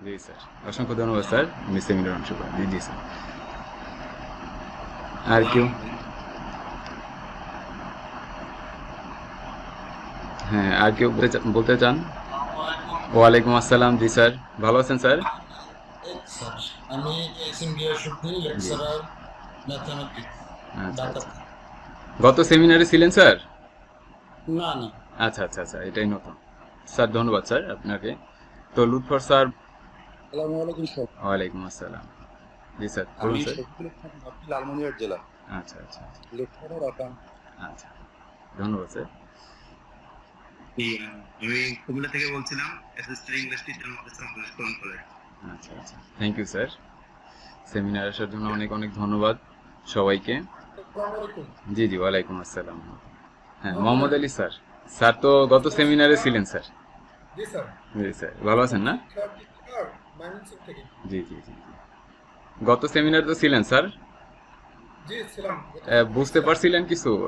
জি sir, অসংখ্য ধন্যবাদ sir, আপনি সেমিনার অংশগ্রহণ। জি জি স্যার। আর কেউ? হ্যাঁ, আর কেউ বলতে চান? ওয়ালাইকুম আসসালাম। জি স্যার, ভালো আছেন স্যার? স্যার আমি এসএম গিয়াসউদ্দিন, জি। লেকচারার ম্যাথমেটিক্স, আচ্ছা ঢাকা আচ্ছা। থেকে। গত সেমিনারে ছিলেন স্যার? না না। আচ্ছা আচ্ছা আচ্ছা, এটাই নতুন। স্যার ধন্যবাদ স্যার আপনাকে। তো লুৎফর স্যার। আসসালামু আলাইকুম স্যার। ওয়ালাইকুম আসসালাম। জি স্যার, বলুন আমি স্যার। শফিকুল ইসলাম বাপি, লালমনিরহাট জেলা। আচ্ছা আচ্ছা আচ্ছা। Lecturer account. আচ্ছা, ধন্যবাদ স্যার। আমি কুমিল্লা থেকে বলছিলাম, অ্যাসিস্ট্যান্ট ইংলিশ টিচার মাদ্রাসা কলেজ কলেজ। আচ্ছা আচ্ছা, থ্যাংক ইউ স্যার। সেমিনার আসার জন্য অনেক অনেক ধন্যবাদ সবাইকে। আসসালামু আলাইকুম। জি জি, ওয়ালাইকুম আসসালাম। হ্যাঁ, মোহাম্মদ মোহাম্মদ আলী। আলী স্যার। স্যার তো গত সেমিনারে ছিলেন স্যার। জি স্যার। জি স্যার, ভালো আছেন না? শিক্ষা টিচার ময়মনসিংহ থেকে। জি জি জি জি। গত সেমিনারে তো ছিলেন স্যার। জি ছিলাম, গত সপ্তাহে বুঝতে ছিলাম। পারছিলেন কিছু? আহ,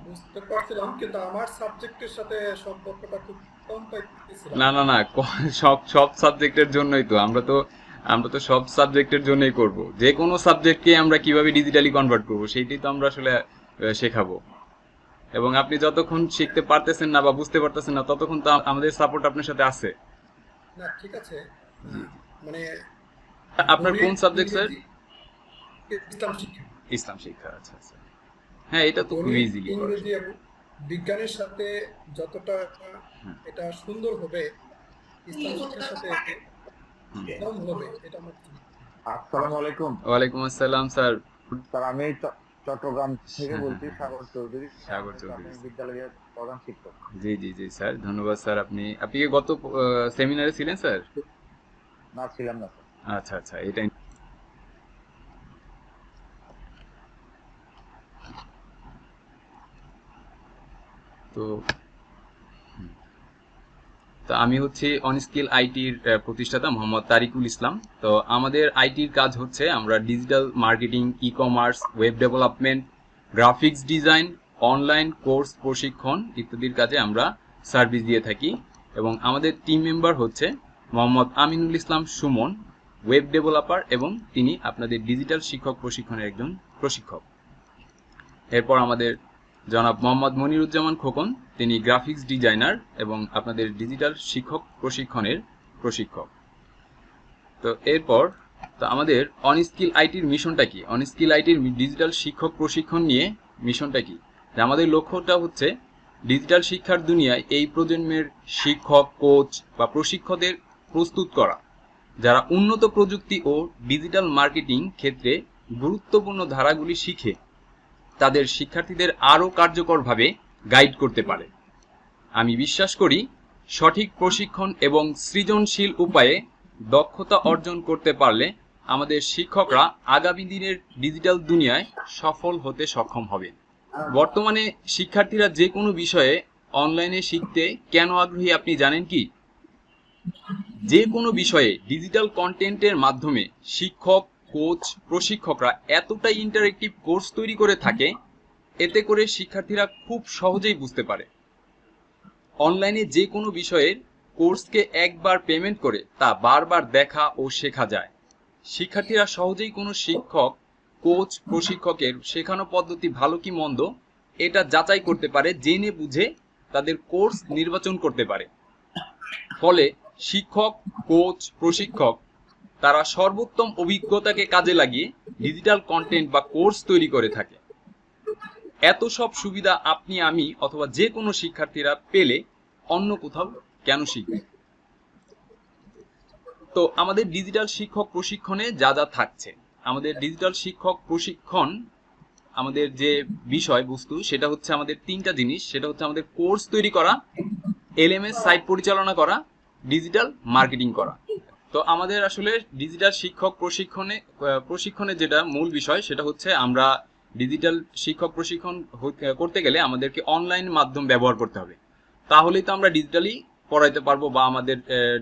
বুঝতে পারছিলাম, কিন্তু আমার সাবজেক্টের সাথে সম্পর্কটা খুব কম পাইতেছিলাম। না না না, সব সব সাবজেক্টের জন্যই তো আমরা তো সব সাবজেক্টের জন্যই করব। যে কোনো সাবজেক্টকে আমরা কিভাবে ডিজিটালি কনভার্ট করব সেইটাই তো আমরা আসলে শেখাবো। এবং আপনি যতক্ষণ শিখতে পারতেছেন না বা বুঝতে পারতেছেন না, ততক্ষণ তো আমাদের সাপোর্ট আপনার সাথে আছে। না ঠিক আছে। জি আহ, জি। মানে আপনার কোন গণিত, সাবজেক্ট স্যার? ইংরেজি, ইসলাম শিক্ষা। ইসলাম শিক্ষা, আচ্ছা আচ্ছা। হ্যাঁ, এটা তো খুব গণিত, ইজিলি করা ইংরেজি সম্ভব। এবং বিজ্ঞানের সাথে যতটা হুম, এটা সুন্দর হবে, ইসলাম শিক্ষার সাথে হুম। কম হবে, এটা আমার কিছু মনে হয় না। আসসালামু আলাইকুম ওয়ালাইকুম আসসালাম স্যার। স্যার। আমি চট্টগ্রাম থেকে হ্যাঁ হ্যাঁ বলছি, হ্যাঁ হ্যাঁ। সাগর চৌধুরী। সাগর আমি চৌধুরী প্রাথমিক স্যার। বিদ্যালয়ের প্রধান শিক্ষক। জি জি জি স্যার, ধন্যবাদ স্যার। আপনি কি গত সেমিনারে ছিলেন স্যার? না, ছিলাম না স্যার। আচ্ছা আচ্ছা, এটাই। তো তো আমি হচ্ছি অনস্কিল আইটির প্রতিষ্ঠাতা মোহাম্মদ তারিকুল ইসলাম। তো আমাদের আইটির কাজ হচ্ছে আমরা digital marketing, e commerce, web development, graphics design, online course প্রশিক্ষণ ইত্যাদির কাজে আমরা সার্ভিস দিয়ে থাকি। এবং আমাদের টিম মেম্বার হচ্ছে মোহাম্মদ আমিনুল ইসলাম সুমন, ওয়েব ডেভেলপার, এবং তিনি আপনাদের ডিজিটাল শিক্ষক প্রশিক্ষণের একজন প্রশিক্ষক। এরপর আমাদের জনাব মোহাম্মদ মনিরুজ্জামান খোকন, তিনি গ্রাফিক্স ডিজাইনার এবং আপনাদের ডিজিটাল শিক্ষক প্রশিক্ষণের প্রশিক্ষক। তো এরপর আমাদের অনস্কিল আইটির মিশনটা কি? অনস্কিল আইটির ডিজিটাল শিক্ষক প্রশিক্ষণ নিয়ে মিশনটা কি? যে আমাদের লক্ষ্যটা হচ্ছে ডিজিটাল শিক্ষার দুনিয়ায় এই প্রজন্মের শিক্ষক, কোচ বা প্রশিক্ষকদের প্রস্তুত করা, যারা উন্নত প্রযুক্তি ও ডিজিটাল মার্কেটিং ক্ষেত্রে গুরুত্বপূর্ণ ধারাগুলি শিখে তাদের শিক্ষার্থীদের আরও কার্যকরভাবে গাইড করতে পারে। আমি বিশ্বাস করি সঠিক প্রশিক্ষণ এবং সৃজনশীল উপায়ে দক্ষতা অর্জন করতে পারলে আমাদের শিক্ষকরা আগামী দিনের ডিজিটাল দুনিয়ায় সফল হতে সক্ষম হবে। বর্তমানে শিক্ষার্থীরা যে কোনো বিষয়ে অনলাইনে শিখতে কেন আগ্রহী আপনি জানেন কি? যে কোনো বিষয়ে ডিজিটাল কন্টেন্টের মাধ্যমে শিক্ষক, কোচ, প্রশিক্ষকরা এতটাই ইন্টারেক্টিভ কোর্স তৈরি করে থাকে, এতে করে শিক্ষার্থীরা খুব সহজেই বুঝতে পারে। অনলাইনে যে কোনো বিষয়ের কোর্সকে একবার পেমেন্ট করে তা বারবার দেখা ও শেখা যায়। শিক্ষার্থীরা সহজেই কোনো শিক্ষক, কোচ, প্রশিক্ষকের শেখানো পদ্ধতি ভালো কি মন্দ এটা যাচাই করতে পারে, জেনে বুঝে তাদের কোর্স নির্বাচন করতে পারে। ফলে শিক্ষক, কোচ, প্রশিক্ষক তারা সর্বোত্তম অভিজ্ঞতাকে কাজে লাগিয়ে ডিজিটাল কন্টেন্ট বা কোর্স তৈরি করে থাকে। এত সব সুবিধা আপনি, আমি অথবা যে কোনো শিক্ষার্থীরা পেলে অন্য কোথাও কেন শিখবে? তো আমাদের ডিজিটাল শিক্ষক প্রশিক্ষণে যা যা থাকছে, আমাদের ডিজিটাল শিক্ষক প্রশিক্ষণ আমাদের যে বিষয়বস্তু সেটা হচ্ছে আমাদের তিনটা জিনিস। সেটা হচ্ছে আমাদের কোর্স তৈরি করা, এলএমএস সাইট পরিচালনা করা, ডিজিটাল মার্কেটিং করা। তো আমাদের আসলে ডিজিটাল শিক্ষক প্রশিক্ষণের যেটা মূল বিষয় সেটা হচ্ছে আমরা ডিজিটাল শিক্ষক প্রশিক্ষণ করতে গেলে আমাদেরকে অনলাইন মাধ্যম ব্যবহার করতে হবে। তাহলেই তো আমরা ডিজিটালি পড়াইতে পারবো বা আমাদের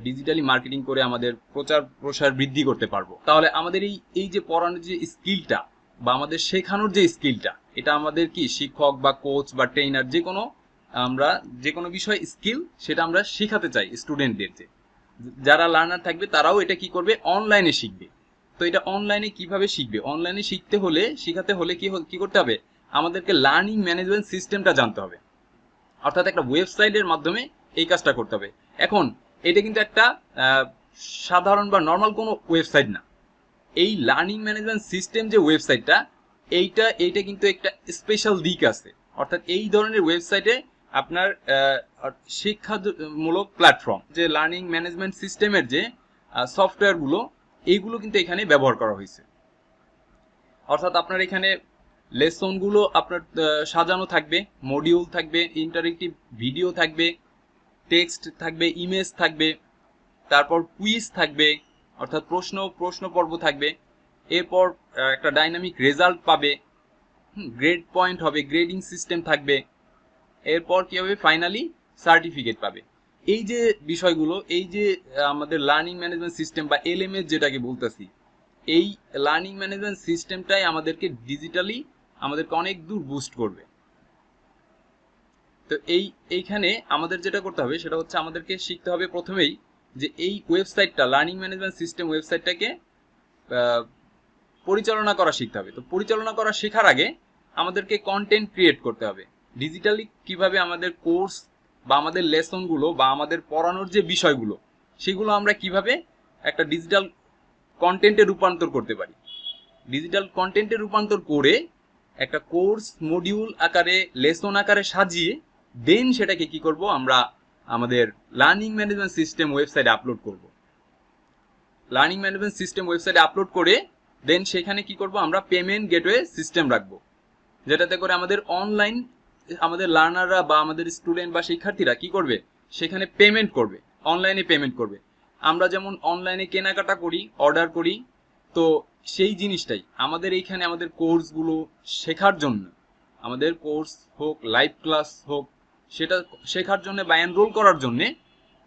ডিজিটালি মার্কেটিং করে আমাদের প্রচার প্রসার বৃদ্ধি করতে পারবো। তাহলে আমাদের এই এই যে পড়ানোর যে স্কিলটা বা আমাদের শেখানোর যে স্কিলটা, এটা আমাদের কি শিক্ষক বা কোচ বা ট্রেনার যে কোনো আমরা যে কোনো বিষয় স্কিল সেটা আমরা শেখাতে চাই স্টুডেন্টদেরকে। যারা লার্নার থাকবে তারাও এটা কি করবে, অনলাইনে শিখবে। তো এটা অনলাইনে কিভাবে শিখবে, অনলাইনে শেখাতে হলে কি করতে হবে, আমাদেরকে লার্নিং ম্যানেজমেন্ট সিস্টেমটা জানতে হবে, অর্থাৎ একটা ওয়েবসাইটের মাধ্যমে এই কাজটা করতে হবে। এখন এটা কিন্তু একটা সাধারণ বা নর্মাল কোনো ওয়েবসাইট না। এই লার্নিং ম্যানেজমেন্ট সিস্টেম যে ওয়েবসাইটটা, এইটা কিন্তু একটা স্পেশাল দিক আছে। অর্থাৎ এই ধরনের ওয়েবসাইটে আপনার শিক্ষামূলক প্ল্যাটফর্ম, যে লার্নিং ম্যানেজমেন্ট সিস্টেমের যে সফটওয়্যারগুলো, এইগুলো কিন্তু এখানে ব্যবহার করা হয়েছে। অর্থাৎ আপনার এখানে লেসনগুলো আপনার সাজানো থাকবে, মডিউল থাকবে, ইন্টারেক্টিভ ভিডিও থাকবে, টেক্সট থাকবে, ইমেজ থাকবে, তারপর কুইজ থাকবে, অর্থাৎ প্রশ্ন পর্ব থাকবে। এরপর একটা ডাইনামিক রেজাল্ট পাবে, গ্রেড পয়েন্ট হবে, গ্রেডিং সিস্টেম থাকবে। এরপর কি হবে, ফাইনালি সার্টিফিকেট পাবে। এই যে বিষয়গুলো, এই যে আমাদের লার্নিং ম্যানেজমেন্ট সিস্টেম বা এলএমএস যেটাকে বলতেছি, এই লার্নিং ম্যানেজমেন্ট সিস্টেমটাই আমাদেরকে ডিজিটালি আমাদেরকে অনেক দূর বুস্ট করবে। তো এইখানে আমাদের যেটা করতে হবে সেটা হচ্ছে আমাদেরকে শিখতে হবে প্রথমেই যে এই ওয়েবসাইটটা, লার্নিং ম্যানেজমেন্ট সিস্টেম ওয়েবসাইটটাকে পরিচালনা করা শিখতে হবে। তো পরিচালনা করা শেখার আগে আমাদেরকে কন্টেন্ট ক্রিয়েট করতে হবে। ডিজিটালি কিভাবে আমাদের কোর্স বা আমাদের লেসনগুলো বা আমাদের পড়ানোর যে বিষয়গুলো, সেগুলো আমরা কিভাবে একটা ডিজিটাল কন্টেন্টে রূপান্তর করতে পারি। ডিজিটাল কন্টেন্টে রূপান্তর করে একটা কোর্স মডিউল আকারে, লেসন আকারে সাজিয়ে দেন সেটাকে কি করব, আমরা আমাদের লার্নিং ম্যানেজমেন্ট সিস্টেম ওয়েবসাইটে আপলোড করব। লার্নিং ম্যানেজমেন্ট সিস্টেম ওয়েবসাইটে আপলোড করে দেন সেখানে কি করব, আমরা পেমেন্ট গেটওয়ে সিস্টেম রাখবো, যেটাতে করে আমাদের অনলাইন আমাদের লার্নাররা বা আমাদের স্টুডেন্ট বা শিক্ষার্থীরা কি করবে, সেখানে পেমেন্ট করবে, অনলাইনে পেমেন্ট করবে। আমরা যেমন অনলাইনে কেনাকাটা করি, অর্ডার করি, তো সেই জিনিসটাই আমাদের এইখানে আমাদের কোর্সগুলো শেখার জন্য, আমাদের কোর্স হোক, লাইভ ক্লাস হোক, সেটা শেখার জন্য বা এনরোল করার জন্য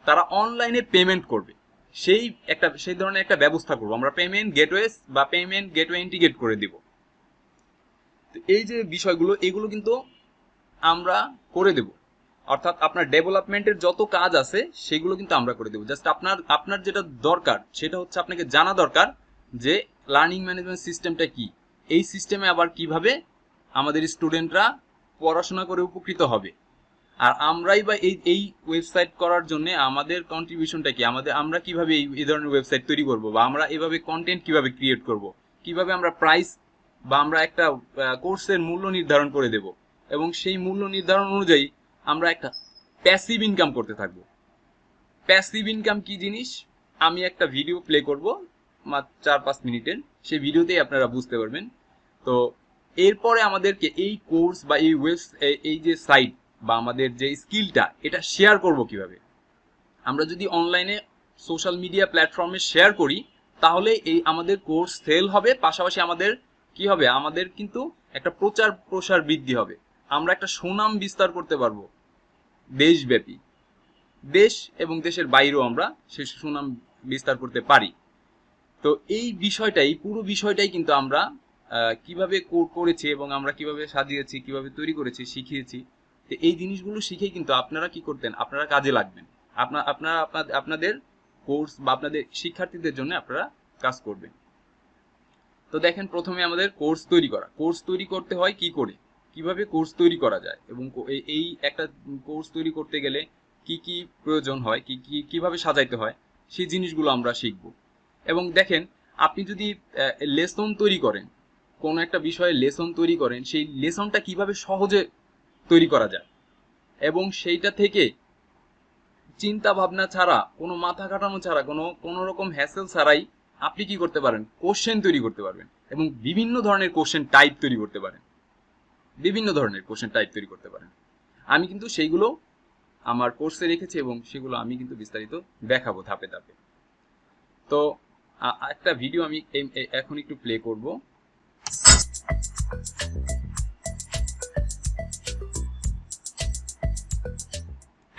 তারা অনলাইনে পেমেন্ট করবে। সেই ধরনের একটা ব্যবস্থা করবো আমরা, পেমেন্ট গেটওয়ে বা পেমেন্ট গেটওয়ে ইন্টিগ্রেট করে দিব। এই যে বিষয়গুলো, এগুলো কিন্তু আমরা করে দেব। অর্থাৎ আপনার ডেভেলপমেন্টের যত কাজ আছে সেগুলো কিন্তু আমরা করে দেবো। জাস্ট আপনার যেটা দরকার সেটা হচ্ছে আপনাকে জানা দরকার যে লার্নিং ম্যানেজমেন্ট সিস্টেমটা কি, এই সিস্টেমে আবার কিভাবে আমাদের স্টুডেন্টরা পড়াশোনা করে উপকৃত হবে, আর আমরাই বা এই ওয়েবসাইট করার জন্য আমাদের কন্ট্রিবিউশনটা কি, আমরা কিভাবে এই ধরনের ওয়েবসাইট তৈরি করব, বা আমরা এভাবে কন্টেন্ট কিভাবে ক্রিয়েট করব, কিভাবে আমরা প্রাইস বা আমরা একটা কোর্সের মূল্য নির্ধারণ করে দেব, এবং সেই মূল্য নির্ধারণ অনুযায়ী আমরা একটা প্যাসিভ ইনকাম করতে থাকবো। প্যাসিভ ইনকাম কি জিনিস, আমি একটা ভিডিও প্লে করব মাত্র 4-5 মিনিটের, সেই ভিডিওতেই আপনারা বুঝতে পারবেন। তো এরপরে আমাদেরকে এই কোর্স বা এই যে সাইট বা আমাদের যে স্কিলটা, এটা শেয়ার করব কিভাবে। আমরা যদি অনলাইনে সোশ্যাল মিডিয়া প্ল্যাটফর্মে শেয়ার করি, তাহলে এই আমাদের কোর্স সেল হবে, পাশাপাশি আমাদের কি হবে, আমাদের কিন্তু একটা প্রচার প্রসার বৃদ্ধি হবে, আমরা একটা সুনাম বিস্তার করতে পারবো দেশব্যাপী, দেশ এবং দেশের বাইরেও আমরা সে সুনাম বিস্তার করতে পারি। তো এই বিষয়টাই, পুরো বিষয়টাই কিন্তু আমরা কিভাবে করেছি এবং আমরা কিভাবে সাজিয়েছি, কিভাবে তৈরি করেছি, শিখিয়েছি। তো এই জিনিসগুলো শিখেই কিন্তু আপনারা কি করতেন, আপনারা কাজে লাগবেন, আপনাদের কোর্স বা আপনাদের শিক্ষার্থীদের জন্য আপনারা কাজ করবেন। তো দেখেন, প্রথমে আমাদের কোর্স তৈরি করতে হয় কি করে, কিভাবে কোর্স তৈরি করা যায়, এবং এই একটা কোর্স তৈরি করতে গেলে কি কি প্রয়োজন হয়, কিভাবে সাজাইতে হয়, সেই জিনিসগুলো আমরা শিখব। এবং দেখেন, আপনি যদি লেসন তৈরি করেন, কোনো একটা বিষয়ে লেসন তৈরি করেন, সেই লেসনটা কিভাবে সহজে তৈরি করা যায়, এবং সেইটা থেকে চিন্তা ভাবনা ছাড়া, কোনো মাথা খাটানো ছাড়া, কোনো রকম হ্যাসেল ছাড়াই আপনি কি করতে পারেন, কোশ্চেন তৈরি করতে পারবেন, এবং বিভিন্ন ধরনের কোশ্চেন টাইপ তৈরি করতে পারেন। আমি কিন্তু সেইগুলো আমার কোর্সে রেখেছি এবং সেগুলো আমি কিন্তু বিস্তারিত দেখাবো ধাপে ধাপে। তো একটা ভিডিও আমি এখন একটু প্লে করব।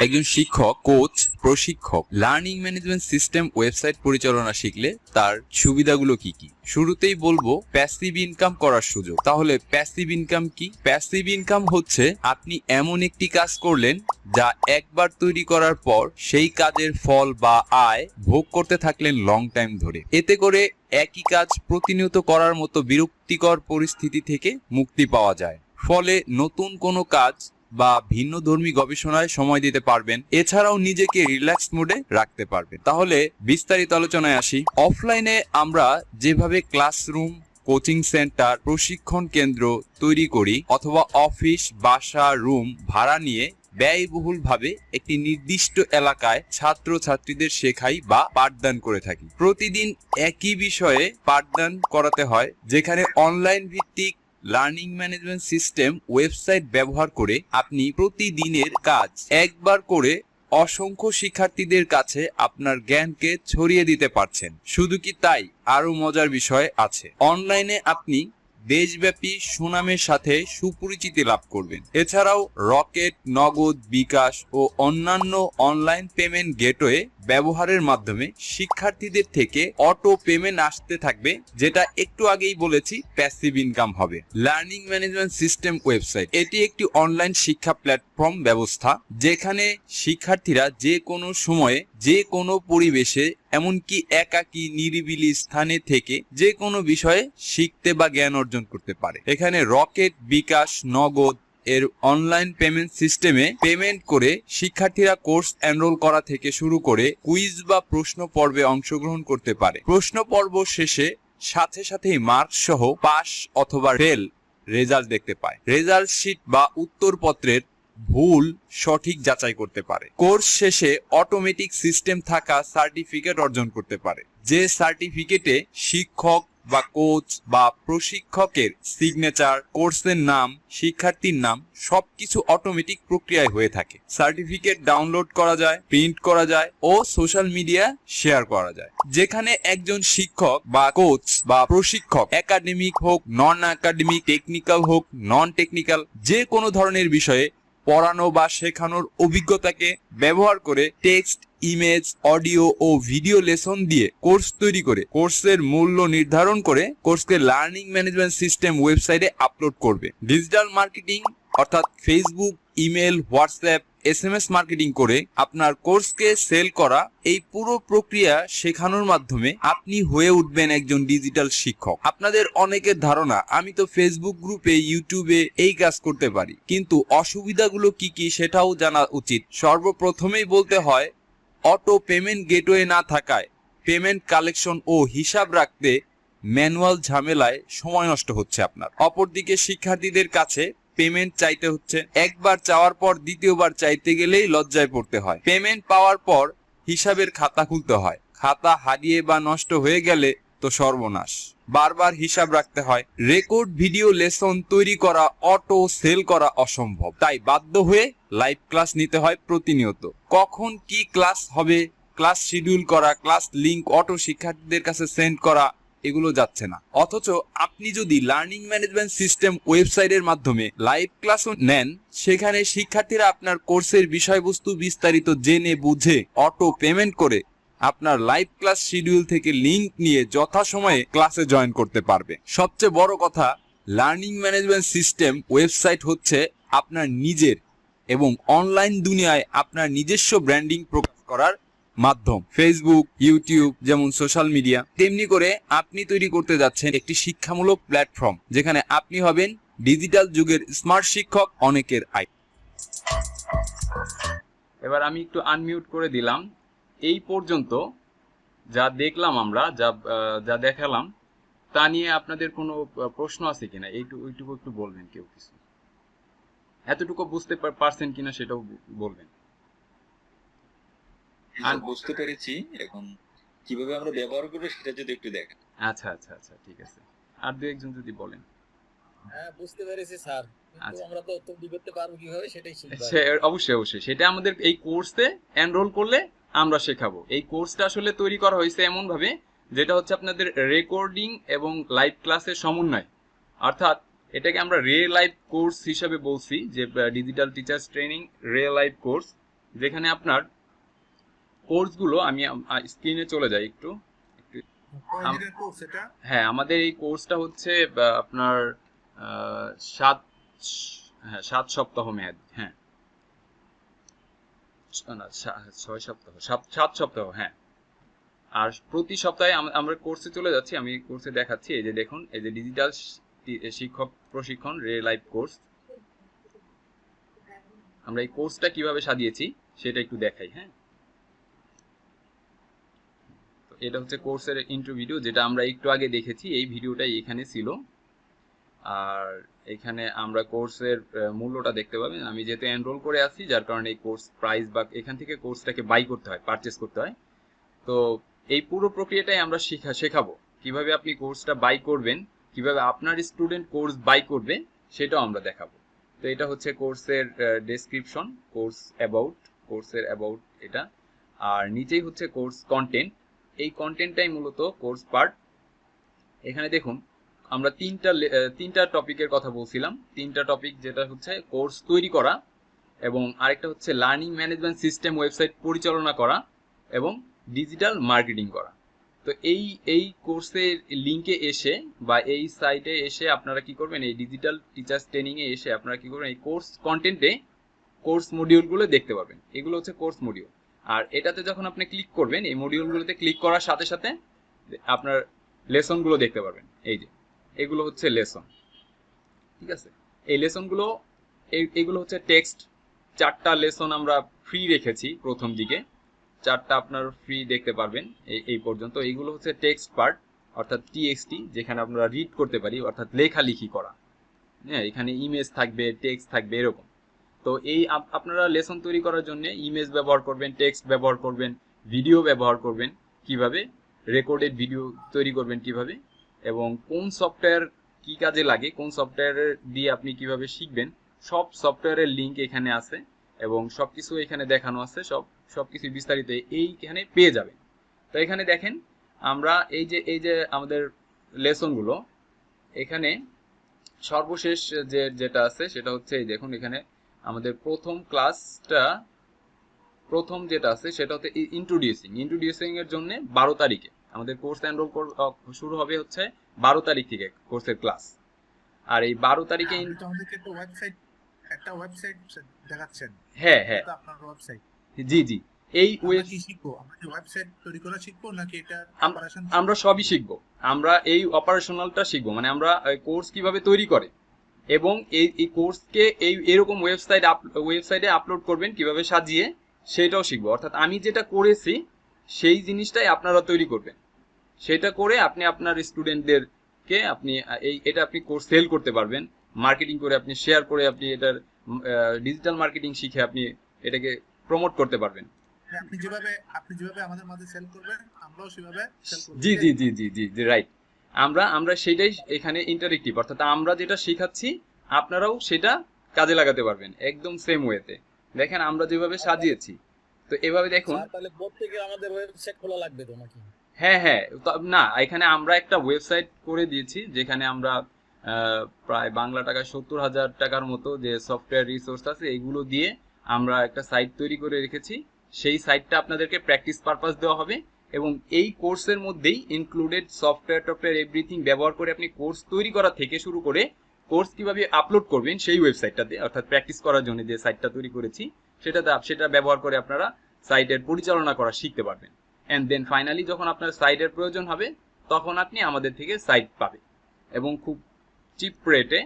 একজন শিক্ষক, কোচ, প্রশিক্ষক লার্নিং ম্যানেজমেন্ট সিস্টেম ওয়েবসাইট পরিচালনা শিখলে তার সুবিধাগুলো কি কি? শুরুতেই বলবো প্যাসিভ ইনকাম করার সুযোগ। তাহলে প্যাসিভ ইনকাম কি? প্যাসিভ ইনকাম হচ্ছে আপনি এমন একটি কাজ করলেন যা একবার তৈরি করার পর সেই কাজের ফল বা আয় ভোগ করতে থাকলেন লং টাইম ধরে। এতে করে একই কাজ প্রতিনিয়ত করার মতো বিরক্তিকর পরিস্থিতি থেকে মুক্তি পাওয়া যায়। ফলে নতুন কোনো কাজ বা ভিন্নধর্মী গবেষণায় সময় দিতে পারবেন। এছাড়াও নিজেকে রিল্যাক্স মোডে রাখতে পারবেন। তাহলে বিস্তারিত আলোচনায় আসি। অফলাইনে আমরা যেভাবে ক্লাসরুম, কোচিং সেন্টার, প্রশিক্ষণ কেন্দ্র তৈরি করি অথবা অফিস, বাসা, রুম ভাড়া নিয়ে ব্যয়বহুলভাবে একটি নির্দিষ্ট এলাকায় ছাত্রছাত্রীদের শেখাই বা পাঠদান করে থাকি। প্রতিদিন একই বিষয়ে পাঠদান করাতে হয়, যেখানে অনলাইন ভিত্তিক লার্নিং ম্যানেজমেন্ট সিস্টেম ওয়েবসাইট ব্যবহার করে আপনি প্রতিদিনের কাজ একবার করে অসংখ্য শিক্ষার্থীদের কাছে আপনার জ্ঞানকে ছড়িয়ে দিতে পারছেন। শুধু কি তাই, আরো মজার বিষয় আছে। অনলাইনে আপনি দেশব্যাপী সুনামের সাথে সুপরিচিতি লাভ করবেন। এছাড়াও রকেট, নগদ, বিকাশ ও অন্যান্য অনলাইন পেমেন্ট গেটওয়ে ব্যবহারের মাধ্যমে শিক্ষার্থীদের থেকে অটো পেমেন্ট আসতে থাকবে, যেটা একটু আগেই বলেছি প্যাসিভ ইনকাম হবে। লার্নিং ম্যানেজমেন্ট সিস্টেম ওয়েবসাইট এটি একটি অনলাইন শিক্ষা প্ল্যাটফর্ম ব্যবস্থা, যেখানে শিক্ষার্থীরা যে কোনো সময়ে, যে কোনো পরিবেশে, এমনকি একাকী নিরিবিলি স্থানে থেকে যে কোনো বিষয়ে শিখতে বা জ্ঞান অর্জন করতে পারে। এখানে রকেট, বিকাশ, নগদ এর অনলাইন পেমেন্ট সিস্টেমে পেমেন্ট করে শিক্ষার্থীরা কোর্স এনরোল করা থেকে শুরু করে কুইজ বা প্রশ্ন পর্বে অংশগ্রহণ করতে পারে। প্রশ্ন পর্ব শেষে সাথে সাথেই মার্কস সহ পাস অথবা ফেল রেজাল্ট দেখতে পায়। রেজাল্ট শিট বা উত্তরপত্রের ভুল সঠিক যাচাই করতে পারে। কোর্স শেষে অটোমেটিক সিস্টেম থাকা সার্টিফিকেট অর্জন করতে পারে, যে সার্টিফিকেটে শিক্ষক বা কোচ বা প্রশিক্ষকের সিগনেচার, কোর্সের নাম, শিক্ষার্থীর নাম সবকিছু অটোমেটিক প্রক্রিয়ায় হয়ে থাকে। সার্টিফিকেট ডাউনলোড করা যায়, প্রিন্ট করা যায় ও সোশ্যাল মিডিয়া শেয়ার করা যায়। যেখানে একজন শিক্ষক বা কোচ বা প্রশিক্ষক একাডেমিক হোক, নন একাডেমিক, টেকনিক্যাল হোক, নন টেকনিক্যাল, যে কোনো ধরনের বিষয়ে পড়ানো বা শেখানোর অভিজ্ঞতাকে ব্যবহার করে টেক্সট, ইমেজ, অডিও ও ভিডিও লেসন দিয়ে কোর্স তৈরি করে কোর্সের মূল্য নির্ধারণ করে কোর্সকে লার্নিং ম্যানেজমেন্ট সিস্টেম ওয়েবসাইটে আপলোড করবে। ডিজিটাল মার্কেটিং অর্থাৎ Facebook, email, WhatsApp, SMS marketing করে আপনার কোর্সকে সেল করা, এই পুরো প্রক্রিয়া শেখানোর মাধ্যমে আপনি হয়ে উঠবেন একজন ডিজিটাল শিক্ষক। আপনাদের অনেকের ধারণা আমি তো ফেসবুক গ্রুপে, ইউটিউবে এই কাজ করতে পারি, কিন্তু অসুবিধাগুলো কি কি সেটাও জানা উচিত। সর্বপ্রথমেই বলতে হয়, অটো পেমেন্ট গেটওয়ে না থাকায় পেমেন্ট কালেকশন ও হিসাব রাখতে ম্যানুয়াল ঝামেলায় সময় নষ্ট হচ্ছে আপনার। অপরদিকে শিক্ষার্থীদের কাছে পেমেন্ট চাইতে হচ্ছে। একবার চাওয়ার পর দ্বিতীয়বার চাইতে গেলেই লজ্জায় পড়তে হয়। পেমেন্ট পাওয়ার পর হিসাবের খাতা খুলতে হয়। খাতা হারিয়ে বা নষ্ট হয়ে গেলে তো সর্বনাশ। বারবার হিসাব রাখতে হয়। রেকর্ড ভিডিও লেসন তৈরি করা, অটো সেল করা অসম্ভব। তাই বাধ্য হয়ে লাইভ ক্লাস নিতে হয় প্রতিনিয়ত। কখন কি ক্লাস হবে, ক্লাস শিডিউল করা, ক্লাস লিংক অটো শিক্ষার্থীদের কাছে সেন্ড করা, এগুলো যাচ্ছে না। অথচ আপনি যদি লার্নিং ম্যানেজমেন্ট সিস্টেম ওয়েবসাইটের মাধ্যমে লাইভ ক্লাসও নেন, সেখানে শিক্ষার্থীরা আপনার কোর্সের বিষয়বস্তু বিস্তারিত জেনে বুঝে অটো পেমেন্ট করে আপনার লাইভ ক্লাস শিডিউল থেকে লিংক নিয়ে যথাসময়ে ক্লাসে জয়েন করতে পারবে। সবচেয়ে বড় কথা, লার্নিং ম্যানেজমেন্ট সিস্টেম ওয়েবসাইট হচ্ছে আপনার নিজের এবং অনলাইন দুনিয়ায় আপনার নিজস্ব ব্র্যান্ডিং প্রকাশ করার মাধ্যম। ফেসবুক, ইউটিউব যেমন সোশ্যাল মিডিয়া, তেমনি করে আপনি তৈরি করতে যাচ্ছেন একটি শিক্ষামূলক প্ল্যাটফর্ম, যেখানে আপনি হবেন ডিজিটাল যুগের স্মার্ট শিক্ষক, অনেকের আই। এবার আমি একটু আনমিউট করে দিলাম। এই পর্যন্ত যা দেখলাম আমরা, যা দেখালাম, তা নিয়ে আপনাদের কোনো প্রশ্ন আছে কিনা ওইটুকু একটু বলবেন। কেউ কিছু এতটুকু বুঝতে পারছেন কিনা সেটাও বলবেন। বুঝতে পেরেছি, এখন কিভাবে আমরা ব্যবহার করবো সেটা যদি একটু দেখেন। আচ্ছা আচ্ছা আচ্ছা, ঠিক আছে। আর দু একজন যদি বলেন। হ্যাঁ, বুঝতে পেরেছি স্যার, কিন্তু আমরা তো তৈরি করতে পারবো কিভাবে সেটাই শিখব। অবশ্যই অবশ্যই, সেটা আমাদের এই কোর্সে এনরোল করলে আমরা শেখাবো। এই কোর্সটা আসলে তৈরি করা হয়েছে এমন ভাবে, যেটা হচ্ছে আপনাদের রেকর্ডিং এবং লাইভ ক্লাসের সমন্বয়। অর্থাৎ এটাকে আমরা রে লাইভ কোর্স হিসেবে বলছি, যে ডিজিটাল টিচার্স ট্রেনিং রে লাইভ কোর্স, যেখানে আপনার কোর্সগুলো আমি স্ক্রিনে চলে যাই একটু। কয়দিনের কোর্স এটা? হ্যাঁ, আমাদের এই কোর্সটা হচ্ছে আপনার 7 7 সপ্তাহ মেয়াদ। হ্যাঁ, না 6 সপ্তাহ, 7 সপ্তাহ। হ্যাঁ, আর প্রতি সপ্তাহে আমরা কোর্সে চলে যাচ্ছি। আমি কোর্সে দেখাচ্ছি, এই যে দেখুন, এই যে ডিজিটাল শিক্ষক প্রশিক্ষণ রে লাইভ কোর্স। আমরা এই কোর্সটা কিভাবে সাজিয়েছি সেটা একটু দেখাই। হ্যাঁ, তো এটা হচ্ছে কোর্সের ইন্ট্রো ভিডিও, যেটা আমরা একটু আগে দেখেছি। এই ভিডিওটাই এখানে ছিল। আর এখানে আমরা কোর্সের মূল্যটা দেখতে পাবেন। আমি যেহেতু এনরোল করে আছি, যার কারণে এই কোর্স প্রাইস বা এখান থেকে কোর্সটাকে বাই করতে হয়, পারচেস করতে হয়। তো এই পুরো প্রক্রিয়াটাই আমরা শেখাবো, কিভাবে আপনি কোর্সটা বাই করবেন, কিভাবে আপনার স্টুডেন্ট কোর্স বাই করবে, সেটাও আমরা দেখাবো। তো এটা হচ্ছে কোর্সের ডেসক্রিপশন, কোর্সের অ্যাবাউট এটা। আর নিচেই হচ্ছে কোর্স কন্টেন্ট। এই কন্টেন্টটাই মূলত কোর্স পার্ট। এখানে দেখুন, আমরা তিনটা টপিকের কথা বলছিলাম। তিনটা টপিক, যেটা হচ্ছে কোর্স তৈরি করা, এবং আরেকটা হচ্ছে লার্নিং ম্যানেজমেন্ট সিস্টেম ওয়েবসাইট পরিচালনা করা, এবং ডিজিটাল মার্কেটিং করা। তো এই কোর্সের লিংকে এসে বা এই সাইটে এসে আপনারা কি করবেন, এই ডিজিটাল টিচার্স ট্রেনিং এ এসে আপনারা কি করবেন, এই কোর্স কন্টেন্টে কোর্স মডিউলগুলো দেখতে পাবেন। এগুলো হচ্ছে কোর্স মডিউল। আর এটাতে যখন আপনি ক্লিক করবেন, এই মডিউলগুলোতে ক্লিক করার সাথে সাথে আপনার লেসনগুলো দেখতে পারবেন। এই যে এগুলো হচ্ছে লেসন, ঠিক আছে। এই লেসনগুলো, এগুলো হচ্ছে টেক্সট। 4টা লেসন আমরা ফ্রি রেখেছি প্রথম দিকে, 4টা আপনার ফ্রি দেখতে পারবেন এই পর্যন্ত। এইগুলো হচ্ছে টেক্সট পার্ট, অর্থাৎ টিএক্সটি, যেখানে আপনারা রিড করতে পারি, অর্থাৎ লেখালেখি করা। হ্যাঁ, এখানে ইমেজ থাকবে, টেক্সট থাকবে, এরকম। তো এই আপনারা লেসন তৈরি করার জন্য ইমেজ ব্যবহার করবেন, টেক্সট ব্যবহার করবেন, ভিডিও ব্যবহার করবেন, কিভাবে রেকর্ডেড ভিডিও তৈরি করবেন কিভাবে, এবং কোন সফটওয়্যার কি কাজে লাগে, কোন সফটওয়্যার দিয়ে আপনি কিভাবে শিখবেন, সব সফটওয়্যারের লিংক এখানে আছে, এবং সবকিছু এখানে দেখানো আছে। সবকিছু বিস্তারিত এইখানে পেয়ে যাবেন। তো এখানে দেখেন, আমরা এই যে আমাদের লেসনগুলো, এখানে সর্বশেষ যেটা আছে সেটা হচ্ছে, এই দেখুন, এখানে আমাদের প্রথম যেটা আছে সেটা হচ্ছে ইন্ট্রোডিউসিং এর জন্য 12 তারিখে আমাদের কোর্স এনরোল শুরু হবে হচ্ছে 12 তারিখ থেকে কোর্সের ক্লাস। আর এই 12 তারিখে আপনি তো আমাদেরকে একটা ওয়েবসাইট দেখাচ্ছেন। হ্যাঁ, হ্যাঁ, এটা আপনার ওয়েবসাইট। জি, জি। এই আমরা কি শিখবো? আমরা কি ওয়েবসাইট তৈরি করা শিখবো, নাকি এটা অপারেশন? আমরা সবই শিখবো। আমরা এই অপারেশনালটা শিখবো, মানে আমরা কোর্স কিভাবে তৈরি করে, এবং এই কোর্সকে এরকম ওয়েবসাইটে আপলোড করবেন কিভাবে সাজিয়ে, সেটাও শিখবো। অর্থাৎ আমি যেটা করেছি সেই জিনিসটাই আপনারা তৈরি করবেন। সেটা করে আপনি আপনার স্টুডেন্টদেরকে এটা আপনি কোর্স সেল করতে পারবেন, মার্কেটিং করে, আপনি শেয়ার করে, আপনি এটার ডিজিটাল মার্কেটিং শিখে আপনি এটাকে প্রমোট করতে পারবেন। আপনি যেভাবে আমাদের মাঝে সেল করবেন, আমরাও সেভাবে সেল করব। জি, জি, জি, জি, জি, জি, রাইট। আমরা সেটাই এখানে ইন্টারেক্টিভ, অর্থাৎ আমরা যেটা শেখাচ্ছি আপনারাও সেটা কাজে লাগাতে পারবেন, একদম সেম ওয়েতে। দেখেন আমরা যেভাবে সাজিয়েছি, তো এভাবে দেখুন। তাহলে প্রত্যেকে আমাদের ওয়েবসাইট খোলা লাগবে তো নাকি? হ্যাঁ, হ্যাঁ, না, এখানে আমরা একটা ওয়েবসাইট করে দিয়েছি, যেখানে আমরা প্রায় বাংলা টাকায় 70,000 টাকার মতো যে সফটওয়্যার রিসোর্স আছে, এইগুলো দিয়ে আমরা একটা সাইট তৈরি করে রেখেছি। সেই সাইটটা আপনাদেরকে প্র্যাকটিস পারপাস দেওয়া হবে, এবং এই কোর্সের মধ্যেই ইনক্লুডেড সফটওয়্যার এভরিথিং ব্যবহার করে আপনি কোর্স তৈরি করা থেকে শুরু করে কোর্স কিভাবে আপলোড করবেন সেই ওয়েবসাইটটাতে, অর্থাৎ প্র্যাকটিস করার জন্য যে সাইটটা তৈরি করেছি সেটা ব্যবহার করে আপনারা সাইটের পরিচালনা করা শিখতে পারবেন। অ্যান্ড দেন ফাইনালি যখন আপনার সাইটের প্রয়োজন হবে, তখন আপনি আমাদের থেকে সাইট পাবেন, এবং খুব চিপ রেটে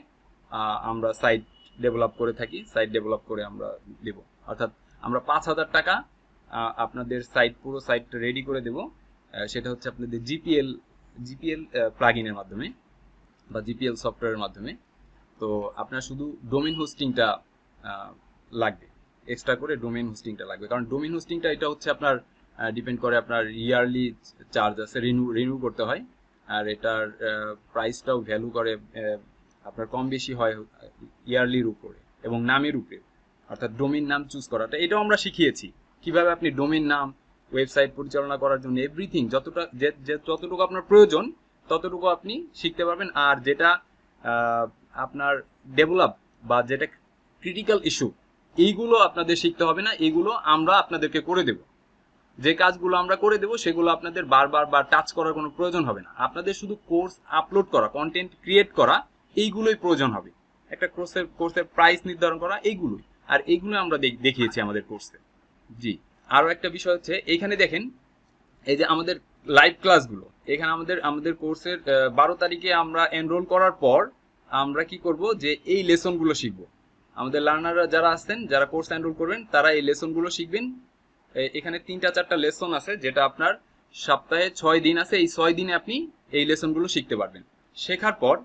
আমরা সাইট ডেভেলপ করে থাকি। সাইট ডেভেলপ করে আমরা দেব, অর্থাৎ আমরা 5,000 টাকা আপনাদের পুরো সাইট রেডি করে দেব। সেটা হচ্ছে আপনাদের জিপিএল প্লাগইনের মাধ্যমে বা জিপিএল সফটওয়্যারের মাধ্যমে। তো আপনার শুধু ডোমেইন হোস্টিংটা লাগবে, এক্সট্রা করে ডোমেইন হোস্টিংটা লাগবে, কারণ ডোমেইন হোস্টিংটা এটা হচ্ছে আপনার ডিপেন্ড করে, আপনার ইয়ারলি চার্জ আছে, রিনিউ করতে হয়। আর এটার প্রাইসটাও ভ্যালু করে, আপনার কম বেশি হয় ইয়ারলির উপরে এবং নামের উপরে, অর্থাৎ ডোমেইন নাম চুজ করাটা, এটাও আমরা শিখিয়েছি কিভাবে আপনি ডোমেইন নাম, ওয়েবসাইট পরিচালনা করার জন্য এভরিথিং যতটুকু আপনার প্রয়োজন ততটুকু আপনি শিখতে পারবেন। আর যেটা আপনার ডেভেলপ বা যেটা ক্রিটিক্যাল ইস্যু, এইগুলো আপনাদের শিখতে হবে না, এগুলো আমরা আপনাদেরকে করে দেব। যে কাজগুলো আমরা করে দেব সেগুলো আপনাদের বারবার টাচ করার কোনো প্রয়োজন হবে না। আপনাদের শুধু কোর্স আপলোড করা, কন্টেন্ট ক্রিয়েট করা, এইগুলোই প্রয়োজন হবে। একটা কোর্সের প্রাইস নির্ধারণ করা, এইগুলোই। আর এইগুলো আমরা দেখিয়েছি আমাদের কোর্সে। জি, আরো একটা বিষয় হচ্ছে এইখানে দেখেন, এই যে আমাদের লাইভ ক্লাসগুলো, এখানে আমাদের কোর্সের 12 তারিখে আমরা এনরোল করার পর আমরা কি করব, যে এই লেসনগুলো শিখবো। আমাদের লার্নাররা যারা আছেন, যারা কোর্স এনরোল করবেন, তারা এই লেসনগুলো শিখবেন। এখানে 3-4টা লেসন আছে, যেটা আপনার সপ্তাহে 6 দিন আছে। এই 6 দিনে আপনি এই লেসনগুলো শিখতে পারবেন। শেখার পর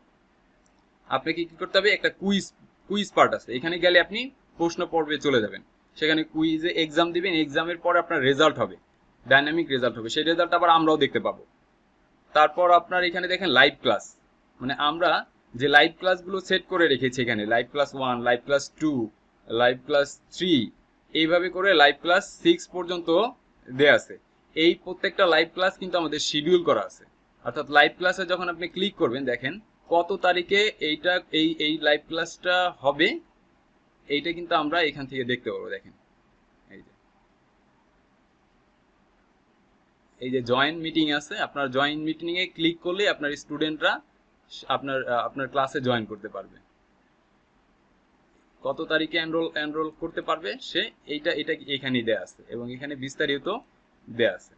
আপনাকে কি করতে হবে, একটা কুইজ পার্ট আছে, এখানে গেলে আপনি প্রশ্ন পর্বে চলে যাবেন। সেখানে কুইজে এক্সাম দিবেন, এক্সামের পরে আপনার রেজাল্ট হবে, ডাইনামিক রেজাল্ট হবে। সেই রেজাল্ট আবার আমরাও দেখতে পাবো। তারপর আপনার এখানে দেখেন লাইভ ক্লাস, মানে আমরা যে লাইভ ক্লাসগুলো সেট করে রেখেছি, এখানে live class 1, live class 2, live class 3, এইভাবে করে লাইভ ক্লাস 6 পর্যন্ত দেয়া আছে। এই প্রত্যেকটা লাইভ ক্লাস কিন্তু আমাদের শিডিউল করা আছে। অর্থাৎ লাইভ ক্লাসে যখন আপনি ক্লিক করবেন, দেখেন কত তারিখে এই লাইভ ক্লাসটা হবে, এইটা কিন্তু আমরা এখান থেকে দেখতে পারবো। দেখেন এই যে জয়েন মিটিং আছে, আপনার জয়েন মিটিং এ ক্লিক করলে আপনার স্টুডেন্টরা আপনার ক্লাসে জয়েন করতে পারবে। কত তারিখে এনরোল করতে পারবে সে, এটা এখানেই দেয়া আছে, এবং এখানে বিস্তারিত দেয়া আছে,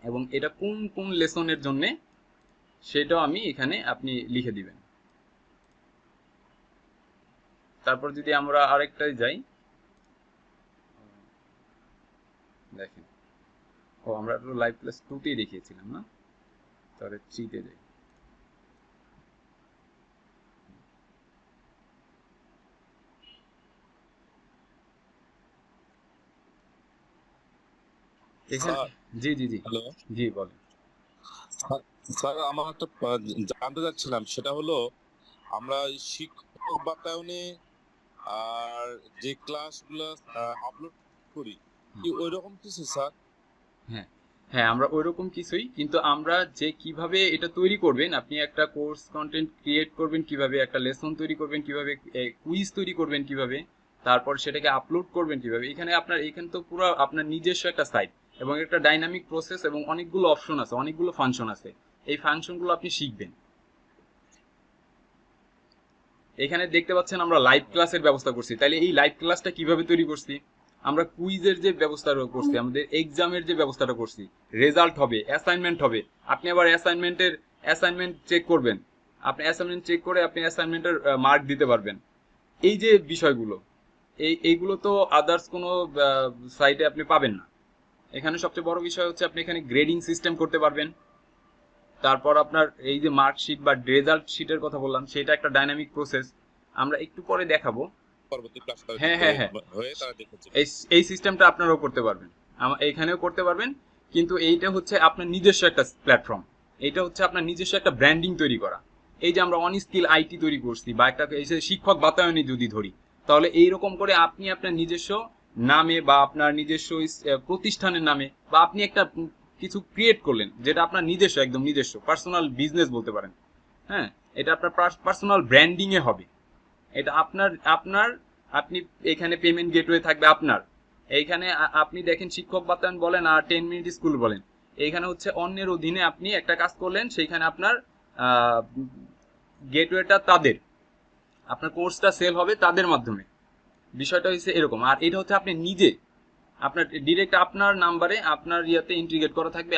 এবং এটা কোন লেসনের জন্য সেটাও আমি এখানে আপনি লিখে দিবেন। তারপর যদি আমরা আরেকটাই যাই, দেখেন, আমরা লাইভ ক্লাস 2 তেই দেখিয়েছিলাম না, তাহলে 3 তে যাই। এখানে জি জি জি হ্যালো জি বলেন। স্যার, আমার একটা জানতে চাচ্ছিলাম, সেটা হলো আমরা শিক্ষক বাতায়নে আর যে ক্লাসগুলো আপলোড করি, কি ওই রকম কিছু স্যার? হ্যাঁ হ্যাঁ, আমরা ওইরকম কিছুই, কিন্তু আমরা যে কিভাবে এটা তৈরি করবেন, আপনি একটা কোর্স কন্টেন্ট ক্রিয়েট করবেন কিভাবে, একটা লেসন তৈরি করবেন কিভাবে, কুইজ তৈরি করবেন কিভাবে, তারপর সেটাকে আপলোড করবেন কিভাবে, এখানে তো পুরো আপনার নিজস্ব একটা সাইট এবং একটা ডাইনামিক প্রসেস এবং অনেকগুলো অপশন আছে, অনেকগুলো ফাংশন আছে। এই ফাংশনগুলো আপনি শিখবেন। এখানে দেখতে পাচ্ছেন আমরা লাইভ ক্লাসের ব্যবস্থা করছি। তাহলে এই লাইভ ক্লাসটা কিভাবে তৈরি করছি, আমরা কুইজের যে ব্যবস্থাটা করছি, আমাদের এক্সামের যে ব্যবস্থাটা করছি, রেজাল্ট হবে, অ্যাসাইনমেন্ট হবে, আপনি আবার অ্যাসাইনমেন্ট চেক করবেন, আপনি অ্যাসাইনমেন্ট চেক করে আপনি অ্যাসাইনমেন্টের মার্ক দিতে পারবেন। এই যে বিষয়গুলো, এইগুলো তো আদার্স কোনো সাইটে আপনি পাবেন না। এখানে সবচেয়ে বড় বিষয় হচ্ছে আপনি এখানে গ্রেডিং সিস্টেম করতে পারবেন। তারপর আপনার এই যে মার্কশিট বা রেজাল্ট শিটের কথা বললাম, সেটা একটা ডাইনামিক প্রসেস, আমরা একটু পরে দেখাবো। পরবর্তী ক্লাস হ্যাঁ হ্যাঁ হ্যাঁ, হয়ে তারা দেখেছে। এই সিস্টেমটা আপনারাও করতে পারবেন, এখানেও করতে পারবেন। কিন্তু এইটা হচ্ছে আপনার নিজস্ব একটা প্ল্যাটফর্ম, এইটা হচ্ছে আপনার নিজস্ব একটা ব্র্যান্ডিং তৈরি করা। এই যে আমরা অনস্কিল আইটি তৈরি করছি, বা একটা এই যে শিক্ষক বাতায়নে যদি ধরি, তাহলে এইরকম করে আপনি আপনার নিজস্ব নামে বা আপনার নিজস্ব প্রতিষ্ঠানের নামে, বা আপনি একটা কিছু ক্রিয়েট করলেন যেটা আপনার নিজস্ব, একদম নিজস্ব পার্সোনাল বিজনেস বলতে পারেন। হ্যাঁ, এটা আপনার পার্সোনাল ব্র্যান্ডিং এ হবে। এটা আপনি এখানে পেমেন্ট গেটওয়ে থাকবে আপনার। এইখানে আপনি দেখেন শিক্ষক বাতায়ন বলেন আর 10 মিনিট স্কুল বলেন, এইখানে হচ্ছে অন্যের অধীনে আপনি একটা কাজ করলেন, সেইখানে আপনার গেটওয়েটা তাদের, আপনার কোর্সটা সেল হবে তাদের মাধ্যমে। বিষয়টা হচ্ছে এরকম। আর এটা হচ্ছে আপনি নিজে, আপনার ডিরেক্ট আপনার নাম্বারে আপনার ইয়াতে ইন্টিগ্রেট করা থাকবে,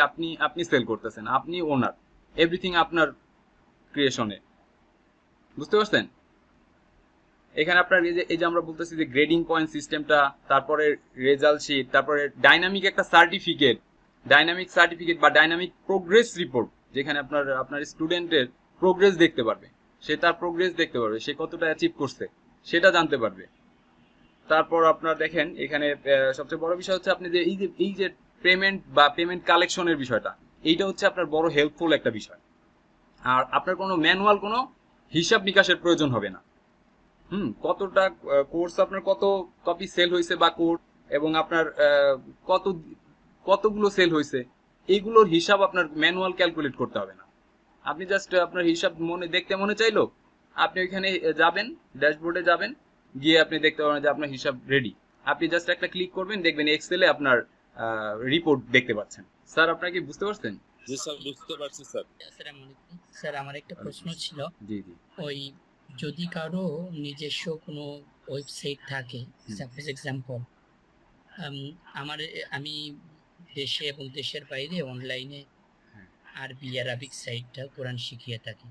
আপনি সেল করতেছেন, আপনি ওনার, এভরিথিং আপনার ক্রিয়েশনে। বুঝতে পারছেন? এখানে আপনার এই যে আমরা বলতেছি যে গ্রেডিং পয়েন্ট সিস্টেমটা, তারপরে রেজাল্ট শিট, তারপরে ডাইনামিক একটা সার্টিফিকেট বা ডাইনামিক প্রোগ্রেস রিপোর্ট, যেখানে আপনার স্টুডেন্টের প্রোগ্রেস দেখতে পারবে, সে তার প্রোগ্রেস দেখতে পারবে, সে কতটা অ্যাচিভ করছে সেটা জানতে পারবে। তারপর আপনার দেখেন এখানে সবচেয়ে বড় বিষয় হচ্ছে আপনি যে এই যে পেমেন্ট কালেকশনের বিষয়টা, এইটা হচ্ছে আপনার বড় হেল্পফুল একটা বিষয়। আর আপনার কোনো ম্যানুয়াল কোনো হিসাব নিকাশের প্রয়োজন হবে না। কতটা কোর্স আপনার কত কপি সেল হয়েছে বা কোর্স, এবং আপনার কতগুলো সেল হয়েছে, এইগুলোর হিসাব আপনার ম্যানুয়াল ক্যালকুলেট করতে হবে না। আপনি জাস্ট আপনার হিসাব দেখতে মনে চাইলো, আপনি ওইখানে যাবেন, ড্যাশবোর্ডে যাবেন, গিয়ে আপনি দেখতে পাবেন যে আপনার হিসাব রেডি। আপনি জাস্ট একটা ক্লিক করবেন, দেখবেন এক্সেলে আপনার রিপোর্ট দেখতে পাচ্ছেন। স্যার আপনারা কি বুঝতে পারছেন? জি স্যার, বুঝতে পারছি স্যার। আসসালামু আলাইকুম স্যার, আমার একটা প্রশ্ন ছিল। জি জি। ওই যদি কারো নিজস্ব কোনো ওয়েবসাইট থাকে, সাপোজ এক্সাম্পল আমি দেশে এবং দেশের বাইরে অনলাইনে হ্যাঁ। আরবি আরাবিক সাইটটা কোরআন শিখিয়ে থাকি।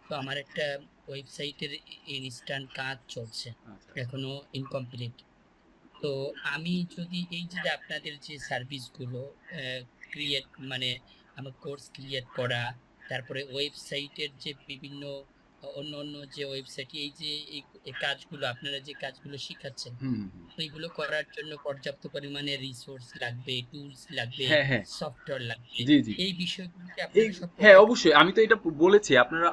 তো আমার একটা ওয়েবসাইটের ইনস্ট্যান্ট কাজ চলছে, আচ্ছা। এখনো ইনকমপ্লিট। তো আমি যদি এই যে আপনাদের যে সার্ভিসগুলো ক্রিয়েট, মানে আমার কোর্স ক্রিয়েট করা, তারপরে ওয়েবসাইটের যে বিভিন্ন অন্য অন্য যে ওয়েবসাইট, এই যে এই কাজগুলো আপনারা যে কাজগুলো শিখাচ্ছেন, এইগুলো করার জন্য পর্যাপ্ত পরিমাণে রিসোর্স লাগবে, টুলস লাগবে, হ্যাঁ হ্যাঁ সফটওয়্যার লাগবে। জি জি। এই বিষয়গুলোকে এই আপনারা সব হ্যাঁ অবশ্যই, আমি তো এটা বলেছি। আপনারা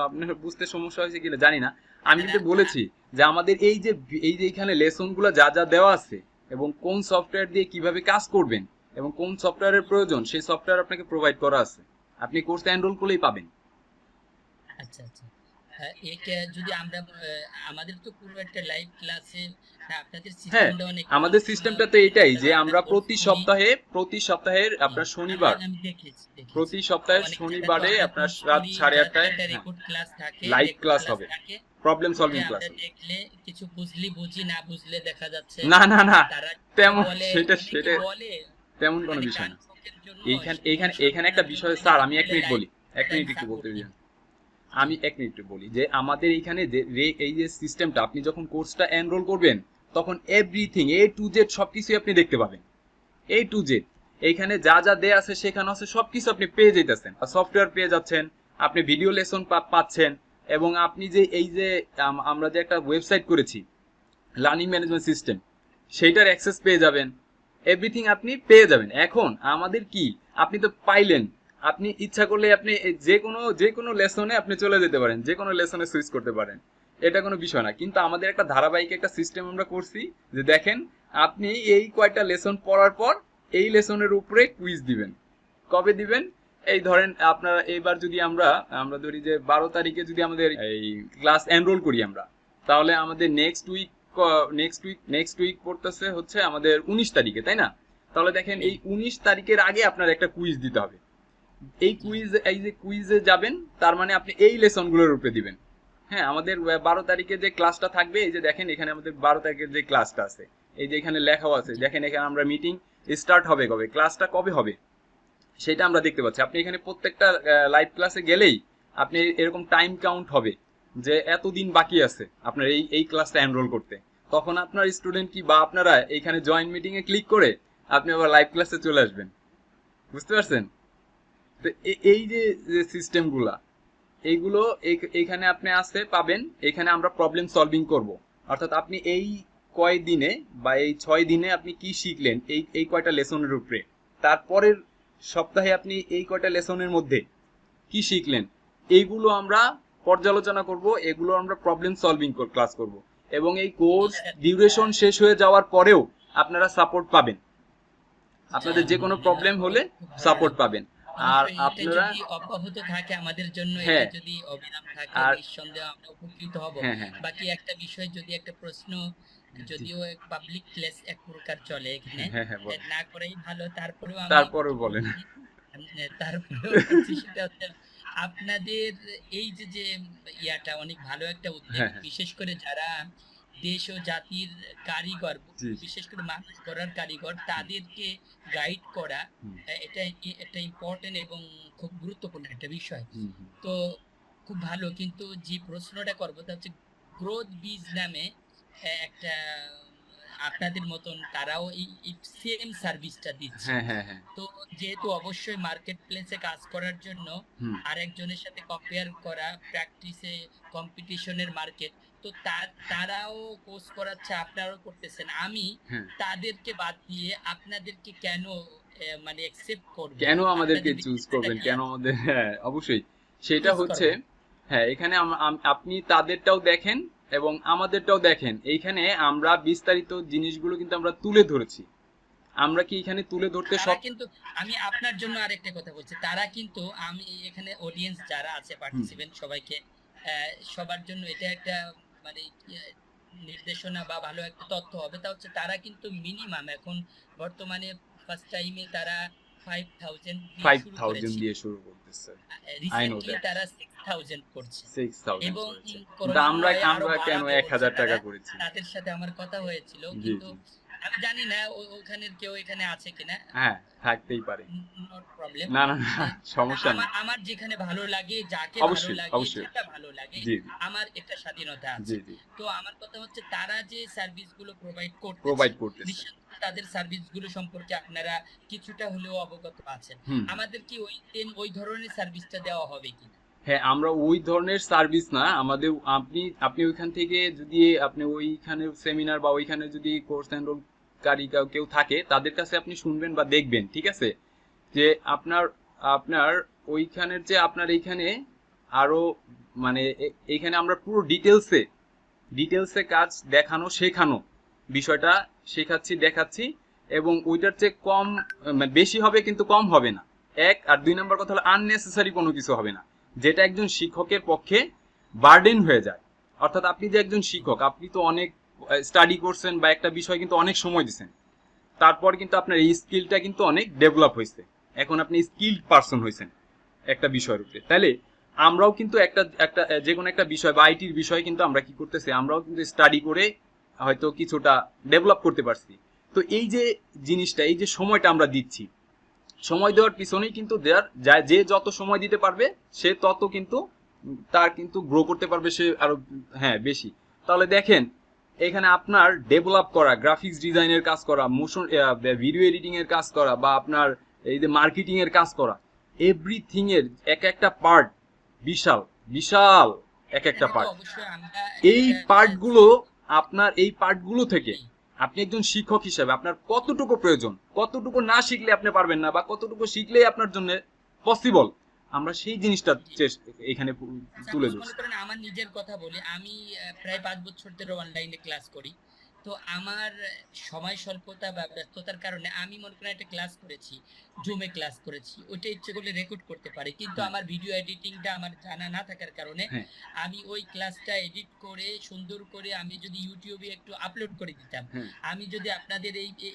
আপনার বুঝতে সমস্যা হয়েছে কিনা জানি না, আমি কিন্তু বলেছি যে আমাদের এই যে এখানে লেসন গুলো যা যা দেওয়া আছে এবং কোন সফটওয়্যার দিয়ে কিভাবে কাজ করবেন এবং কোন সফটওয়্যারের প্রয়োজন সেই সফটওয়্যার আপনাকে প্রোভাইড করা আছে। আপনি কোর্সে এনরোল করলেই পাবেন। আচ্ছা আচ্ছা। এটা যদি আমরা আমাদের তো পুরো একটা লাইভ ক্লাসে আপনাদের হ্যাঁ, সিস্টেমটা অনেক আমাদের সিস্টেমটা তো এটাই যে আমরা প্রতি সপ্তাহের আপনার শনিবার, আমি দেখেছি প্রতি সপ্তাহের শনিবারে আপনার রাত 8:30টায় রেকর্ড ক্লাস থাকে, লাইভ record ক্লাস class হবে, থাকে। প্রবলেম সলভিং এটা ক্লাস আমরা দেখলে কিছু বুঝি না বুঝলে দেখা যাচ্ছে না না না তারা তেমন বলে, সেটা অনেকে সেটা বলে তেমন কোনো মানে বিষয় না। গান জন্য এখানে একটা বিষয় স্যার, আমি 1 মিনিট বলি, 1 মিনিট একটু বলতে দিন। আমি 1 মিনিট বলি যে আমাদের এইখানে এই যে সিস্টেমটা, আপনি যখন কোর্সটা এনরোল করবেন তখন এভরিথিং A to Z সবকিছু আপনি দেখতে পাবেন। A to Z এইখানে যা যা দেয়া আছে সেখানে আছে সবকিছু আপনি পেয়ে যাইতেছেন, সফটওয়্যার পেয়ে যাচ্ছেন, আপনি ভিডিও লেসন পাচ্ছেন, এবং আপনি যে এই যে আমরা যে একটা ওয়েবসাইট করেছি লার্নিং ম্যানেজমেন্ট সিস্টেম, সেইটার অ্যাক্সেস পেয়ে যাবেন, এভরিথিং আপনি পেয়ে যাবেন। এখন আমাদের কি, আপনি তো পাইলেন, আপনি ইচ্ছা করলে আপনি যে কোনো লেসনে আপনি চলে যেতে পারেন, যে কোনো লেসনে সুইচ করতে পারেন, এটা কোনো বিষয় না। কিন্তু আমাদের একটা ধারাবাহিক একটা সিস্টেম আমরা করছি যে দেখেন আপনি এই কয়টা লেসন পড়ার পর এই লেসনের উপরে কুইজ দিবেন। কবে দিবেন? এই ধরেন আপনারা এবার যদি আমরা ধরি যে 12 তারিখে যদি আমাদের এই ক্লাস এনরোল করি আমরা, তাহলে আমাদের নেক্সট উইক পড়তেছে হচ্ছে আমাদের 19 তারিখে, তাই না? তাহলে দেখেন এই 19 তারিখের আগে আপনার একটা কুইজ দিতে হবে। এই যে কুইজে যাবেন, তার মানে আপনি এই লেসনগুলোর উপরে দিবেন। হ্যাঁ, আমাদের 12 তারিখে যে ক্লাসটা থাকবে, এই যে দেখেন এখানে আমাদের 12 তারিখের যে ক্লাসটা আছে, এই যে এখানে লেখাও আছে, দেখেন এখানে আমরা মিটিং স্টার্ট হবে কবে, ক্লাসটা কবে হবে সেটা আমরা দেখতে পাচ্ছি। আপনি এখানে প্রত্যেকটা লাইভ ক্লাসে গেলেই আপনি এরকম টাইম কাউন্ট হবে যে এতদিন বাকি আছে আপনার এই ক্লাসটা এনরোল করতে। তখন আপনার স্টুডেন্ট কি বা আপনারা এইখানে জয়েন মিটিং এ ক্লিক করে আপনি আবার লাইভ ক্লাসে চলে আসবেন। বুঝতে পারছেন? তো এই যে সিস্টেমগুলা, এইগুলো এইখানে আপনি আসতে পাবেন। এখানে আমরা প্রবলেম সলভিং করব, অর্থাৎ আপনি এই কয় দিনে বা এই 6 দিনে আপনি কি শিখলেন এই কয়টা লেসনের উপরে, তারপরের সপ্তাহে আপনি এই কয়টা লেসনের মধ্যে কি শিখলেন, এইগুলো আমরা পর্যালোচনা করব, এগুলো আমরা প্রবলেম সলভিং ক্লাস করব, এবং এই কোর্স ডিউরেশন শেষ হয়ে যাওয়ার পরেও আপনারা সাপোর্ট পাবেন। আপনাদের যে কোনো প্রবলেম হলে সাপোর্ট পাবেন। আর আপনারা যদি অব্যাহত থাকে আমাদের জন্য, হ্যাঁ, এটা যদি অবিরাম থাকে, আর নিঃসন্দেহে আমরা উপকৃত হব। হ্যাঁ হ্যাঁ বাকি একটা বিষয়, যদি একটা প্রশ্ন, যদিও পাবলিক প্লেস এক প্রকার চলে এখানে, হ্যাঁ হ্যাঁ বলেন, না করেই ভালো, তারপরেও তারপরেও বলেন। তারপরেও বলছি, সেটা হচ্ছে আপনাদের এই যে ইয়াটা অনেক ভালো একটা উদ্যোগ, হ্যাঁ, হ্যাঁ। বিশেষ করে যারা দেশ ও জাতির কারিগর, জি। বিশেষ করে মানুষ গড়ার কারিগর, তাদেরকে গাইড করা, এটা একটা ইম্পর্টেন্ট এবং খুব গুরুত্বপূর্ণ একটা বিষয়। তো খুব ভালো, কিন্তু যে প্রশ্নটা করবো তা হচ্ছে গ্রোথ বীজ নামে একটা আপনাদের মতন তারাও এই সেম সার্ভিসটা দিচ্ছে। হ্যাঁ হ্যাঁ হ্যাঁ তো যেহেতু অবশ্যই মার্কেট প্লেসে কাজ করার জন্য আরেকজনের সাথে কম্পেয়ার করা, প্র্যাকটিসে কম্পিটিশনের মার্কেট, তো তারাও কোর্স করাচ্ছে, আপনারাও করতেছেন। আমি তাদেরকে বাদ দিয়ে আপনাদেরকে কেন মানে অ্যাকসেপ্ট করব, কেন আমাদেরকে চুজ করবেন, কেন আমাদের? হ্যাঁ অবশ্যই, সেটা হচ্ছে হ্যাঁ, এখানে আপনি তাদেরটাও দেখেন এবং আমাদেরটাও দেখেন। এইখানে আমরা বিস্তারিত জিনিসগুলো কিন্তু আমরা তুলে ধরেছি। আমরা কি এখানে তুলে ধরতে সব, কিন্তু আমি আপনার জন্য আরেকটা কথা বলছি, তারা কিন্তু, আমি এখানে অডিয়েন্স যারা আছে পার্টিসিপেন্ট সবাইকে, সবার জন্য এটা একটা মানে নির্দেশনা বা ভালো একটা তথ্য হবে, তা হচ্ছে তারা কিন্তু মিনিমাম এখন বর্তমানে ফার্স্ট টাইমে তারা 5000 দিয়ে শুরু 5000 করেছে, দিয়ে শুরু করতেছে। I know recently that. তারা 6000 করছে 6000 এবং করেছে। কিন্তু করোনার আমরা সময়ে আরো আমরা কেন বাড়াবে 1000 বলছে টাকা তারা। করেছি? তাদের সাথে আমার কথা হয়েছিল, জি কিন্তু জি আমি জানি না ওখানের কেউ এখানে আছে কিনা। হ্যাঁ, থাকতেই পারে। Not problem. না না না, সমস্যা নেই। আমার আমার যেখানে ভালো লাগে, যাকে ভালো অবশ্যই লাগে, অবশ্যই। যেটা ভালো লাগে, জি জি আমার একটা স্বাধীনতা আছে। জি জি তো আমার কথা হচ্ছে তারা যে সার্ভিসগুলো প্রোভাইড করতেছে, প্রোভাইড করতেছে। নিশ্চয়ই তাদের সার্ভিসগুলো সম্পর্কে আপনারা কিছুটা হলেও অবগত আছেন। হুম। আমাদের কি ওই ধরনের সার্ভিসটা দেওয়া হবে কিনা? হ্যাঁ, আমরা ওই ধরনের সার্ভিস না আমাদের, আপনি আপনি ওইখান থেকে যদি আপনি ওইখানে সেমিনার বা ওইখানে যদি কোর্স এনরোলকারী কেউ থাকে তাদের কাছে আপনি শুনবেন বা দেখবেন, ঠিক আছে, যে আপনার আপনার ওইখানের যে আপনার এইখানে আরো মানে এইখানে আমরা পুরো ডিটেলসে কাজ দেখানো শেখানো বিষয়টা শেখাচ্ছি দেখাচ্ছি, এবং ওইটার চেয়ে কম মানে বেশি হবে কিন্তু কম হবে না। এক আর দুই নাম্বার কথা হলো আননেসেসারি কোনো কিছু হবে না, যেটা একজন শিক্ষকের পক্ষে বার্ডেন হয়ে যায়। অর্থাৎ আপনি যে একজন শিক্ষক, আপনি তো অনেক স্টাডি করছেন বা একটা বিষয় কিন্তু অনেক সময় দিচ্ছেন, তারপর কিন্তু আপনার এই স্কিলটা কিন্তু অনেক ডেভেলপ হয়েছে, এখন আপনি স্কিলড পারসন হয়েছেন একটা বিষয়ের উপরে। তাহলে আমরাও কিন্তু একটা একটা যে কোনো একটা বিষয় বা আইটির বিষয় কিন্তু আমরা কি করতেছি, আমরাও কিন্তু স্টাডি করে হয়তো কিছুটা ডেভেলপ করতে পারছি। তো এই যে জিনিসটা, এই যে সময়টা আমরা দিচ্ছি, সময় দেওয়ার পিছনেই কিন্তু যে যত সময় দিতে পারবে সে তত কিন্তু তার কিন্তু গ্রো করতে পারবে সে আরো হ্যাঁ বেশি। তাহলে দেখেন এখানে আপনার ডেভেলপ করা, গ্রাফিক্স ডিজাইনের কাজ করা, মোশন ভিডিও এডিটিং এর কাজ করা, বা আপনার এই যে মার্কেটিং এর কাজ করা, এভরিথিং এর এক একটা পার্ট বিশাল বিশাল এক একটা এখানে তো পার্ট। অবশ্যই আমরা এই একটা পার্টগুলো আপনার এই পার্টগুলো থেকে আপনি একজন শিক্ষক হিসেবে আপনার কতটুকু প্রয়োজন, কতটুকু না শিখলে আপনি পারবেন না, বা কতটুকু শিখলেই আপনার জন্য পসিবল, আমরা সেই জিনিসটা এখানে তুলে সাপোজ ধরছি। মনে করেন আমার নিজের কথা বলি, আমি প্রায় 5 বছর ধরে অনলাইনে ক্লাস করি। তো আমার সময় স্বল্পতা বা ব্যস্ততার কারণে আমি মনে করেন একটা ক্লাস করেছি, জুমে ক্লাস করেছি, ওইটা ইচ্ছে করলে রেকর্ড করতে পারি, কিন্তু হ্যাঁ। আমার ভিডিও এডিটিংটা আমার জানা না থাকার কারণে হ্যাঁ আমি ওই ক্লাসটা এডিট করে সুন্দর করে আমি যদি ইউটিউবে একটু আপলোড করে দিতাম, হ্যাঁ আমি যদি আপনাদের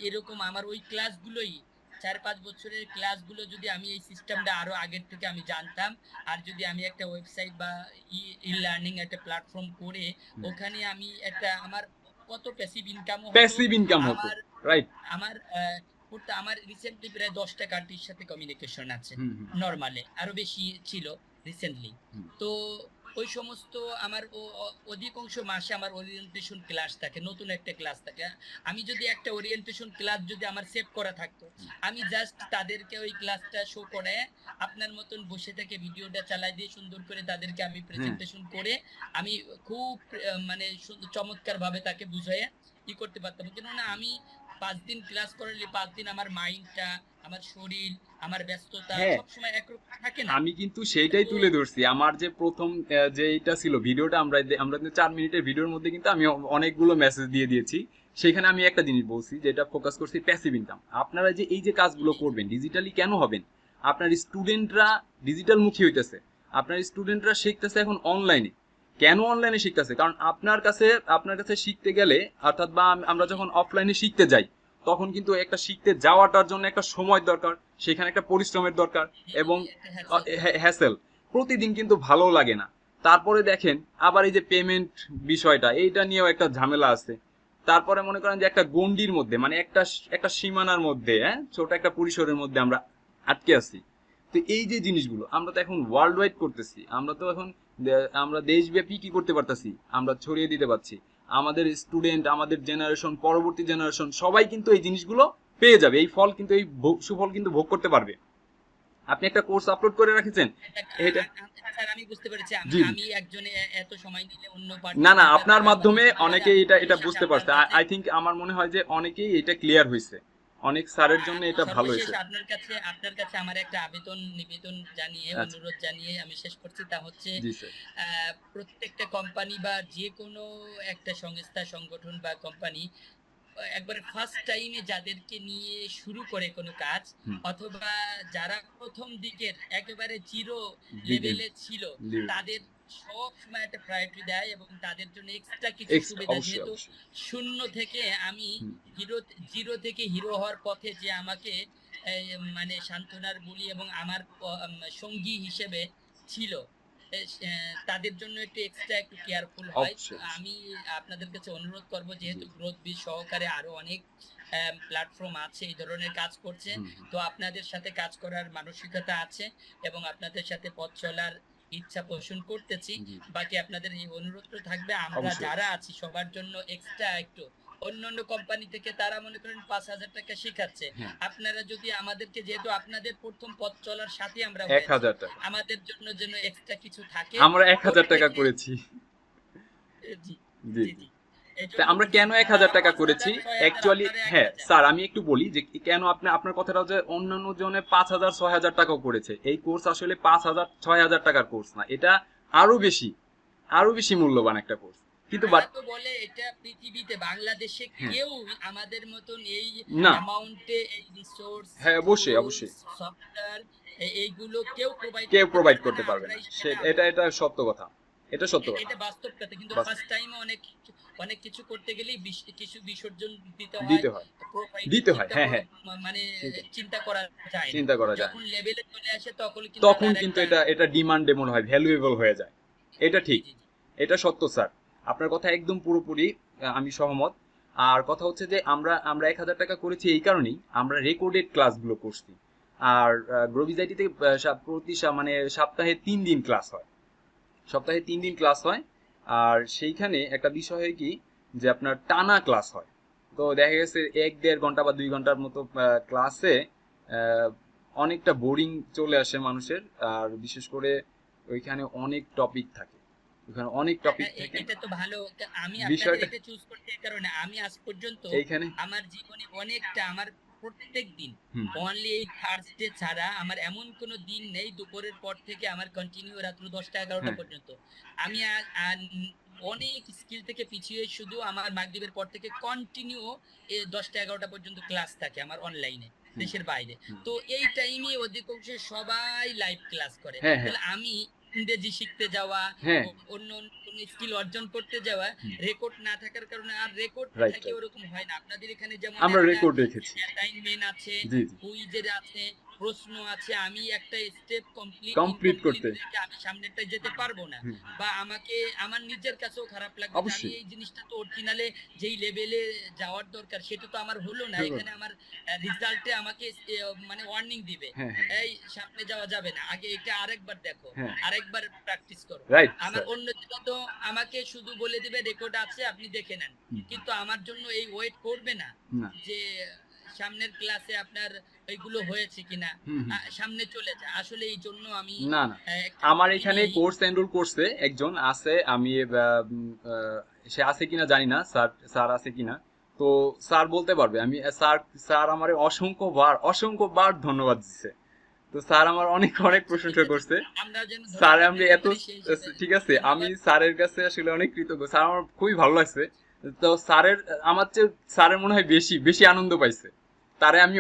এরকম আমার ওই ক্লাসগুলোই 4-5 বছরের ক্লাসগুলো যদি আমি এই সিস্টেমটা আরো আগের থেকে আমি জানতাম, আর যদি আমি একটা ওয়েবসাইট বা ই লার্নিং একটা প্লাটফর্ম করে ওখানে আমি একটা আমার কত প্যাসিভ ইনকামও হতো। প্যাসিভ ইনকাম হতো, আমার রাইট। আমার আমার রিসেন্টলি প্রায় 10টা কান্ট্রির সাথে কমিউনিকেশন আছে, হুম হুম নরমালে আরো বেশি ছিল রিসেন্টলি। হুম। তো ওই সমস্ত আমার অধিকাংশ মাসে আমার ওরিয়েন্টেশন ক্লাস থাকে, নতুন একটা ক্লাস থাকে। আমি যদি একটা ওরিয়েন্টেশন ক্লাস যদি আমার সেভ করা থাকতো, আমি জাস্ট তাদেরকে ওই ক্লাসটা শো করে আপনার মতন বসে থেকে ভিডিওটা চালাই দিয়ে সুন্দর করে তাদেরকে আমি প্রেজেন্টেশন করে আমি খুব মানে চমৎকার ভাবে তাকে বুঝিয়ে করতে পারতাম। কেননা আমি 5 দিন ক্লাস করলে 5 দিন আমার মাইন্ডটা, আমার শরীর, আমার ব্যস্ততা হ্যাঁ। সবসময় একরকম থাকে না। আমি কিন্তু সেইটাই তুলে ধরছি। আমার যে প্রথম যে এটা ছিল ভিডিওটা, আমরা 4 মিনিটের ভিডিওর মধ্যে কিন্তু আমি অনেকগুলো মেসেজ দিয়ে দিয়েছি। সেখানে আমি একটা জিনিস বলছি যেটা ফোকাস করছি প্যাসিভ ইনকাম। আপনারা যে এই যে কাজগুলো করবেন ডিজিটালি কেন হবেন, আপনার স্টুডেন্টরা ডিজিটাল মুখী হইতেছে, আপনার স্টুডেন্টরা শিখতেছে এখন অনলাইনে। কেন অনলাইনে শিখতেছে? কারণ আপনার কাছে শিখতে গেলে, অর্থাৎ বা আমরা যখন অফলাইনে শিখতে যাই তখন কিন্তু একটা শিখতে যাওয়াটার জন্য একটা সময় দরকার, সেখানে একটা পরিশ্রমের দরকার, এবং হ্যাসেল প্রতিদিন কিন্তু ভালো লাগে না। তারপরে দেখেন আবার এই যে পেমেন্ট বিষয়টা, এইটা নিয়েও একটা ঝামেলা আছে। তারপরে মনে করেন যে একটা গন্ডির মধ্যে, মানে একটা সীমানার মধ্যে, ছোট একটা পরিসরের মধ্যে আমরা আটকে আছি। তো এই যে জিনিসগুলো আমরা তো এখন ওয়ার্ল্ড ওয়াইড করতেছি, আমরা তো এখন আমরা দেশব্যাপী কি করতে পারতেছি, আমরা ছড়িয়ে দিতে পারছি। আমাদের স্টুডেন্ট, আমাদের জেনারেশন, পরবর্তী জেনারেশন সবাই কিন্তু এই জিনিসগুলো পেয়ে যাবে, এই ফল কিন্তু, এই সুফল কিন্তু ভোগ করতে পারবে। আপনি একটা কোর্স আপলোড করে রেখেছেন, এটা স্যার আমি বুঝতে পেরেছি। জি। আমি একজনে এত সময় নিলে অন্য না না, আপনার মাধ্যমে অনেকেই এটা বুঝতে পারছে। আই থিংক, আমার মনে হয় যে অনেকেই এটা ক্লিয়ার হয়েছে, অনেক স্যারের জন্য এটা ভালো হয়েছে। সর্বশেষ আপনার কাছে আমার একটা নিবেদন জানিয়ে, আচ্ছা। অনুরোধ জানিয়ে আমি শেষ করছি। তা হচ্ছে জি স্যার। প্রত্যেকটা কোম্পানি বা যে কোনো একটা সংস্থা, সংগঠন বা কোম্পানি একবারে ফার্স্ট টাইমে যাদেরকে নিয়ে শুরু করে কোনো কাজ, হুম। অথবা যারা প্রথম দিকের একেবারে জিরো Begin. লেভেলে ছিল, Level. তাদের সব সময় একটা প্রায়োরিটি দেয় এবং তাদের জন্য এক্সট্রা কিছু সুবিধা, অবশ্যই যেহেতু অবশ্যই শূন্য থেকে আমি হুম। জিরো থেকে হিরো হওয়ার পথে যে আমাকে মানে সান্ত্বনার বলি এবং আমার সঙ্গী হিসেবে ছিল, তাদের জন্য একটু এক্সট্রা একটু কেয়ারফুল হয়। অবশ্যই। আমি আপনাদের কাছে অনুরোধ করব, যেহেতু গ্রোথ বিজ সহকারে আরো অনেক প্ল্যাটফর্ম আছে এই ধরনের কাজ করছে, হুম, তো আপনাদের সাথে কাজ করার মানসিকতা আছে এবং আপনাদের সাথে পথ চলার ইচ্ছা পোষণ করতেছি। জি। বাকি আপনাদের এই অনুরোধটা থাকবে, আমরা অবশ্যই। যারা আছি সবার জন্য এক্সট্রা একটু, অন্যান্য কোম্পানি থেকে তারা মনে করেন 5,000 টাকা শেখাচ্ছে, হ্যাঁ। আপনারা যদি আমাদেরকে, যেহেতু আপনাদের প্রথম পথ চলার সাথে আমরা 1,000 টাকা আমাদের জন্য যেন এক্সট্রা কিছু থাকে। আমরা 1,000 টাকা করেছি। জি জি জি জি। তা আমরা কেন 1,000 টাকা করেছি অ্যাকচুয়ালি, হ্যাঁ স্যার আমি একটু বলি যে কেন আপনার কথাটা যে অন্যান্য জনে 5,000 6,000 টাকাও করেছে। এই কোর্স আসলে 5,000 6,000 টাকার কোর্স না, এটা আরো বেশি মূল্যবান একটা কোর্স। কিন্তু তারা তো বলে এটা পৃথিবীতে, বাংলাদেশে হ্যাঁ। কেউ আমাদের মতন এই না। অ্যামাউন্টে এই রিসোর্স, হ্যাঁ, অবশ্যই। সফটওয়্যার এইগুলো কেউ প্রোভাইড করতে পারবে না। এটা সত্য কথা, এটা সত্য কথা। এটা বাস্তব কথা। কিন্তু বাস্তব। ফার্স্ট টাইমে অনেক কিছু করতে গেলেই কিছু বিসর্জন দিতে হয়। দিতে হয়, হ্যাঁ, হ্যাঁ। মানে সেটাই। চিন্তা করা যায় না। চিন্তা করা যায় যখন লেভেলে চলে আসে তখন তখন তার কিন্তু একটা- এটা ডিমান্ডেবল হয়, ভ্যালুয়েবল হয়ে যায়। এটা ঠিক, জি, জি, জি। এটা সত্য স্যার, আপনার কথা একদম পুরোপুরি আমি সহমত। আর কথা হচ্ছে যে আমরা 1,000 টাকা করেছি এই কারণেই, আমরা রেকর্ডেড ক্লাসগুলো করছি। আর গ্রোভিজাইটিতে প্রতি মানে সপ্তাহে 3 দিন ক্লাস হয়, আর সেইখানে একটা বিষয় হয় কি যে আপনার টানা ক্লাস হয়। তো দেখা গেছে 1-1.5 ঘন্টা বা 2 ঘন্টার মতো ক্লাসে অনেকটা বোরিং চলে আসে মানুষের। আর বিশেষ করে ওইখানে অনেক টপিক থাকে, এটা তো ভালো। আমি বিষয়টা- আপনাদের এটা চুজ করতে এই কারণে, আমি আজ পর্যন্ত এইখানে আমার জীবনে অনেকটা, আমার প্রত্যেক দিন হুম। অনলি এই থার্সডে ছাড়া আমার এমন কোনো দিন নেই দুপুরের পর থেকে আমার কন্টিনিউ রাত্র 10টা 11টা হ্যাঁ। পর্যন্ত। আমি অনেক স্কিল থেকে পিছিয়ে, শুধু আমার মাগরিবের পর থেকে কন্টিনিউ 10টা 11টা পর্যন্ত ক্লাস থাকে আমার অনলাইনে দেশের বাইরে। হুম। তো এই টাইমে অধিকাংশ সবাই লাইভ ক্লাস করে। হ্যাঁ, হ্যাঁ। তাহলে আমি ইংরেজি শিখতে যাওয়া, হ্যাঁ। অন্য কোনো স্কিল অর্জন করতে যাওয়া, হুম। রেকর্ড না থাকার কারণে আর রেকর্ড Right, থাকে right. ওরকম হয় না। আপনাদের এখানে যেমন আমরা একটা রেকর্ড রেখেছি। অ্যাসাইনমেন্ট আছে, জি জি কুইজের আছে, প্রশ্ন আছে, আমি একটা স্টেপ Complete করতে। আমি সামনেটা যেতে পারবো না, হুম। বা আমাকে আমার নিজের কাছেও খারাপ লাগবে যে আমি অবশ্যই। এই জিনিসটা তো অরিজিনালে যেই লেভেলে যাওয়ার দরকার সেটা তো আমার হলো না। হলো না। এখানে আমার রেজাল্টে আমাকে মানে ওয়ার্নিং দিবে, হ্যাঁ, হ্যাঁ। এই সামনে যাওয়া যাবে না, আগে এটা আরেকবার দেখো, হ্যাঁ। আরেকবার প্র্যাকটিস করো। রাইট আমার অন্য দিকে তো আমাকে শুধু বলে দিবে রেকর্ড আছে আপনি দেখে নেন, কিন্তু আমার জন্য এই ওয়েট করবে না না। যে সামনের ক্লাসে আপনার এইগুলো হয়েছে কিনা, হুম, হুম। সামনে চলে যায়। আসলে এই জন্য আমি না আমার এখানে কোর্স এনরোল করছে একজন আছে, আমি সে আছে কিনা জানি না, স্যার আছে কিনা, তো স্যার বলতে পারবে। আমি স্যার আমার অসংখ্যবার ধন্যবাদ দিচ্ছে। তো স্যার আমার অনেক প্রশংসা করছে। আমরা যেন স্যার ধরে আমি রাখতে এত পারি সেই হিসেবে ঠিক আছে, আমি স্যারের কাছে আসলে অনেক কৃতজ্ঞ। স্যার আমার খুবই ভালো লাগছে। তো আমার চেয়ে স্যারের মনে হয় বেশি আনন্দ পাইছে। তারে আমি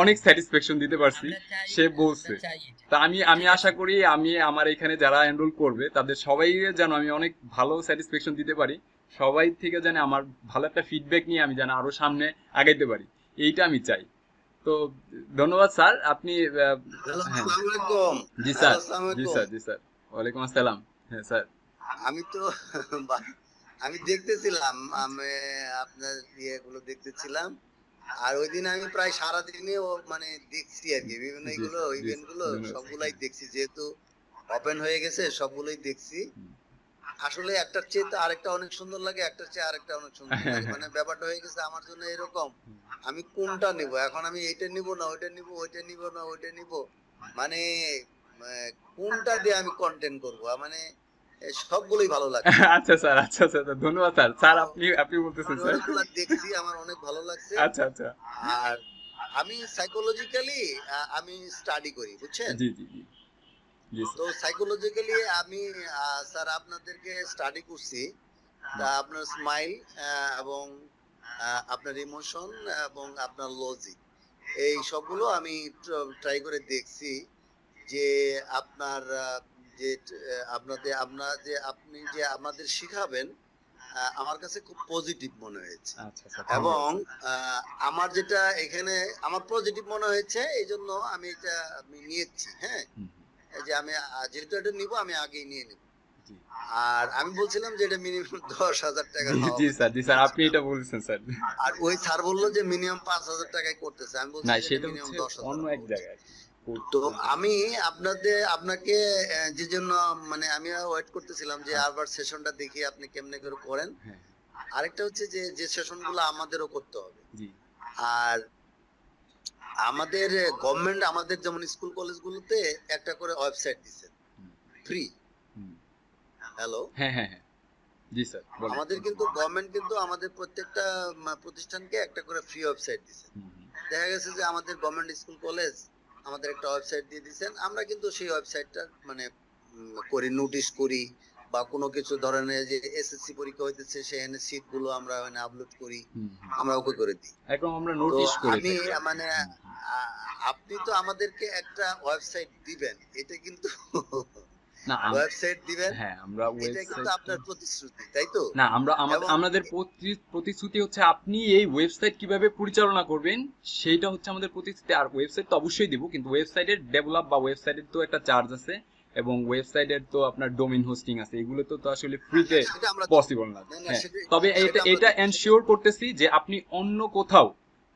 অনেক স্যাটিসফ্যাকশন দিতে পারছি, আমরা চাই, সে বলছে। আমরা চাই এটা। তা আমি আশা করি আমি আমার এখানে যারা এনরোল করবে তাদের সবাই যেন আমি অনেক ভালো স্যাটিসফ্যাকশন দিতে পারি, সবাই থেকে যেন আমার ভালো একটা ফিডব্যাক নিয়ে আমি যেন আরো সামনে আগাইতে পারি, এইটা আমি চাই। তো ধন্যবাদ স্যার, আপনি হ্যালো, হ্যাঁ। আসসালামু আলাইকুম। জি স্যার, আসসালামু জি আলাইকুম। স্যার, জি স্যার, ওয়ালাইকুম আসসালাম। হ্যাঁ স্যার। আমি তো আমি দেখতেছিলাম, আমি আপনার ইয়েগুলো দেখতেছিলাম, আর ওই দিন আমি প্রায় সারাদিনে মানে দেখছি আর কি বিভিন্ন জি এগুলো স্যার, জি ইভেন্ট গুলো স্যার, ধন্যবাদ। সবগুলাই দেখছি, যেহেতু ওপেন হয়ে গেছে সবগুলোই দেখছি। আসলে একটার চেয়ে তো আরেকটা অনেক সুন্দর লাগে, একটার চেয়ে আরেকটা অনেক সুন্দর লাগে। মানে ব্যাপারটা হয়ে গেছে আমার জন্য এরকম, আমি কোনটা নিব এখন, আমি এইটা নিব না ওইটা নিব, ওইটা নিব না ওইটা নিব, মানে কোনটা দিয়ে আমি কন্টেন্ট করব, মানে সবগুলোই ভালো লাগে। আচ্ছা স্যার, আচ্ছা স্যার, ধন্যবাদ স্যার। স্যার আপনি বলতেছেন স্যার। অনেকগুলো দেখছি, আমার অনেক ভালো লাগছে। আচ্ছা আচ্ছা, আর আমি সাইকোলজিক্যালি আমি স্টাডি করি, বুঝছেন? জি জি জি জি তো সাইকোলজিক্যালি আমি স্যার আপনাদেরকে স্টাডি করছি। তা আপনার স্মাইল এবং আপনার ইমোশন এবং আপনার লজিক, এই সবগুলো আমি ট্রাই করে দেখছি যে আপনার আপনি যে আমাদের শিখাবেন আমার কাছে খুব পজিটিভ মনে হয়েছে। আচ্ছা আচ্ছা, এবং আমার যেটা এখানে আমার পজিটিভ মনে হয়েছে, এই জন্য আমি এটা নিয়েছি। হ্যাঁ, এই যে আমি যেহেতু এটা নিব, আমি আগেই নিয়ে নিব। জি। আর আমি বলছিলাম যে এটা মিনিমাম 10,000 টাকা হওয়া জি উচিত। স্যার, জি স্যার, আপনি এটা বলছেন স্যার। আর ওই স্যার বললো যে মিনিমাম 5,000 টাকায় করতেছে, আমি বলছি না, যে সেটা মিনিমাম হচ্ছে 10,000 অন্য এক টাকা। জায়গায়। তো আমি আপনাকে যে জন্য মানে আমি ওয়েট করতেছিলাম যে আবার সেশনটা দেখি আপনি কেমনে করে করেন। হ্যাঁ, আরেকটা হচ্ছে যে সেশনগুলো আমাদেরও করতে হবে। জি। আর আমাদের গভর্নমেন্ট আমাদের যেমন স্কুল কলেজগুলোতে একটা করে ওয়েবসাইট দিছে ফ্রি। হুম। হ্যালো, হ্যাঁ হ্যাঁ হ্যাঁ, জি স্যার বলেন। আমাদের কিন্তু গভর্নমেন্ট কিন্তু আমাদের প্রত্যেকটা প্রতিষ্ঠানকে একটা করে ফ্রি ওয়েবসাইট দিছে। দেখা গেছে যে আমাদের গভর্নমেন্ট স্কুল কলেজ আমাদের একটা ওয়েবসাইট দিয়ে দিয়েছেন, আমরা কিন্তু সেই ওয়েবসাইটটা মানে করি, নোটিশ করি, বা কোনো কিছু ধরনের যে এসএসসি পরীক্ষা হইতেছে সেখানে সিট গুলো আমরা মানে আপলোড করি, আমরা ওকে করে দিই। এখন আমরা তো নোটিশ করি। আমি মানে আপনি তো আমাদেরকে একটা ওয়েবসাইট দিবেন, এটা কিন্তু না ওয়েবসাইট দিবেন, হ্যাঁ, আমরা এটা ওয়েবসাইট কিন্তু আপনার প্রতিশ্রুতি, তাই তো? না, আমরা এবং আমাদের প্রতিশ্রুতি হচ্ছে আপনি এই ওয়েবসাইট কিভাবে পরিচালনা করবেন সেইটা হচ্ছে আমাদের প্রতিশ্রুতি। আর ওয়েবসাইট তো অবশ্যই দিব, কিন্তু ওয়েবসাইটের ডেভেলপ বা ওয়েবসাইটের তো একটা চার্জ আছে, এবং ওয়েবসাইটের তো আপনার ডোমেইন হোস্টিং আছে, এগুলো তো আসলে ফ্রিতে সেটা আমরা পসিবল না। না, হ্যাঁ, সেটা- তবে সেটা আমরা এটা দিচ্ছি। এনশিওর করতেছি যে আপনি অন্য কোথাও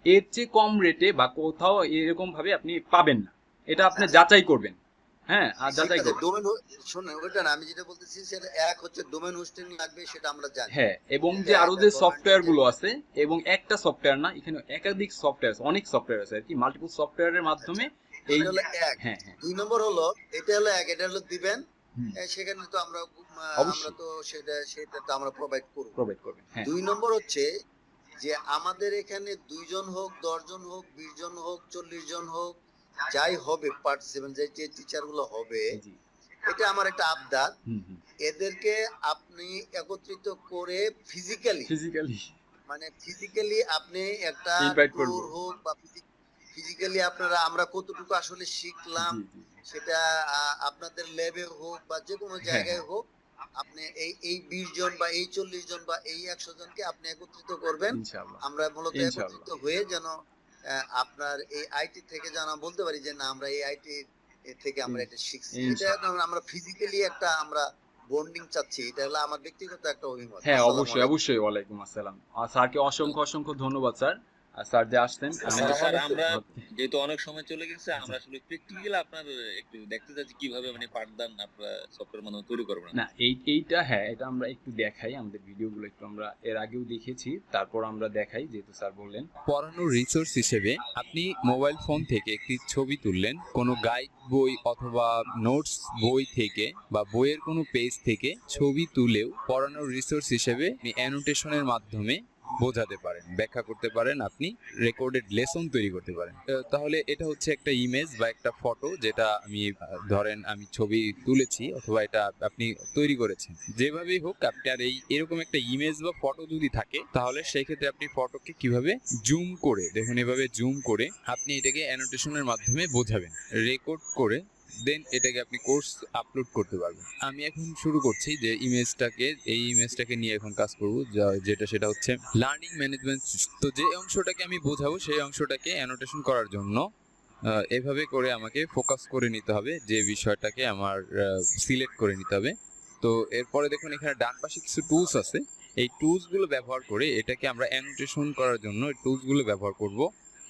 এর চেয়ে কম রেটে বা কোথাও এরকম ভাবে আপনি পাবেন না, এটা আপনি যাচাই করবেন। হ্যাঁ, আর যাচাই করবেন। ডোমেন শুনুন, ওটা না, আমি যেটা বলতেছি সেটা এক হচ্ছে ডোমেন হোস্টিং লাগবে, সেটা আমরা জানি। হ্যাঁ, এবং যে এটা আরো একটা যে government সফটওয়্যার গুলো থেকে- আছে, এবং একটা সফটওয়্যার না, এখানে একাধিক সফটওয়্যার আছে, অনেক সফটওয়্যার আছে আর কি, মাল্টিপল সফটওয়্যারের মাধ্যমে এই এটা হলো এক। হ্যাঁ হ্যাঁ 2 নম্বর হলো এটা হলো এক, এটা হলো দিবেন, হুম, সেখানে তো আমরা অবশ্যই। তো সেটা তো আমরা প্রোভাইড করব। প্রোভাইড করবেন। হ্যাঁ 2 নম্বর হচ্ছে যে আমাদের এখানে 2 জন হোক, 10 জন হোক, 20 জন হোক, 40 জন হোক, যাই হবে পার্টিসিপেন্ট, যে টিচার গুলো হবে, জি, এটা আমার একটা আবদার। হুম হুম, এদেরকে আপনি একত্রিত করে ফিজিক্যালি ফিজিক্যালি আপনি একটা ইনভাইট ট্যুর করব। হোক বা ফিজিক্যালি আপনারা আমরা কতটুকু আসলে শিখলাম, জি জি, সেটা আপনাদের ল্যাবে হোক বা যে কোনো হ্যাঁ জায়গায় হোক, আপনি এই 20 জন বা এই 40 জন বা এই 100 জনকে আপনি একত্রিত করবেন। ইনশাআল্লাহ আমরা মূলত ইনশাআল্লাহ। একত্রিত হয়ে যেন আপনার এই আইটি থেকে যেন বলতে পারি যে না, আমরা এই আইটি থেকে আমরা এটা শিখছি। এটা ইনশাআল্লাহ। যেন আমরা ফিজিক্যালি একটা আমরা বন্ডিং চাচ্ছি, এটা হলো আমার ব্যক্তিগত একটা অভিমত। হ্যাঁ, আসসালামু অবশ্যই আলাইকুম। অবশ্যই, ওয়ালাইকুম আসসালাম। আর স্যারকে অসংখ্য অসংখ্য ধন্যবাদ স্যার, আর স্যার যে আসতেন। স্যার আমরা যেহেতু অনেক সময় চলে গেছে, আমরা আসলে প্র্যাকটিক্যাল আপনার একটু দেখতে চাচ্ছি কিভাবে মানে পাঠদান আপনারা সফটওয়্যার মাধ্যমে তৈরি করবেন। না, এইটা হ্যাঁ, এটা আমরা একটু দেখাই, আমাদের ভিডিওগুলো একটু আমরা এর আগেও দেখেছি, তারপর আমরা দেখাই, যেহেতু স্যার বললেন। পড়ানোর রিসোর্স হিসেবে আপনি মোবাইল ফোন থেকে একটি ছবি তুললেন, কোনো গাইড বই অথবা নোটস বই থেকে বা বইয়ের কোনো পেজ থেকে ছবি তুলেও পড়ানোর রিসোর্স হিসেবে আপনি অ্যানোটেশনের মাধ্যমে বোঝাতে পারেন, ব্যাখ্যা করতে পারেন, আপনি রেকর্ডেড লেসন তৈরি করতে পারেন। তাহলে এটা হচ্ছে একটা ইমেজ বা একটা ফটো, যেটা আমি ধরেন আমি ছবি তুলেছি অথবা এটা আপনি তৈরি করেছেন, যেভাবেই হোক আপনার এরকম একটা ইমেজ বা ফটো যদি থাকে, তাহলে সেই ক্ষেত্রে আপনি ফটোকে কিভাবে জুম করে, দেখুন এভাবে জুম করে আপনি এটাকে অ্যানোটেশনের মাধ্যমে বোঝাবেন, রেকর্ড করে দেন এটাকে আপনি কোর্স আপলোড করতে পারবেন। আমি এখন শুরু করছি যে এই ইমেজটাকে নিয়ে এখন কাজ করব, যেটা সেটা হচ্ছে লার্নিং ম্যানেজমেন্ট সিস্টেম। তো যে অংশটাকে আমি বোঝাবো সেই অংশটাকে অ্যানোটেশন করার জন্য এভাবে করে আমাকে ফোকাস করে নিতে হবে, যে বিষয়টাকে আমার সিলেক্ট করে নিতে হবে। তো এরপরে দেখুন এখানে ডান পাশে কিছু টুলস আছে, এই টুলসগুলো ব্যবহার করে এটাকে আমরা অ্যানোটেশন করার জন্য এই টুলসগুলো ব্যবহার করব।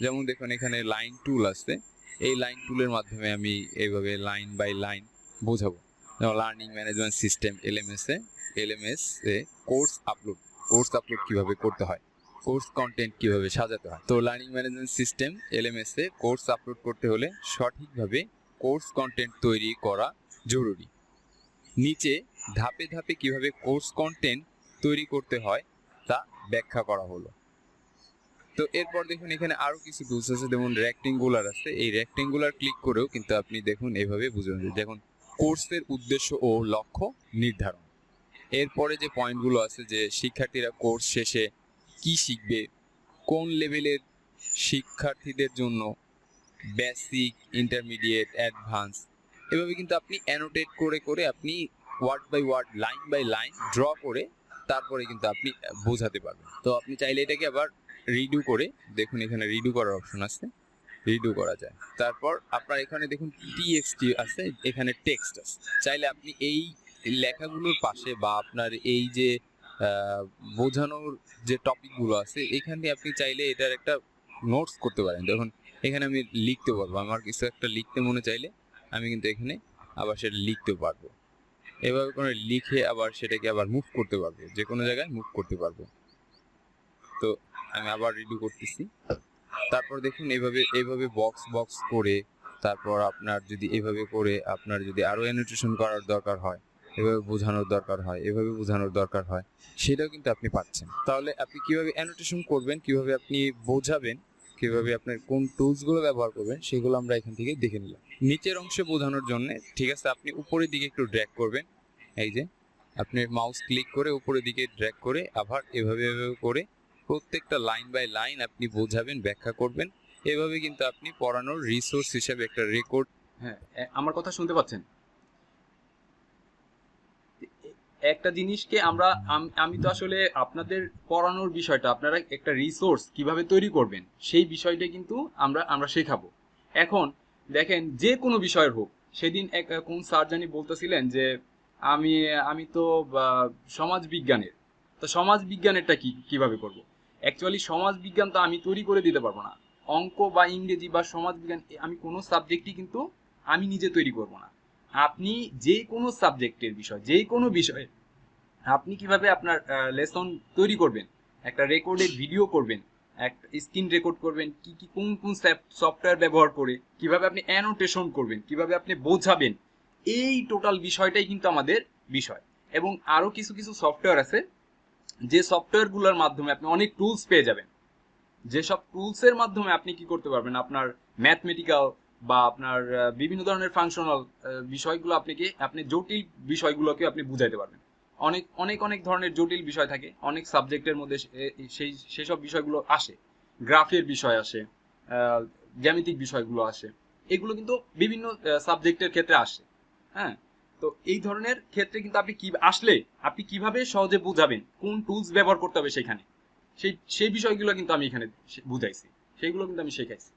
যেমন দেখুন এখানে লাইন টুল আছে, এই লাইন টুলের মাধ্যমে আমি এইভাবে লাইন বাই লাইন বোঝাবো। লার্নিং ম্যানেজমেন্ট সিস্টেম এলএমএস এ কোর্স আপলোড কিভাবে করতে হয়, কোর্স কন্টেন্ট কিভাবে সাজাতে হয়। তো লার্নিং ম্যানেজমেন্ট সিস্টেম এলএমএস এ কোর্স আপলোড করতে হলে সঠিকভাবে কোর্স কন্টেন্ট তৈরি করা জরুরি। নিচে ধাপে ধাপে কিভাবে কোর্স কন্টেন্ট তৈরি করতে হয় তা ব্যাখ্যা করা হলো। তো এরপর দেখুন এখানে আরো কিছু টুলস আছে, যেমন রেক্টেঙ্গুলার আছে, এই রেক্টেঙ্গুলার ক্লিক করেও কিন্তু আপনি দেখুন এভাবে বুঝবেন, দেখুন কোর্সের উদ্দেশ্য ও লক্ষ্য নির্ধারণ। এরপরে যে পয়েন্টগুলো আছে, যে শিক্ষার্থীরা কোর্স শেষে কি শিখবে, কোন লেভেলের শিক্ষার্থীদের জন্য, বেসিক, ইন্টারমিডিয়েট, অ্যাডভান্স, এভাবে কিন্তু আপনি অ্যানোটেট করে করে আপনি word by word, line by line draw করে তারপরে কিন্তু আপনি বোঝাতে পারবেন। তো আপনি চাইলে এটাকে আবার রিডু করে, দেখুন এখানে রিডু করার অপশন আছে, রিডু করা যায়। তারপর আপনার এখানে দেখুন টিএক্সটি আছে, এখানে টেক্সট আছে। চাইলে আপনি এই লেখাগুলোর পাশে বা আপনার এই যে বোঝানোর যে টপিকগুলো আছে এখানে আপনি চাইলে এটার একটা নোটস করতে পারেন। দেখুন এখানে আমি লিখতে পারবো, আমার কিছু একটা লিখতে মনে চাইলে আমি কিন্তু এখানে আবার সেটা লিখতে পারবো। এভাবে করে লিখে আবার সেটাকে আবার মুভ করতে পারবো, যে কোনো জায়গায় মুভ করতে পারবো। তো আমি আবার রিডু করতেছি। তারপর দেখুন এইভাবে বক্স বক্স করে, তারপর আপনার যদি এভাবে করে আপনার যদি আরো অ্যানোটেশন করার দরকার হয়, এভাবে বোঝানোর দরকার হয়, এভাবে বোঝানোর দরকার হয়, সেটাও কিন্তু আপনি পাচ্ছেন। তাহলে আপনি কিভাবে অ্যানোটেশন করবেন, কিভাবে আপনি বোঝাবেন, কিভাবে আপনার কোন টুলস গুলো ব্যবহার করবেন, সেগুলো আমরা এখান থেকে দেখে নিলাম। নিচের অংশে বোঝানোর জন্য ঠিক আছে, আপনি উপরের দিকে একটু ড্র্যাগ করবেন। এই যে আপনি মাউস ক্লিক করে উপরের দিকে ড্র্যাগ করে আবার এভাবে করে প্রত্যেকটা লাইন বাই লাইন আপনি বোঝাবেন, ব্যাখ্যা করবেন। এভাবে কিন্তু আপনি পড়ানোর রিসোর্স হিসেবে একটা রেকর্ড। হ্যাঁ, আমার কথা শুনতে পাচ্ছেন? একটা জিনিসকে আমি তো আসলে আপনাদের পড়ানোর বিষয়টা, আপনারা একটা রিসোর্স কিভাবে তৈরি করবেন সেই বিষয়টা কিন্তু আমরা শেখাবো। এখন দেখেন, যে কোনো বিষয়ের হোক, সেদিন কোন স্যার জানি বলতেছিলেন যে আমি তো সমাজ বিজ্ঞানের, তো সমাজ বিজ্ঞানেরটা কিভাবে করব। অ্যাকচুয়ালি সমাজ বিজ্ঞান তো আমি তৈরি করে দিতে পারবো না। অঙ্ক বা ইংরেজি বা সমাজ বিজ্ঞান, আমি কোনো সাবজেক্টই কিন্তু আমি নিজে তৈরি করব না। আপনি যে কোনো সাবজেক্টের বিষয়, যে কোনো বিষয়ে আপনি কিভাবে আপনার লেসন তৈরি করবেন, একটা রেকর্ডেড ভিডিও করবেন, একটা স্ক্রিন রেকর্ড করবেন, কোন কোন সফটওয়্যার ব্যবহার করে কিভাবে আপনি অ্যানোটেশন করবেন, কিভাবে আপনি বোঝাবেন, এই টোটাল বিষয়টাই কিন্তু আমাদের বিষয়। এবং আরো কিছু কিছু সফটওয়্যার আছে, যে সফটওয়্যারগুলোর মাধ্যমে আপনি অনেক টুলস পেয়ে যাবেন। যেসব টুলসের মাধ্যমে আপনি কি করতে পারবেন, আপনার ম্যাথমেটিক্যাল বা আপনার বিভিন্ন ধরনের ফাংশনাল বিষয়গুলো আপনি জটিল বিষয়গুলোকে আপনি বুঝাইতে পারবেন। অনেক অনেক অনেক ধরনের জটিল বিষয় থাকে, অনেক সাবজেক্টের মধ্যে সেই সব বিষয়গুলো আসে, গ্রাফের বিষয় আসে, জ্যামিতিক বিষয়গুলো আসে, এগুলো কিন্তু বিভিন্ন সাবজেক্টের ক্ষেত্রে আসে। হ্যাঁ, তো এই ধরনের ক্ষেত্রে কিন্তু আপনি কিভাবে সহজে বুঝাবেন, কোন টুলস ব্যবহার করতে হবে সেখানে, সেই বিষয়গুলো কিন্তু আমি এখানে বুঝাইছি, সেইগুলো কিন্তু আমি শেখাইছি।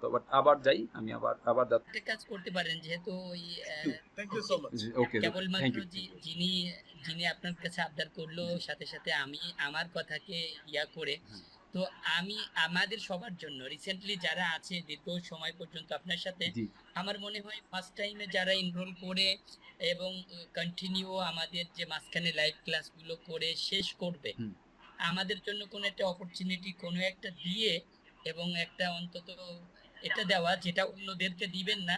তো আবার যাই, আমি আবার যাচ্ছি। একটা কাজ করতে পারেন, যেহেতু ওই thank you so much. Okay, thank কেবলমাত্র ইউ। যিনি আপনার কাছে আবদার করলো, সাথে সাথে আমি আমার কথাকে করে, তো আমি আমাদের সবার জন্য রিসেন্টলি যারা আছে দীর্ঘ সময় পর্যন্ত আপনার সাথে, জি, আমার মনে হয় ফার্স্ট টাইমে যারা এনরোল করে এবং কন্টিনিউ আমাদের যে মাঝখানে লাইভ ক্লাসগুলো করে শেষ করবে, আমাদের জন্য কোনো একটা অপরচুনিটি কোনো একটা দিয়ে, এবং একটা অন্তত এটা দেওয়া যেটা অন্যদেরকে দিবেন না,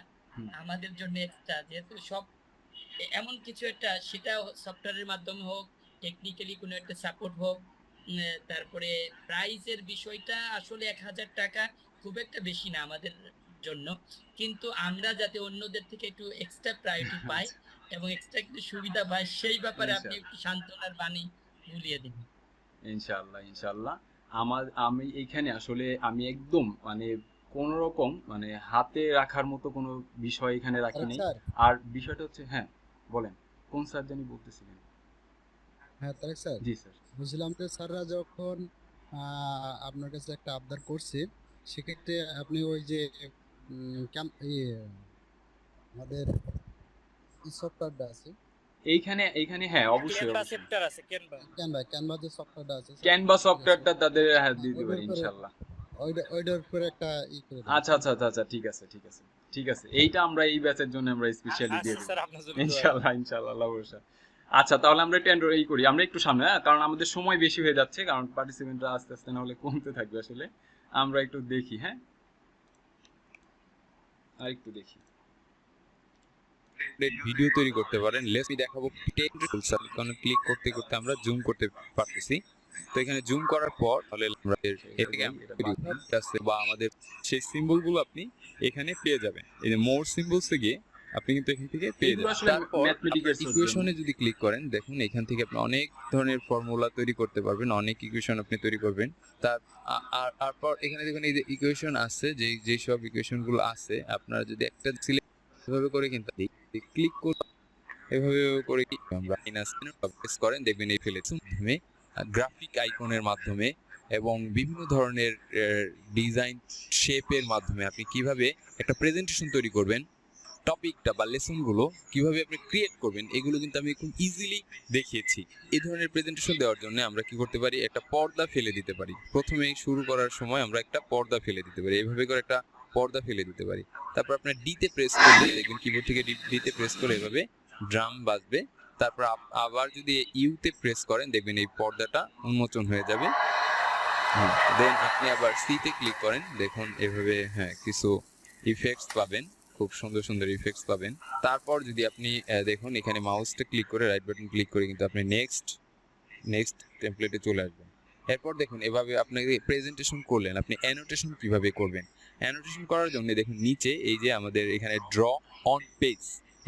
আমাদের জন্য এক্সট্রা, যেহেতু সব এমন কিছু একটা, সেটা সফটওয়্যারের মাধ্যমে হোক, টেকনিক্যালি কোনো একটা সাপোর্ট হোক। তারপরে প্রাইজের বিষয়টা আসলে 1000 টাকা খুব একটা বেশি না আমাদের জন্য, কিন্তু আমরা যাতে অন্যদের থেকে একটু এক্সট্রা প্রায়োরিটি পাই এবং এক্সট্রা একটু সুবিধা পাই, সেই ব্যাপারে আপনি একটু সান্ত্বনার বাণী ভুলিয়ে দিন। ইনশাআল্লাহ ইনশাআল্লাহ। আমি এইখানে আসলে আমি একদম মানে কোন রকম মানে হাতে রাখার মতো কোনো বিষয় এখানে রাখি নাই। আর বিষয়টা হচ্ছে, হ্যাঁ বলেন, কোন স্যার জানি বলতেছিলেন? হ্যাঁ তারেক স্যার, জি স্যার। বুঝলাম যে স্যাররা যখন আপনার কাছে একটা আবদার করছে, সেক্ষেত্রে আপনি ওই যে আমাদের সফটওয়্যারটা আছে এইখানে হ্যাঁ অবশ্যই ক্যানভা যে সফটওয়্যারটা আছে, ক্যানভা সফটওয়্যারটা তাদের হ্যাঁ দিয়ে দিতে পারি ইনশাআল্লাহ। ওইটার উপরে একটা করে দেন। আচ্ছা, ঠিক আছে, এইটা আমরা এই ব্যাচের জন্য আমরা স্পেশালি দিয়ে দেব ইনশাআল্লাহ আল্লাহ ভরসা। আচ্ছা, তাহলে আমরা একটু আমরা একটু সামনে, কারণ আমাদের সময় বেশি হয়ে যাচ্ছে, কারণ পার্টিসিপেন্টরা আস্তে আস্তে না হলে কমতে থাকবে। আসলে আমরা একটু দেখি, হ্যাঁ আর একটু দেখি। ভিডিও তৈরি করতে পারেন। লেটস দেখাবো টেন ক্লিক করতে করতে আমরা জুম করতে পারতেছি। তো এখানে জুম করার পর তাহলে আমরা বা আমাদের সেই সিম্বলগুলো আপনি এখানে পেয়ে যাবেন। এই যে মোর সিম্বলসে গিয়ে আপনি কিন্তু এখান থেকে পেয়ে এগুলো যাবেন। আসলে তারপর ম্যাথমেটিক্যাল ইকুয়েশনে যদি ক্লিক করেন, দেখুন এখান থেকে আপনি অনেক ধরনের ফর্মুলা তৈরি করতে পারবেন, অনেক ইকুয়েশন আপনি তৈরি করবেন। তারপর এখানে দেখুন এই যে ইকুয়েশন আছে, যেসব ইকুয়েশন গুলো আছে, আপনারা যদি একটা সিলেক্ট এভাবে করে কিন্তু ক্লিক করে এভাবে করে আমরা মাইনাস প্রেস করেন, দেখবেন এই ফেলেছে মাধ্যমে গ্রাফিক আইকনের মাধ্যমে এবং বিভিন্ন ধরনের ডিজাইন শেপের মাধ্যমে আপনি কিভাবে একটা প্রেজেন্টেশন তৈরি করবেন, টপিকটা বা লেসনগুলো কিভাবে আপনি ক্রিয়েট করবেন, এগুলো কিন্তু আমি খুব ইজিলি দেখিয়েছি। এই ধরনের প্রেজেন্টেশন দেওয়ার জন্য আমরা কি করতে পারি, একটা পর্দা ফেলে দিতে পারি। প্রথমে শুরু করার সময় আমরা একটা পর্দা ফেলে দিতে পারি, এইভাবে করে একটা পর্দা ফেলে দিতে পারি। তারপর আপনার ডিতে প্রেস করলে দেখবেন কিবোর্ড থেকে ডিতে প্রেস করে এভাবে ড্রাম বাজবে। তারপর আবার যদি ইউতে প্রেস করেন, দেখবেন এই পর্দাটা উন্মোচন হয়ে যাবে। দেন আপনি আবার সিতে ক্লিক করেন, দেখুন এভাবে কিছু ইফেক্টস পাবেন, খুব সুন্দর সুন্দর ইফেক্টস পাবেন। তারপর যদি আপনি দেখুন এখানে মাউসটা ক্লিক করে রাইট বাটন ক্লিক করে কিন্তু আপনি নেক্সট টেমপ্লেটে চলে আসবেন। এরপর দেখুন এভাবে আপনাকে প্রেজেন্টেশন করলেন, আপনি অ্যানোটেশন কিভাবে করবেন। অ্যানোটেশন করার জন্য দেখুন নিচে এই যে আমাদের এখানে ড্র অন পেজ,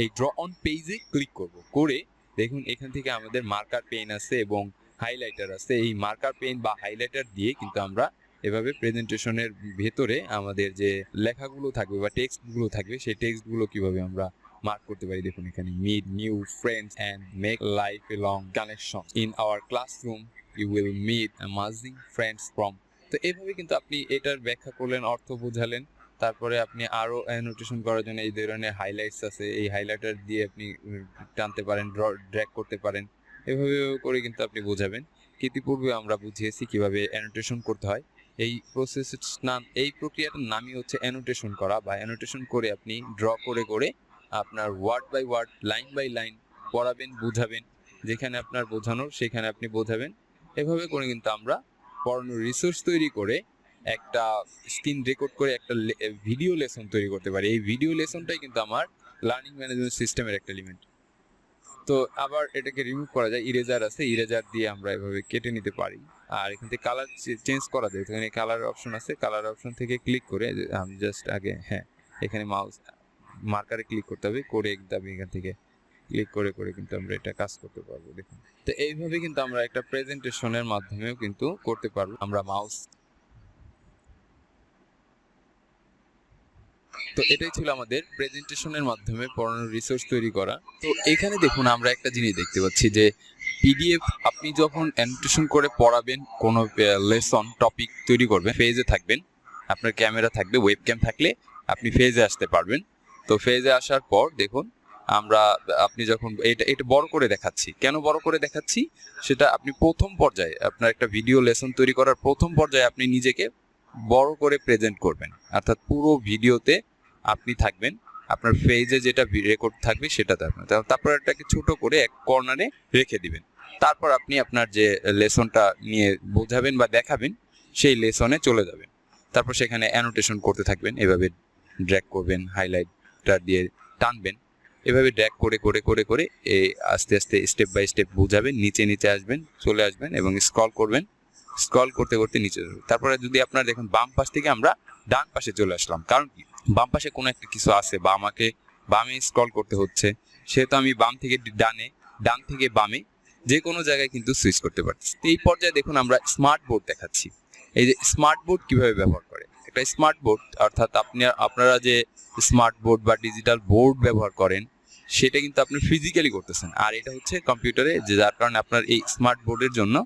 এই ড্র অন পেজে ক্লিক করব, করে দেখুন এখান থেকে আমাদের মার্কার পেন আছে এবং হাইলাইটার আছে। এই মার্কার পেন বা হাইলাইটার দিয়ে কিন্তু আমরা এভাবে প্রেজেন্টেশনের ভেতরে আমাদের যে লেখাগুলো থাকবে বা টেক্সটগুলো থাকবে, সেই টেক্সটগুলো কিভাবে আমরা মার্ক করতে পারি। দেখুন এখানে meet new friends and make life a long connection in our classroom, you will meet amazing friends from. তো এইভাবে কিন্তু আপনি এটার ব্যাখ্যা করলেন, অর্থ বোঝালেন। তারপরে আপনি আরো অ্যানোটেশন করার জন্য এই ধরনের হাইলাইটস আছে, এই হাইলাইটার দিয়ে আপনি টানতে পারেন, ড্র্যাগ করতে পারেন। এভাবে করে কিন্তু আপনি বোঝাবেন। ইতিপূর্বে আমরা বুঝিয়েছি কিভাবে অ্যানোটেশন করতে হয়। এই প্রক্রিয়াটার নামই হচ্ছে অ্যানোটেশন করা, বা অ্যানোটেশন করে আপনি ড্র করে করে আপনার word by word, line by line পড়াবেন, বুঝাবেন। যেখানে আপনার বোঝানোর সেখানে আপনি বোঝাবেন। এভাবে করে কিন্তু আমরা পড়ানোর রিসোর্স তৈরি করে একটা স্ক্রিন রেকর্ড করে একটা ভিডিও লেসন তৈরি করতে পারি। এই ভিডিও লেসনটাই কিন্তু আমার লার্নিং ম্যানেজমেন্ট সিস্টেমের একটা এলিমেন্ট। তো আবার এটাকে রিমুভ করা যায়, ইরেজার আছে, ইরেজার দিয়ে আমরা এভাবে কেটে নিতে পারি। আর এখান থেকে কালার চেঞ্জ করা যায়, এখানে কালার অপশন আছে, কালার অপশন থেকে ক্লিক করে আমি জাস্ট আগে এখানে মাউস মার্কারে ক্লিক করতে হবে, করে কিন্তু আমি এখান থেকে ক্লিক করে করে কিন্তু আমরা এটা কাজ করতে পারবো। দেখুন, তো এইভাবে কিন্তু আমরা একটা প্রেজেন্টেশনের মাধ্যমেও কিন্তু করতে পারবো আমরা মাউস। তো এটাই ছিল আমাদের প্রেজেন্টেশনের মাধ্যমে পড়ানোর রিসোর্স তৈরি করা। তো এখানে দেখুন আমরা একটা জিনিস দেখতে পাচ্ছি যে পিডিএফ আপনি যখন অ্যানোটেশন করে পড়াবেন, কোনো লেসন টপিক তৈরি করবেন, ফেজে থাকবেন, আপনার ক্যামেরা থাকবে, ওয়েবক্যাম থাকলে আপনি ফেজে আসতে পারবেন। তো ফেজে আসার পর দেখুন আপনি যখন এটা বড় করে দেখাচ্ছি, কেন বড় করে দেখাচ্ছি সেটা আপনি প্রথম পর্যায়ে আপনার একটা ভিডিও লেসন তৈরি করার প্রথম পর্যায়ে আপনি নিজেকে বড় করে প্রেজেন্ট করবেন, অর্থাৎ পুরো ভিডিওতে আপনি থাকবেন, আপনার পেজে যেটা রেকর্ড থাকবে সেটা থাকবে, তারপর এটাকে ছোট করে এক কর্নারে রেখে দিবেন। তারপর আপনি আপনার যে লেসনটা নিয়ে বোঝাবেন বা দেখাবেন সেই লেসনে চলে যাবেন। তারপর সেখানে অ্যানোটেশন করতে থাকবেন, এভাবে ড্র্যাগ করবেন, হাইলাইটার দিয়ে টানবেন, এভাবে ড্র্যাগ করে করে করে করে আস্তে আস্তে স্টেপ বাই স্টেপ বোঝাবেন, নিচে নিচে আসবেন, চলে আসবেন এবং স্ক্রল করবেন, স্ক্রল করতে করতে নিচে যাবেন। তারপরে যদি আপনারা দেখুন বাম পাশ থেকে আমরা ডান পাশে চলে আসলাম, কারণ কি বাম পাশে কোনো একটা কিছু আছে বা আমাকে বামে স্ক্রল করতে হচ্ছে, সেহেতু আমি বাম থেকে ডানে, ডান থেকে বামে যে কোনো জায়গায় কিন্তু সুইচ করতে পারছি। এই পর্যায়ে দেখুন আমরা স্মার্ট বোর্ড দেখাচ্ছি। এই যে স্মার্ট বোর্ড কিভাবে ব্যবহার করে, একটা স্মার্ট বোর্ড অর্থাৎ আপনারা যে স্মার্ট বোর্ড বা ডিজিটাল বোর্ড ব্যবহার করেন সেটা কিন্তু আপনি ফিজিক্যালি করতেছেন, আর এটা হচ্ছে কম্পিউটারে, যার কারণে আপনার এই স্মার্ট বোর্ডের জন্য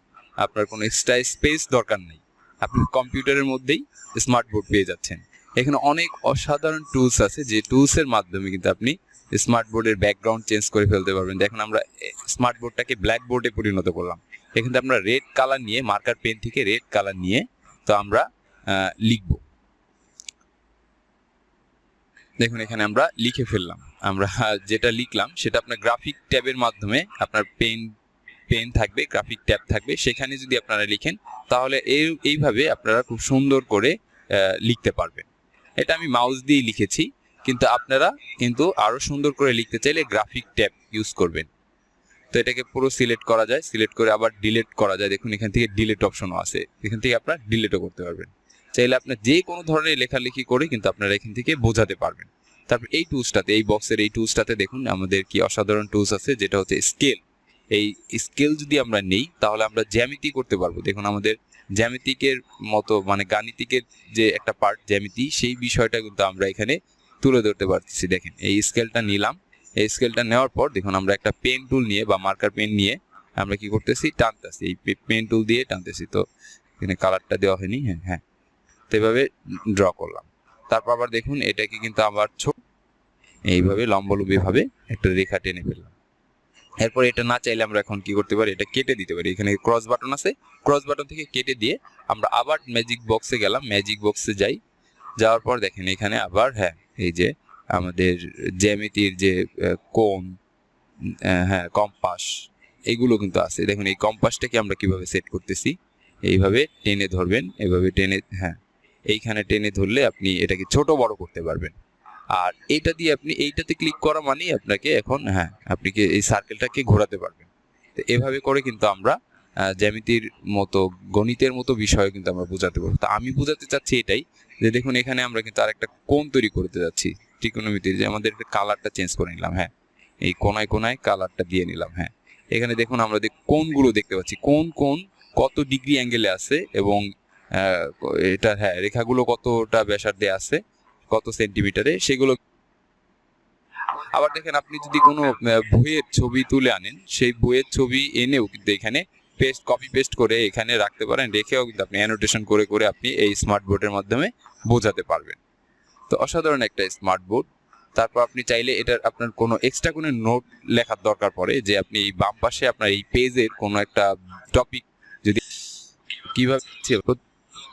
আপনার কোনো এক্সট্রা স্পেস দরকার নেই, আপনি কম্পিউটারের মধ্যেই স্মার্ট বোর্ড পেয়ে যাচ্ছেন। এখানে অনেক অসাধারণ টুলস আছে, যে টুলসের মাধ্যমে কিন্তু আপনি স্মার্ট বোর্ডের ব্যাকগ্রাউন্ড চেঞ্জ করে ফেলতে পারবেন। দেখুন আমরা স্মার্ট বোর্ডটাকে ব্ল্যাক বোর্ডে পরিণত করলাম, এখানে আমরা রেড কালার নিয়ে, মার্কার পেন থেকে রেড কালার নিয়ে তো আমরা লিখব। দেখুন এখানে আমরা লিখে ফেললাম, আমরা যেটা লিখলাম সেটা আপনার গ্রাফিক ট্যাবের মাধ্যমে, আপনার পেন থাকবে, গ্রাফিক ট্যাব থাকবে, সেখানে যদি আপনারা লিখেন তাহলে এইভাবে আপনারা খুব সুন্দর করে লিখতে পারবেন। এটা আমি মাউস দিয়ে লিখেছি, কিন্তু আপনারা কিন্তু আরো সুন্দর করে লিখতে চাইলে গ্রাফিক ট্যাব ইউজ করবেন। তো এটাকে পুরো সিলেক্ট করা যায়, সিলেক্ট করে আবার ডিলিট করা যায়। দেখুন এখান থেকে ডিলিট অপশনও আছে, এখান থেকে আপনারা ডিলিটও করতে পারবেন। চাইলে আপনার যে কোনো ধরনের লেখালেখি করে কিন্তু আপনারা এখান থেকে বোঝাতে পারবেন। তারপর এই টুলসটাতে, এই বক্সের এই টুলসটাতে দেখুন আমাদের কি অসাধারণ টুলস আছে, যেটা হচ্ছে স্কেল। এই স্কেল যদি আমরা নেই তাহলে আমরা জ্যামিতি করতে পারবো। দেখুন আমাদের জ্যামিতিকের মতো মানে গাণিতিকের যে একটা পার্ট জ্যামিতি, সেই বিষয়টা কিন্তু আমরা এখানে তুলে ধরতে পারতেছি। দেখেন এই স্কেলটা নিলাম, এই স্কেলটা নেওয়ার পর দেখুন আমরা একটা পেন টুল নিয়ে বা মার্কার পেন নিয়ে আমরা কি করতেছি, টানতেছি, এই পেন টুল দিয়ে টানতেছি। তো এখানে কালারটা দেওয়া হয়নি, হ্যাঁ তো এভাবে ড্র করলাম। তারপর আবার দেখুন এটাকে কিন্তু আবার ছোট এইভাবে লম্বলম্বী ভাবে একটা রেখা টেনে ফেললাম। এরপর এটা না চাইলে আমরা এখন কি করতে পারি, এটা কেটে দিতে পারি। এখানে ক্রস বাটন আছে, ক্রস বাটন থেকে কেটে দিয়ে আমরা আবার ম্যাজিক বক্সে গেলাম, ম্যাজিক বক্সে যাওয়ার পর দেখেন এখানে আবার হ্যাঁ এই যে আমাদের জ্যামিতির যে কোণ, হ্যাঁ কম্পাস, এগুলো কিন্তু আছে। দেখুন এই কম্পাসটাকে আমরা কিভাবে সেট করতেছি, এইভাবে টেনে ধরবেন, এভাবে টেনে, হ্যাঁ এইখানে টেনে ধরলে আপনি এটাকে ছোট বড় করতে পারবেন। আর এইটা দিয়ে আপনি এইটাতে ক্লিক করা মানেই আপনাকে এখন হ্যাঁ আপনি কি এই সার্কেলটাকে ঘোরাতে পারবেন। তো এভাবে করে কিন্তু আমরা জ্যামিতির মতো গণিতের মতো বিষয় কিন্তু আমরা বোঝাতে পারবো। তো আমি বোঝাতে চাচ্ছি এটাই যে দেখুন এখানে আমরা কিন্তু আরেকটা কোণ তৈরি করতে যাচ্ছি ত্রিকোণমিতির, যে আমাদের কালারটা চেঞ্জ করে নিলাম, হ্যাঁ এই কোণায় কোণায় কালারটা দিয়ে নিলাম। হ্যাঁ এখানে দেখুন আমরা কোণগুলো দেখতে পাচ্ছি, কোন কত ডিগ্রি অ্যাঙ্গেলে আছে এবং এটা হ্যাঁ রেখাগুলো কতটা ব্যাসার্ধে আছে, কত সেন্টিমিটারে, সেগুলো। আবার দেখেন আপনি যদি কোনো বইয়ের ছবি তুলে আনেন, সেই বইয়ের ছবি এনেও কিন্তু এখানে কপি পেস্ট করে এখানে রাখতে পারেন, রেখেও কিন্তু আপনি অ্যানোটেশন করে করে আপনি এই স্মার্ট বোর্ডের মাধ্যমে বোঝাতে পারবেন। তো অসাধারণ একটা স্মার্ট বোর্ড। তারপর আপনি চাইলে এটার আপনার কোনো এক্সট্রা কোনো নোট লেখার দরকার পড়ে, যে আপনি এই বাম পাশে আপনার এই পেজের কোনো একটা টপিক যদি কিভাবে,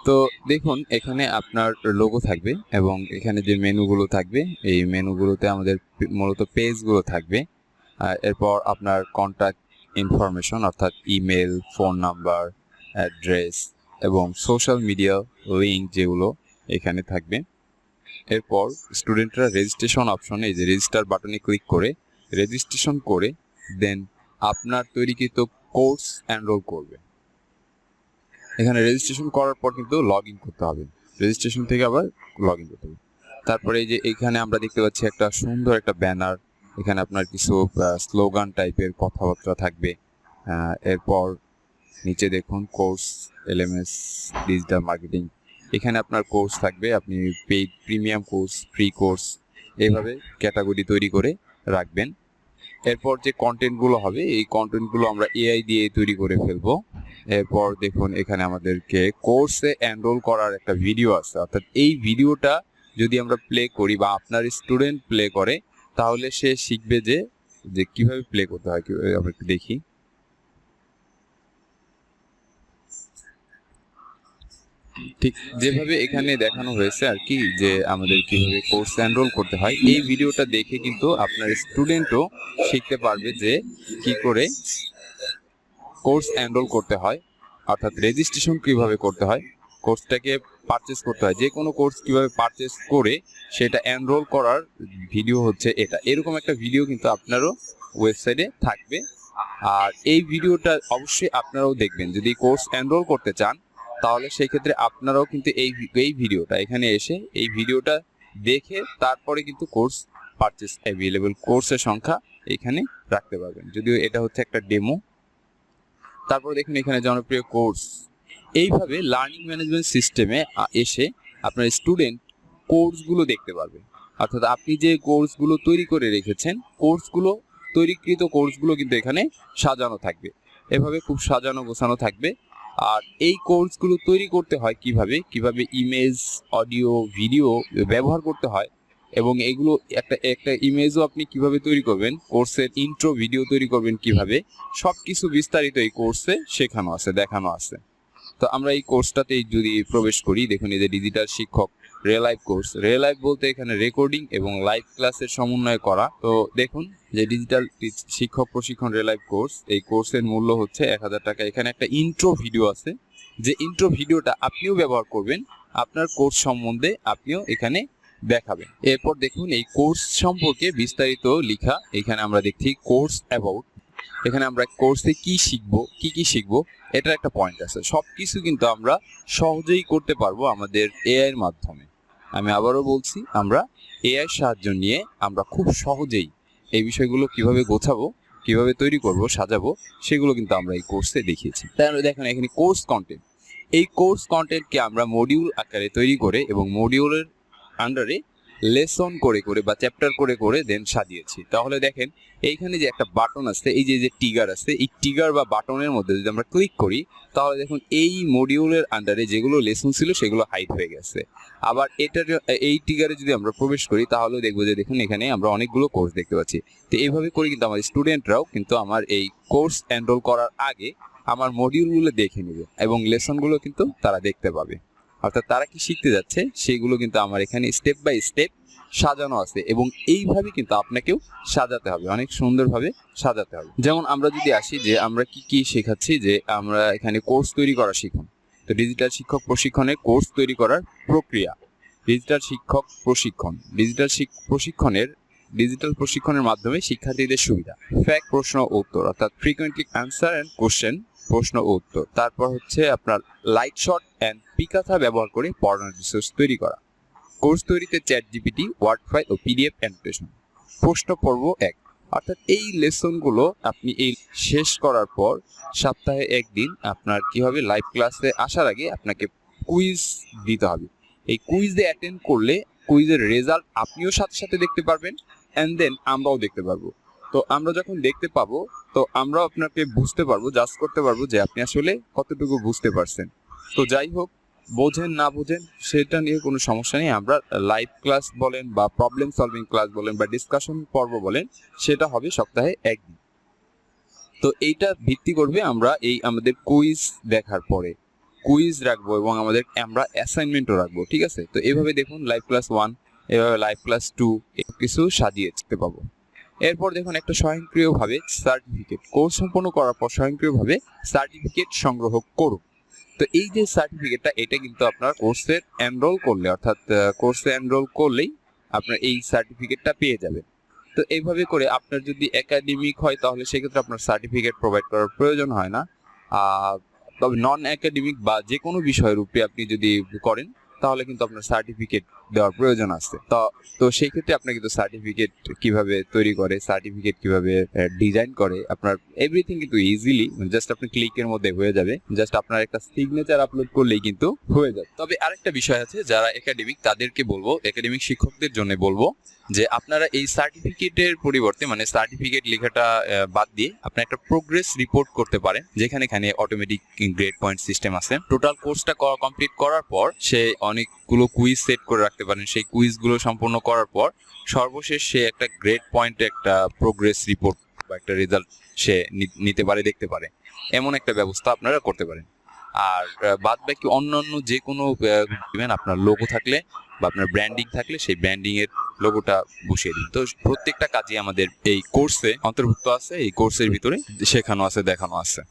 তো দেখুন এখানে আপনার লোগো থাকবে এবং এখানে যে মেনুগুলো থাকবে, এই মেনুগুলোতে আমাদের মূলত পেজগুলো থাকবে। এরপর আপনার কন্ট্যাক্ট ইনফরমেশন অর্থাৎ ইমেল, ফোন নাম্বার, অ্যাড্রেস এবং সোশ্যাল মিডিয়া লিঙ্ক যেগুলো এখানে থাকবে। এরপর স্টুডেন্টরা রেজিস্ট্রেশন অপশনে এই যে রেজিস্টার বাটনে ক্লিক করে রেজিস্ট্রেশন করে দেন আপনার তৈরিকৃত কোর্স এনরোল করবে। এখানে রেজিস্ট্রেশন করার পর কিন্তু লগ ইন করতে হবে, রেজিস্ট্রেশন থেকে আবার লগ ইন করতে হবে। তারপরে এই যে এখানে আমরা দেখতে পাচ্ছি একটা সুন্দর একটা ব্যানার, এখানে আপনার কিছু স্লোগান টাইপের কথাবার্তা থাকবে। এরপর নিচে দেখুন কোর্স এলএমএস ডিজিটাল মার্কেটিং, এখানে আপনার কোর্স থাকবে, আপনি paid, premium course, free course, এইভাবে ক্যাটাগরি তৈরি করে রাখবেন। এরপর যে কন্টেন্টগুলো হবে এই কন্টেন্টগুলো আমরা এআই দিয়ে তৈরি করে ফেলবো। এরপর দেখুন এখানে আমাদেরকে কোর্সে এনরোল করার একটা ভিডিও আছে, অর্থাৎ এই ভিডিওটা যদি আমরা প্লে করি বা আপনার স্টুডেন্ট প্লে করে তাহলে সে শিখবে যে কিভাবে প্লে করতে হয়। আমরা একটু দেখি, ঠিক যেভাবে এখানে দেখানো হয়েছে আর কি, যে আমাদের কিভাবে কোর্স এনরোল করতে হয়, এই ভিডিওটা দেখে কিন্তু আপনার স্টুডেন্টও শিখতে পারবে যে কি করে কোর্স এনরোল করতে হয়, অর্থাৎ রেজিস্ট্রেশন কিভাবে করতে হয়, কোর্সটাকে পারচেজ করতে হয়, যে কোনো কোর্স কিভাবে পারচেজ করে সেটা এনরোল করার ভিডিও হচ্ছে এটা। এরকম একটা ভিডিও কিন্তু আপনারও ওয়েবসাইটে থাকবে। আর এই ভিডিওটা অবশ্যই আপনারাও দেখবেন, যদি কোর্স এনরোল করতে চান তাহলে সেই ক্ষেত্রে আপনারাও কিন্তু এই ভিডিওটা এখানে এসে এই ভিডিওটা দেখে তারপরে কিন্তু কোর্স পারচেজ অ্যাভেলেবল কোর্সের সংখ্যা এখানে রাখতে পারবেন, যদিও এটা হচ্ছে একটা ডেমো। তারপর দেখুন এখানে জনপ্রিয় কোর্স, এইভাবে লার্নিং ম্যানেজমেন্ট সিস্টেমে এসে আপনার স্টুডেন্ট কোর্সগুলো দেখতে পারবে, অর্থাৎ আপনি যে কোর্সগুলো তৈরি করে রেখেছেন তৈরিকৃত কোর্সগুলো কিন্তু এখানে সাজানো থাকবে, এভাবে খুব সাজানো গোছানো থাকবে। আর এই কোর্সগুলো তৈরি করতে হয় কিভাবে ইমেজ, অডিও, ভিডিও ব্যবহার করতে হয়, এবং এগুলো একটা ইমেজও আপনি কিভাবে তৈরি করবেন, কোর্সের ইন্ট্রো ভিডিও তৈরি করবেন কিভাবে, সবকিছু বিস্তারিত এই কোর্সে শেখানো আছে, দেখানো আছে। তো আমরা এই কোর্সটাতে যদি প্রবেশ করি, দেখুন এই যে ডিজিটাল শিক্ষক real life course, real life বলতে এখানে রেকর্ডিং এবং লাইভ ক্লাসের সমন্বয় করা। তো দেখুন যে ডিজিটাল শিক্ষক প্রশিক্ষণ রিয়েল লাইফ কোর্স, এই কোর্সের মূল্য হচ্ছে 1000 টাকা। এখানে একটা ইন্ট্রো ভিডিও আছে, যে ইন্ট্রো ভিডিওটা আপনিও ব্যবহার করবেন, আপনার কোর্স সম্বন্ধে আপনিও এখানে দেখাবেন। এরপর দেখুন এই কোর্স সম্পর্কে বিস্তারিত লেখা, এখানে আমরা দেখছি কোর্স অ্যাবাউট, এখানে আমরা কোর্সে কি শিখবো এটার একটা পয়েন্ট আছে। সবকিছু কিন্তু আমরা সহজেই করতে পারবো আমাদের এআই এর মাধ্যমে। আমি আবারও বলছি, আমরা এআই সাহায্য নিয়ে আমরা খুব সহজেই এই বিষয়গুলো কিভাবে গোছাবো, কিভাবে তৈরি করব, সাজাবো, সেগুলো কিন্তু আমরা এই কোর্সে দেখিয়েছি। তাহলে দেখেন এখানে কোর্স কন্টেন্ট, এই কোর্স কন্টেন্টকে আমরা মডিউল আকারে তৈরি করে এবং মডিউলের আন্ডারে লেসন করে করে বা চ্যাপ্টার করে করে দেন সাজিয়েছি। তাহলে দেখেন এইখানে যে একটা বাটন আছে, এই যে টিগার আছে, এই টিগার বা বাটনের মধ্যে যদি আমরা ক্লিক করি তাহলে দেখুন এই মডিউলের আন্ডারে যেগুলো লেসন ছিল সেগুলো হাইড হয়ে গেছে। আবার এই টিগারে যদি আমরা প্রবেশ করি তাহলে দেখবো যে দেখুন এখানে আমরা অনেকগুলো কোর্স দেখতে পাচ্ছি। তো এইভাবে করে কিন্তু আমার স্টুডেন্টরাও কিন্তু আমার এই কোর্স এনরোল করার আগে আমার মডিউলগুলো দেখে নেবে এবং লেসনগুলো কিন্তু তারা দেখতে পাবে। অর্থাৎ তারা কি শিখতে যাচ্ছে সেগুলো কিন্তু আমার এখানে স্টেপ বাই স্টেপ সাজানো আছে এবং এইভাবে কিন্তু আপনাকেও সাজাতে হবে, অনেক সুন্দরভাবে সাজাতে হবে। যেমন আমরা যদি আসি যে আমরা কি কি শেখাচ্ছি, যে আমরা এখানে কোর্স তৈরি করা শিখুন। তো ডিজিটাল শিক্ষক প্রশিক্ষণে কোর্স তৈরি করার প্রক্রিয়া, ডিজিটাল শিক্ষক প্রশিক্ষণ, ডিজিটাল প্রশিক্ষণের মাধ্যমে শিক্ষার্থীদের সুবিধা, ফ্যাক্ট প্রশ্ন ও উত্তর অর্থাৎ ফ্রিকোয়েন্টলি অ্যান্সার এন্ড কোশ্চেন, প্রশ্ন ও উত্তর। তারপর হচ্ছে আপনার লাইট শট এন্ড পিকাথা ব্যবহার করে পড়ানোর রিসোর্স তৈরি করা। কোর্স তৈরিতে চ্যাট জিপিটি, ওয়ার্ড ফাইল ও পিডিএফ অ্যানোটেশন। প্রশ্ন পর্ব 1 অর্থাৎ এই লেসনগুলো আপনি এই শেষ করার পর সপ্তাহে একদিন আপনার কি হবে, লাইভ ক্লাসে আসার আগে আপনাকে কুইজ দিতে হবে। এই কুইজে অ্যাটেন্ড করলে কুইজের রেজাল্ট আপনিও সাথে সাথে দেখতে পারবেন এন্ড দেন আমরাও দেখতে পারবো। তো আমরা যখন দেখতে পাবো তো আমরাও আপনাকে বুঝতে পারবো, জাজ করতে পারবো যে আপনি আসলে কতটুকু বুঝতে পারছেন। তো যাই হোক, বোঝেন না বোঝেন সেটা নিয়ে কোনো সমস্যা নেই। আমরা লাইভ ক্লাস বলেন বা প্রবলেম সলভিং ক্লাস বলেন বা ডিসকাশন পর্ব বলেন, সেটা হবে সপ্তাহে একদিন। তো এইটা ভিত্তি করবে আমরা এই আমাদের কুইজ দেখার পরে, কুইজ রাখবো এবং আমরা অ্যাসাইনমেন্টও রাখবো, ঠিক আছে। তো এইভাবে দেখুন লাইভ ক্লাস 1, এভাবে লাইভ ক্লাস 2 কিছু সাজিয়ে দেখতে পাবো। এরপর দেখুন একটা স্বয়ংক্রিয়ভাবে সার্টিফিকেট, কোর্স সম্পন্ন করার পর স্বয়ংক্রিয়ভাবে সার্টিফিকেট সংগ্রহ করুন। তো এই যে সার্টিফিকেটটা, এটা কিন্তু আপনার কোর্সে এনরোল করলে, অর্থাৎ কোর্সে এনরোল করলেই আপনার এই সার্টিফিকেটটা পেয়ে যাবেন। তো এইভাবে করে আপনার যদি একাডেমিক হয় তাহলে সেক্ষেত্রে আপনার সার্টিফিকেট প্রোভাইড করার প্রয়োজন হয় না। তবে নন একাডেমিক বা যে কোনো বিষয়ের উপরে আপনি যদি করেন তাহলে কিন্তু আপনার সার্টিফিকেট দেওয়ার প্রয়োজন আছে। তো সেই ক্ষেত্রে আপনার কিন্তু সার্টিফিকেট কিভাবে তৈরি করে, সার্টিফিকেট কিভাবে ডিজাইন করে, আপনার এভরিথিং কিন্তু ইজিলি জাস্ট আপনি ক্লিকের মধ্যে হয়ে যাবে। জাস্ট আপনার একটা সিগনেচার আপলোড করলেই কিন্তু হয়ে যাবে। তবে আরেকটা বিষয় আছে, যারা একাডেমিক তাদেরকে বলবো, একাডেমিক শিক্ষকদের জন্য বলবো যে আপনারা এই সার্টিফিকেটের পরিবর্তে মানে সার্টিফিকেট লেখাটা বাদ দিয়ে আপনি একটা প্রোগ্রেস রিপোর্ট করতে পারেন, যেখানে এখানে অটোমেটিক গ্রেড পয়েন্ট সিস্টেম আছে। টোটাল কোর্সটা কমপ্লিট করার পর সে অনেকগুলো কুইজ সেট করে রাখতে পারেন। সেই কুইজগুলো সম্পূর্ণ করার পর সর্বশেষ সে একটা গ্রেড পয়েন্ট, একটা প্রোগ্রেস রিপোর্ট বা একটা রেজাল্ট সে নিতে পারে, দেখতে পারে। এমন একটা ব্যবস্থা আপনারা করতে পারেন। আর বাদ বাকি অন্যান্য যে কোনো আপনার লোগো থাকলে বা আপনার ব্র্যান্ডিং থাকলে সেই ব্র্যান্ডিং এর লোগোটা বসিয়ে দিন। তো প্রত্যেকটা কাজই আমাদের এই কোর্সে অন্তর্ভুক্ত আছে, এই কোর্সের ভিতরে শেখানো আছে, দেখানো আছে।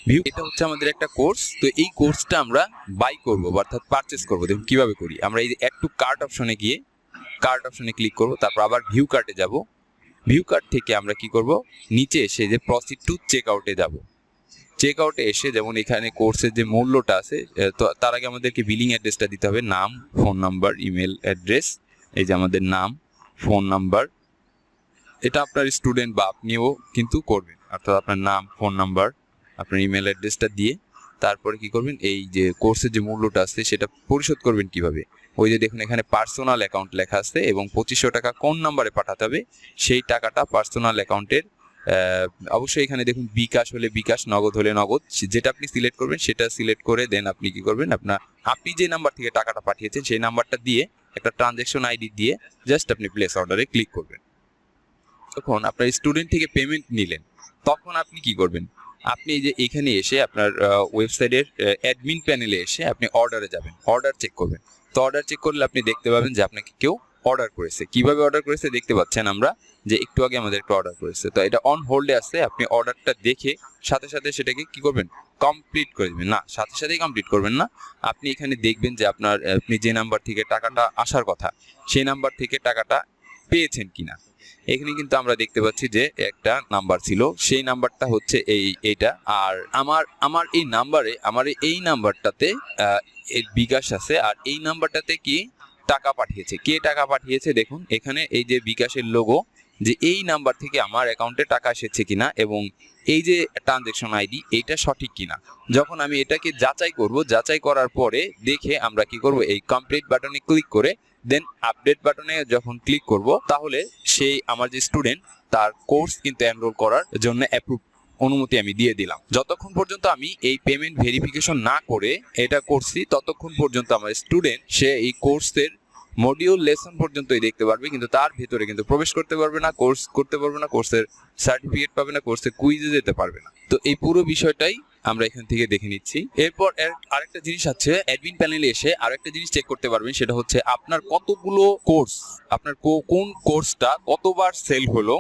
ভিউ, এটা হচ্ছে আমাদের একটা কোর্স। তো এই কোর্সটা আমরা বাই করবো অর্থাৎ পারচেস করবো। দেখুন কিভাবে করি। আমরা এই যে অ্যাড টু কার্ট অপশনে গিয়ে কার্ট অপশনে ক্লিক করবো, তারপর আবার ভিউ কার্টে যাব। ভিউ কার্ট থেকে আমরা কি করব, নিচে এসে যে প্রসিড টু চেক আউটে যাব। চেক আউটে এসে যেমন এখানে কোর্সের যে মূল্যটা আছে, তো তার আগে আমাদেরকে বিলিং অ্যাড্রেসটা দিতে হবে, নাম, ফোন নাম্বার, ইমেল অ্যাড্রেস। এই যে আমাদের নাম, ফোন নাম্বার, এটা আপনার স্টুডেন্ট বা আপনিও কিন্তু করবেন। অর্থাৎ আপনার নাম, ফোন নাম্বার, আপনার ইমেল অ্যাড্রেসটা দিয়ে তারপরে কি করবেন, এই যে কোর্সের যে মূল্যটা আছে সেটা পরিশোধ করবেন কিভাবে। ওই যে দেখুন এখানে পার্সোনাল অ্যাকাউন্ট লেখা আছে এবং 2500 টাকা কোন নাম্বারে পাঠাতে হবে সেই টাকাটা পার্সোনাল অ্যাকাউন্টের, অবশ্যই এখানে দেখুন বিকাশ হলে বিকাশ, নগদ হলে নগদ, যেটা আপনি সিলেক্ট করবেন সেটা সিলেক্ট করে দেন আপনি কি করবেন, আপনি যে নাম্বার থেকে টাকাটা পাঠিয়েছেন সেই নাম্বারটা দিয়ে একটা ট্রানজ্যাকশন আইডি দিয়ে জাস্ট আপনি প্লেস অর্ডারে ক্লিক করবেন। তখন আপনার স্টুডেন্ট থেকে পেমেন্ট নিলেন, তখন আপনি কি করবেন, আপনি এই যে এখানে এসে আপনার ওয়েবসাইটের অ্যাডমিন প্যানেলে এসে আপনি অর্ডারে যাবেন, অর্ডার চেক করবেন। তো অর্ডার চেক করলে আপনি দেখতে পাবেন যে আপনাকে কেউ অর্ডার করেছে। কিভাবে অর্ডার করেছে দেখতে পাচ্ছেন আমরা যে একটু আগে আমাদের একটা অর্ডার করেছে। তো এটা অন হোল্ডে আছে, আপনি অর্ডারটা দেখে সাথে সাথে সেটাকে কি করবেন, কমপ্লিট করে দিবেন। না, সাথে সাথেই কমপ্লিট করবেন না, আপনি এখানে দেখবেন যে আপনি যে নাম্বার থেকে টাকাটা আসার কথা সেই নাম্বার থেকে টাকাটা পেয়েছেন কিনা। এখানে কিন্তু আমরা দেখতে পাচ্ছি যে একটা নাম্বার ছিল, সেই নাম্বারটা হচ্ছে এইটা। আর আমার এই নাম্বারটাতে বিকাশ আছে, আর এই নাম্বারটাতে কি টাকা পাঠিয়েছে, কে টাকা পাঠিয়েছে দেখুন এখানে এই যে বিকাশের লোগো, যে এই নাম্বার থেকে আমার অ্যাকাউন্টে টাকা এসেছে কিনা এবং এই যে ট্রানজেকশন আইডি এইটা সঠিক কিনা। যখন আমি এটাকে যাচাই করব, যাচাই করার পরে দেখে আমরা কি করব, এই কমপ্লিট বাটনে ক্লিক করে দেন আপডেট বাটনে যখন ক্লিক করব, তাহলে সেই আমার যে স্টুডেন্ট তার কোর্স কিন্তু এনরোল করার জন্য অ্যাপ্রুভ অনুমতি আমি দিয়ে দিলাম। যতক্ষণ পর্যন্ত আমি এই পেমেন্ট ভেরিফিকেশন না করে এটা করছি, ততক্ষণ পর্যন্ত আমার স্টুডেন্ট সে এই কোর্সের মডিউল লেসন পর্যন্তই দেখতে পারবে, কিন্তু তার ভিতরে কিন্তু প্রবেশ করতে পারবে না, কোর্স করতে পারবে না, কোর্সের সার্টিফিকেট পাবে না, কোর্সের কুইজে যেতে পারবে না। তো এই পুরো বিষয়টাই আমরা এখান থেকে দেখে নিচ্ছি। এরপর আরেকটা জিনিস আছে, অ্যাডমিন প্যানেলে এসে আরেকটা জিনিস চেক করতে পারবেন, সেটা হচ্ছে আপনার কতগুলো কোর্স, আপনার কোন কোর্সটা কতবার সেল হলো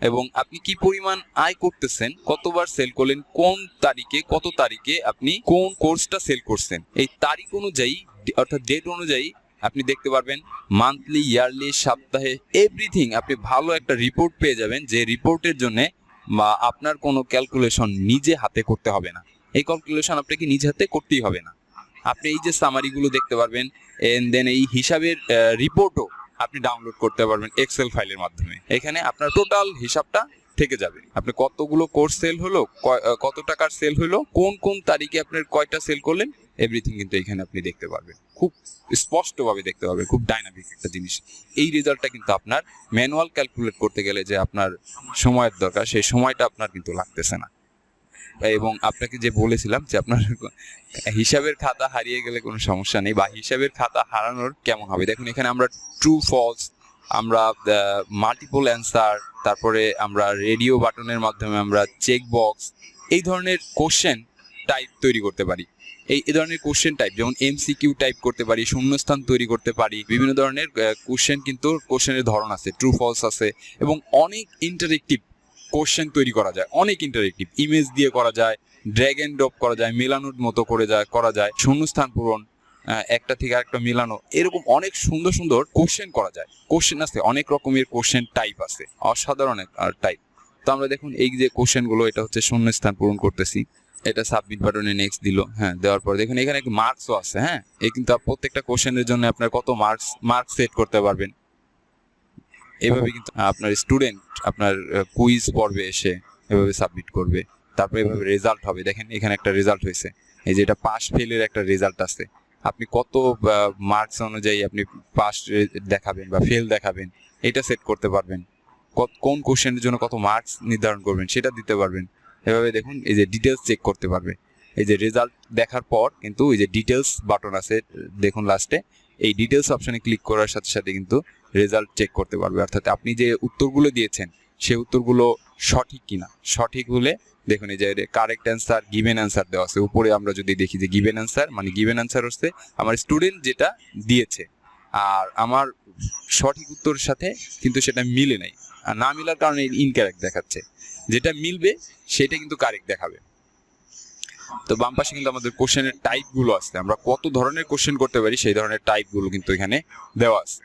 এবং আপনি কি পরিমাণ আয় করতেছেন, কতবার সেল করলেন, কোন তারিখে কত তারিখে আপনি কোন কোর্সটা সেল করছেন, এই তারিখ অনুযায়ী অর্থাৎ ডেট অনুযায়ী আপনি দেখতে পারবেন। মান্থলি, ইয়ারলি, সপ্তাহে, এভরিথিং আপনি ভালো একটা রিপোর্ট পেয়ে যাবেন, যে রিপোর্টের জন্য বা আপনার কোনো ক্যালকুলেশন নিজে হাতে করতে হবে না। এই ক্যালকুলেশন আপনাকে নিজে হাতে করতেই হবে না। আপনি এই যে সামারিগুলো দেখতে পারবেন, এন্ড দেন এই হিসাবের রিপোর্টও আপনি ডাউনলোড করতে পারবেন এক্সেল ফাইলের মাধ্যমে। এখানে আপনার টোটাল হিসাবটা থেকে যাবে, আপনি কতগুলো কোর্স সেল হলো, কত টাকার সেল হলো, কোন কোন তারিখে আপনার কয়টা সেল করলেন, এভরিথিং কিন্তু এখানে আপনি দেখতে পারবেন, খুব স্পষ্টভাবে দেখতে পারবেন, খুব ডাইনামিক একটা জিনিস। এই রেজাল্টটা কিন্তু আপনার ম্যানুয়াল ক্যালকুলেট করতে গেলে যে আপনার সময়ের দরকার, সেই সময়টা আপনার কিন্তু লাগতেছে না। এবং আপনাকে যে বলেছিলাম যে আপনার হিসাবের খাতা হারিয়ে গেলে কোনো সমস্যা নেই, বা হিসাবের খাতা হারানোর কেমন হবে দেখুন, এখানে আমরা ট্রু ফলস, আমরা মাল্টিপল অ্যান্সার, তারপরে আমরা রেডিও বাটনের মাধ্যমে আমরা চেক বক্স, এই ধরনের কোশ্চেন টাইপ তৈরি করতে পারি। এই ধরনের কোশ্চেন টাইপ যেমন এমসিকিউ টাইপ করতে পারি, শূন্যস্থান তৈরি করতে পারি, বিভিন্ন ধরনের কোশ্চেন, কিন্তু কোশ্চেনের ধরন আছে, ট্রু ফলস আছে, এবং অনেক ইন্টারেক্টিভ কোশ্চেন তৈরি করা যায়, অনেক ইন্টারেক্টিভ ইমেজ দিয়ে করা যায়, ড্র্যাগ এন্ড ড্রপ করা যায়, মেলানোর মতো করা যায়, শূন্যস্থান পূরণ, একটা থেকে আরেকটা মেলানো, এরকম অনেক সুন্দর সুন্দর কোশ্চেন করা যায়। কোশ্চেন আছে, অনেক রকমের কোশ্চেন টাইপ আছে, অসাধারণ টাইপ। তো আমরা দেখুন এই যে কোশ্চেন গুলো, এটা হচ্ছে শূন্যস্থান পূরণ করতেছি, এটা সাবমিট বাটনে নেক্সট দিল, হ্যাঁ, দেওয়ার পর দেখুন এখানে মার্কসও আছে, হ্যাঁ, এই কিন্তু প্রত্যেকটা কোশ্চেনের জন্য আপনার কত মার্কস সেট করতে পারবেন। এভাবে কিন্তু আপনার স্টুডেন্ট আপনার কুইজ পর্বে এসে এভাবে সাবমিট করবে, তারপরে এভাবে রেজাল্ট হবে। দেখেন এখানে একটা রেজাল্ট হয়েছে, এই যে এটা পাস ফেলের একটা রেজাল্ট আছে, আপনি কত মার্কস অনুযায়ী আপনি পাস দেখাবেন বা ফেল দেখাবেন এটা সেট করতে পারবেন, কোন কোশ্চেনের জন্য কত মার্কস নির্ধারণ করবেন সেটা দিতে পারবেন। এভাবে দেখুন এই যে ডিটেলস চেক করতে পারবে, এই যে রেজাল্ট দেখার পর কিন্তু এই যে ডিটেলস বাটন আছে দেখুন লাস্টে, এই ডিটেলস অপশনে ক্লিক করার সাথে সাথে কিন্তু রেজাল্ট চেক করতে পারবে, অর্থাৎ আপনি যে উত্তরগুলো দিয়েছেন সেই উত্তরগুলো সঠিক কিনা। সঠিক হলে দেখুন এই যে কারেক্ট অ্যান্সার, গিভেন অ্যান্সার দেওয়া আছে উপরে। আমরা যদি দেখি যে গিভেন অ্যান্সার, মানে গিভেন অ্যান্সার হচ্ছে আমার স্টুডেন্ট যেটা দিয়েছে আর আমার সঠিক উত্তরের সাথে কিন্তু সেটা মিলে নাই, আর না মিলার কারণে ইনকারেক্ট দেখাচ্ছে, যেটা মিলবে সেটা কিন্তু কারেক্ট দেখাবে। তো বাম পাশে কিন্তু আমাদের কোশ্চেনের টাইপ গুলো আছে, আমরা কত ধরনের কোশ্চেন করতে পারি সেই ধরনের টাইপ গুলো কিন্তু এখানে দেওয়া আছে।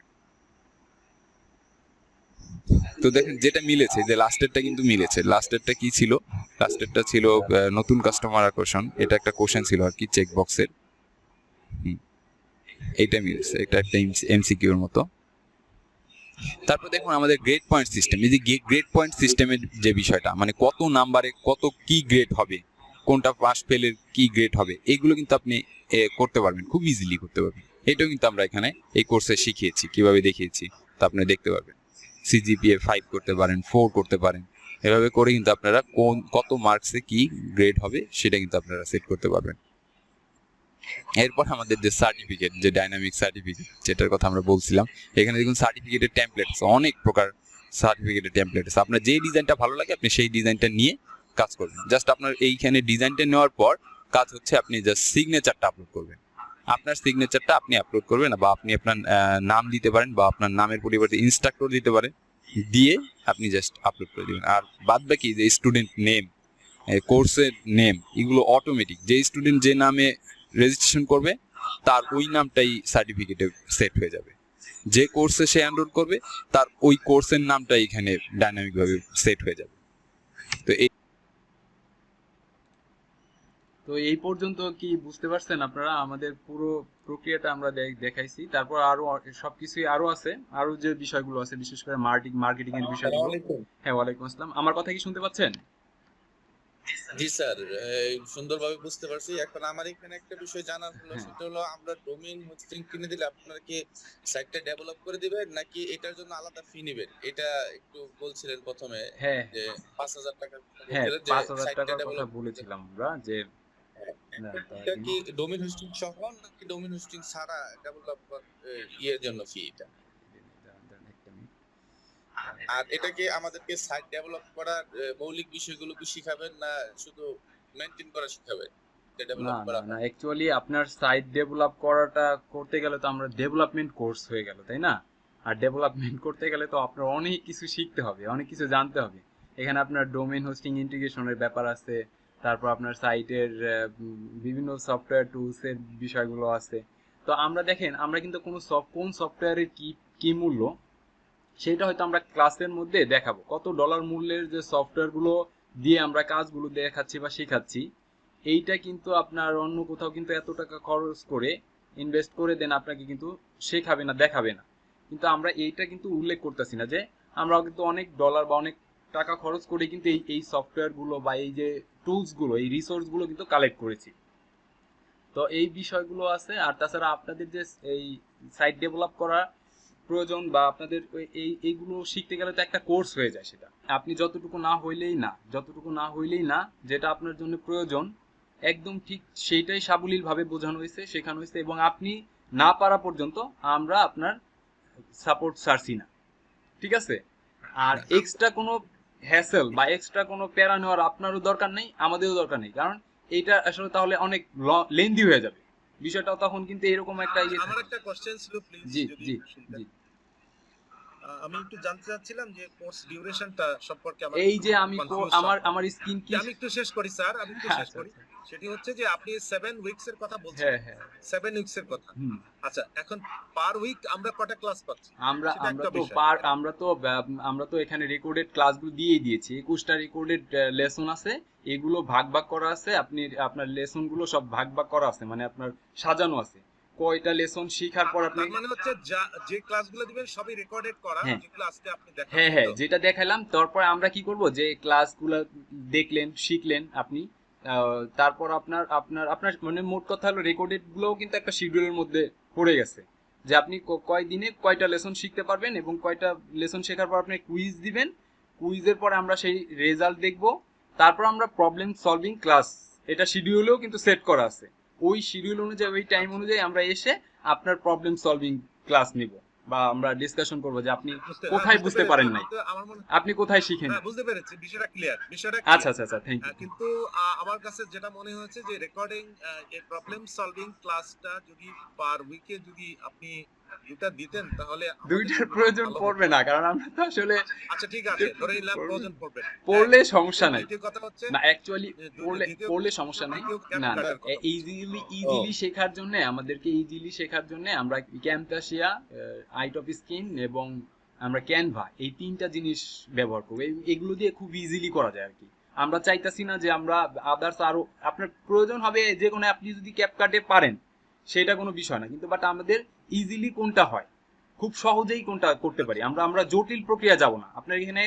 তো দেখেন যেটা মিলেছে, যে লাস্টেরটা কিন্তু মিলেছে। লাস্টেরটা কি ছিল? লাস্টেরটা ছিল নতুন কাস্টমার আকর্ষণ, এটা একটা কোশ্চেন ছিল আর কি, চেক বক্সের। এইটা মিলেছে, এটা একটা এমসিকিউর মতো। তারপর দেখুন আমাদের গ্রেড পয়েন্ট সিস্টেম, এই যে গ্রেড পয়েন্ট সিস্টেমের যে বিষয়টা, মানে কত নাম্বারে কত কি গ্রেড হবে, কোনটা পাস ফেলের কি গ্রেড হবে, এইগুলো কিন্তু আপনি করতে পারবেন, খুব ইজিলি করতে পারবেন। এটাও কিন্তু আমরা এখানে এই কোর্সে শিখিয়েছি, কিভাবে দেখিয়েছি তা আপনি দেখতে পারবেন। সিজিপিএ 5 করতে পারেন, 4 করতে পারেন, এভাবে করে কিন্তু আপনারা কত মার্কসে কি গ্রেড হবে সেটা কিন্তু আপনারা সেট করতে পারবেন। এরপর আমাদের যে সার্টিফিকেট, যে ডাইনামিক সার্টিফিকেট যেটার কথা আমরা বলছিলাম, এখানে দেখুন সার্টিফিকেটের টেমপ্লেট, অনেক প্রকার সার্টিফিকেটের টেমপ্লেট আছে। আপনার যে ডিজাইনটা ভালো লাগে আপনি সেই ডিজাইনটা নিয়ে কাজ করবেন। জাস্ট আপনার এইখানে ডিজাইনটা নেওয়ার পর কাজ হচ্ছে আপনি জাস্ট সিগনেচারটা আপলোড করবেন। আপনার সিগনেচারটা আপনি আপলোড করবেন, বা আপনি আপনার নাম দিতে পারেন, বা আপনার নামের পরিবর্তে ইনস্ট্রাক্টর দিতে পারেন, দিয়ে আপনি জাস্ট আপলোড করে দিবেন। আর বাদ বাকি যে স্টুডেন্ট নেম, কোর্সের নেম, এগুলো অটোমেটিক, যে স্টুডেন্ট যে নামে রেজিস্ট্রেশন করবে তার ওই নামটাই সার্টিফিকেটে সেট হয়ে যাবে। যে কোর্সে সে এনরোল করবে তার ওই কোর্সের নামটাই এখানে ডাইনামিক ভাবে সেট হয়ে যাবে। তো তো এই পর্যন্ত কি বুঝতে পারছেন আপনারা? আমাদের পুরো প্রক্রিয়াটা আমরা দেখাইছি। তারপর আরো সবকিছুই আরো আছে, আরো যে বিষয়গুলো আছে, বিশেষ করে মার্কেটিং এর বিষয়গুলো। হ্যাঁ, ওয়ালাইকুম আসসালাম। আমার কথা কি শুনতে পাচ্ছেন? জি স্যার, সুন্দরভাবে বুঝতে পারছি। এখন আমার এখানে একটা বিষয় জানার হলো, হ্যাঁ। সেটা হলো আমরা ডোমেইন হোস্টিং কিনে দিলে আপনারা কি সাইটটা ডেভেলপ করে দিবেন নাকি এটার জন্য আলাদা ফি নেবেন? এটা একটু বলছিলেন প্রথমে হ্যাঁ যে 5,000 টাকা হ্যাঁ, বলছিলেন যে 5,000 সাইটটা টাকার কথা ডেভেলপ বলেছিলাম আমরা যে না, এটা কি ডোমেইন হোস্টিং সহ নাকি ডোমেইন হোস্টিং ছাড়া ডেভেলপ ইয়ের জন্য ফি এটা? আর এটা কি আমাদেরকে সাইট ডেভেলপ করার মৌলিক বিষয়গুলো কি শিখাবেন না শুধু মেইনটেইন করা শিখাবেন? এটা না ডেভেলপ না করা না, অ্যাকচুয়ালি আপনার সাইট ডেভেলপ করাটা করতে গেলে তো আমরা ডেভেলপমেন্ট কোর্স হয়ে গেল, তাই না? আর ডেভেলপমেন্ট করতে গেলে তো আপনার অনেক কিছু শিখতে হবে, অনেক কিছু জানতে হবে। এখানে আপনার ডোমেইন হোস্টিং ইন্টিগ্রেশনের ব্যাপার আছে, তারপর আপনার সাইটের বিভিন্ন সফটওয়্যার টুলসের বিষয়গুলো আছে। তো আমরা দেখেন, আমরা কিন্তু কোন সফটওয়্যারের কি মূল্য সেটা হয়তো আমরা ক্লাসের মধ্যে দেখাবো। কত ডলার মূল্যের যে সফটওয়্যারগুলো দিয়ে আমরা কাজগুলো দেখাচ্ছি বা শেখাচ্ছি, এইটা কিন্তু আপনার অন্য কোথাও কিন্তু এত টাকা খরচ করে ইনভেস্ট করে দেন আপনাকে কিন্তু শেখাবে না, দেখাবে না। কিন্তু আমরা এইটা কিন্তু উল্লেখ করতেছি না যে আমরা কিন্তু অনেক ডলার বা অনেক টাকা খরচ করে কিন্তু এই সফটওয়্যারগুলো বা এই যে টুলসগুলো, এই রিসোর্সগুলো কিন্তু কালেক্ট করেছি। তো এই বিষয়গুলো আছে। আর তাছাড়া আপনাদের যে এই সাইট ডেভেলপ করা প্রয়োজন বা আপনাদের এইগুলো শিখতে গেলে তো একটা কোর্স হয়ে যায়। সেটা আপনি যতটুকু না হইলেই না যেটা আপনার জন্য প্রয়োজন একদম ঠিক সেইটাই সাবলীলভাবে বোঝানো হয়েছে, শেখানো হয়েছে, এবং আপনি না পারা পর্যন্ত আমরা আপনার সাপোর্ট ছাড়ছি না, ঠিক আছে? আর এক্সট্রা কোনো হ্যাসেল বা এক্সট্রা কোনো প্যারা নেওয়ার আপনারও দরকার নেই, আমাদেরও দরকার নেই, কারণ এইটা আসলে তাহলে অনেক লেন্দি হয়ে যাবে বিষয়টা। তখন কিন্তু এরকম একটা আমার একটা কোশ্চেন ছিল প্লিজ। জি জি জি। আমি একটু জানতে চাচ্ছিলাম যে কোর্স ডিউরেশনটা সম্পর্কে এই যে আমার স্কিন কি আমি একটু শেষ করি স্যার, আমি একটু শেষ করি। সেটি হচ্ছে যে আপনি 7 উইকস এর কথা বলছেন। হ্যাঁ হ্যাঁ, 7 উইকস এর কথা। আচ্ছা, এখন পার উইক আমরা কয়টা ক্লাস পাচ্ছি? আমরা তো এখানে রেকর্ডেড ক্লাসগুলো দিয়েছি। 21টা রেকর্ডেড লেসন আছে, এগুলো ভাগ করা আছে। আপনার লেসনগুলো সব ভাগ করা আছে, মানে আপনার সাজানো আছে। কয়টা লেসন শেখার পর আপনি মানে হচ্ছে যে ক্লাসগুলো দিবেন সবই রেকর্ডেড করা, যেগুলো আজকে আপনি দেখালেন। হ্যাঁ হ্যাঁ, যেটা দেখাইলাম। তারপর আমরা কি করব, যে ক্লাসগুলো দেখলেন, শিখলেন আপনি, তারপর আপনার মানে মোট কথা হলো রেকর্ডেড গুলোও কিন্তু একটা শিডিউলের মধ্যে পড়ে গেছে, যে আপনি কয় দিনে কয়টা লেসন শিখতে পারবেন, এবং কয়টা লেসন শেখার পর আপনি কুইজ দিবেন। কুইজের পরে আমরা সেই রেজাল্ট দেখব। তারপর আমরা প্রবলেম সলভিং ক্লাস, এটা শিডিউলেও কিন্তু সেট করা আছে। ওই শিডিউল অনুযায়ী, ওই টাইম অনুযায়ী আমরা এসে আপনার প্রবলেম সলভিং ক্লাস নিব, বা আমরা ডিসকাশন করব যে আপনি কোথায় বুঝতে পারেন নাই, আপনি কোথায় শিখেন। বুঝতে পেরেছি, বিষয়টা ক্লিয়ার। আচ্ছা, থ্যাংক ইউ। কিন্তু আমার কাছে যেটা মনে হয়েছে যে রেকর্ডিং এই প্রবলেম সলভিং ক্লাসটা যদি পার উইকে যদি আপনি দুটো দিতেন তাহলে দুইটার প্রয়োজন পড়বে না, কারণ আমরা তো আসলে আচ্ছা ঠিক আছে, ধরে নিলাম প্রয়োজন পড়বে, পড়লে সমস্যা নাই। দ্বিতীয় কথা হচ্ছে না, অ্যাকচুয়ালি পড়লে সমস্যা নাই। না, ইজিলি শেখার জন্য আমরা ক্যাম্পাসিয়া, আইট অফ স্কিন এবং আমরা ক্যানভা, এই তিনটা জিনিস ব্যবহার করব। এগুলো দিয়ে খুব ইজিলি করা যায় আর কি। আমরা চাইতাছি না যে আমরা আদার্স আরো আপনার প্রয়োজন হবে যে কোনো, আপনি যদি ক্যাপকাটে পারেন সেটা কোনো বিষয় না, কিন্তু বাট আমাদের ইজিলি কোনটা হয়, খুব সহজেই কোনটা করতে পারি আমরা জটিল প্রক্রিয়া যাব না। আপনার এখানে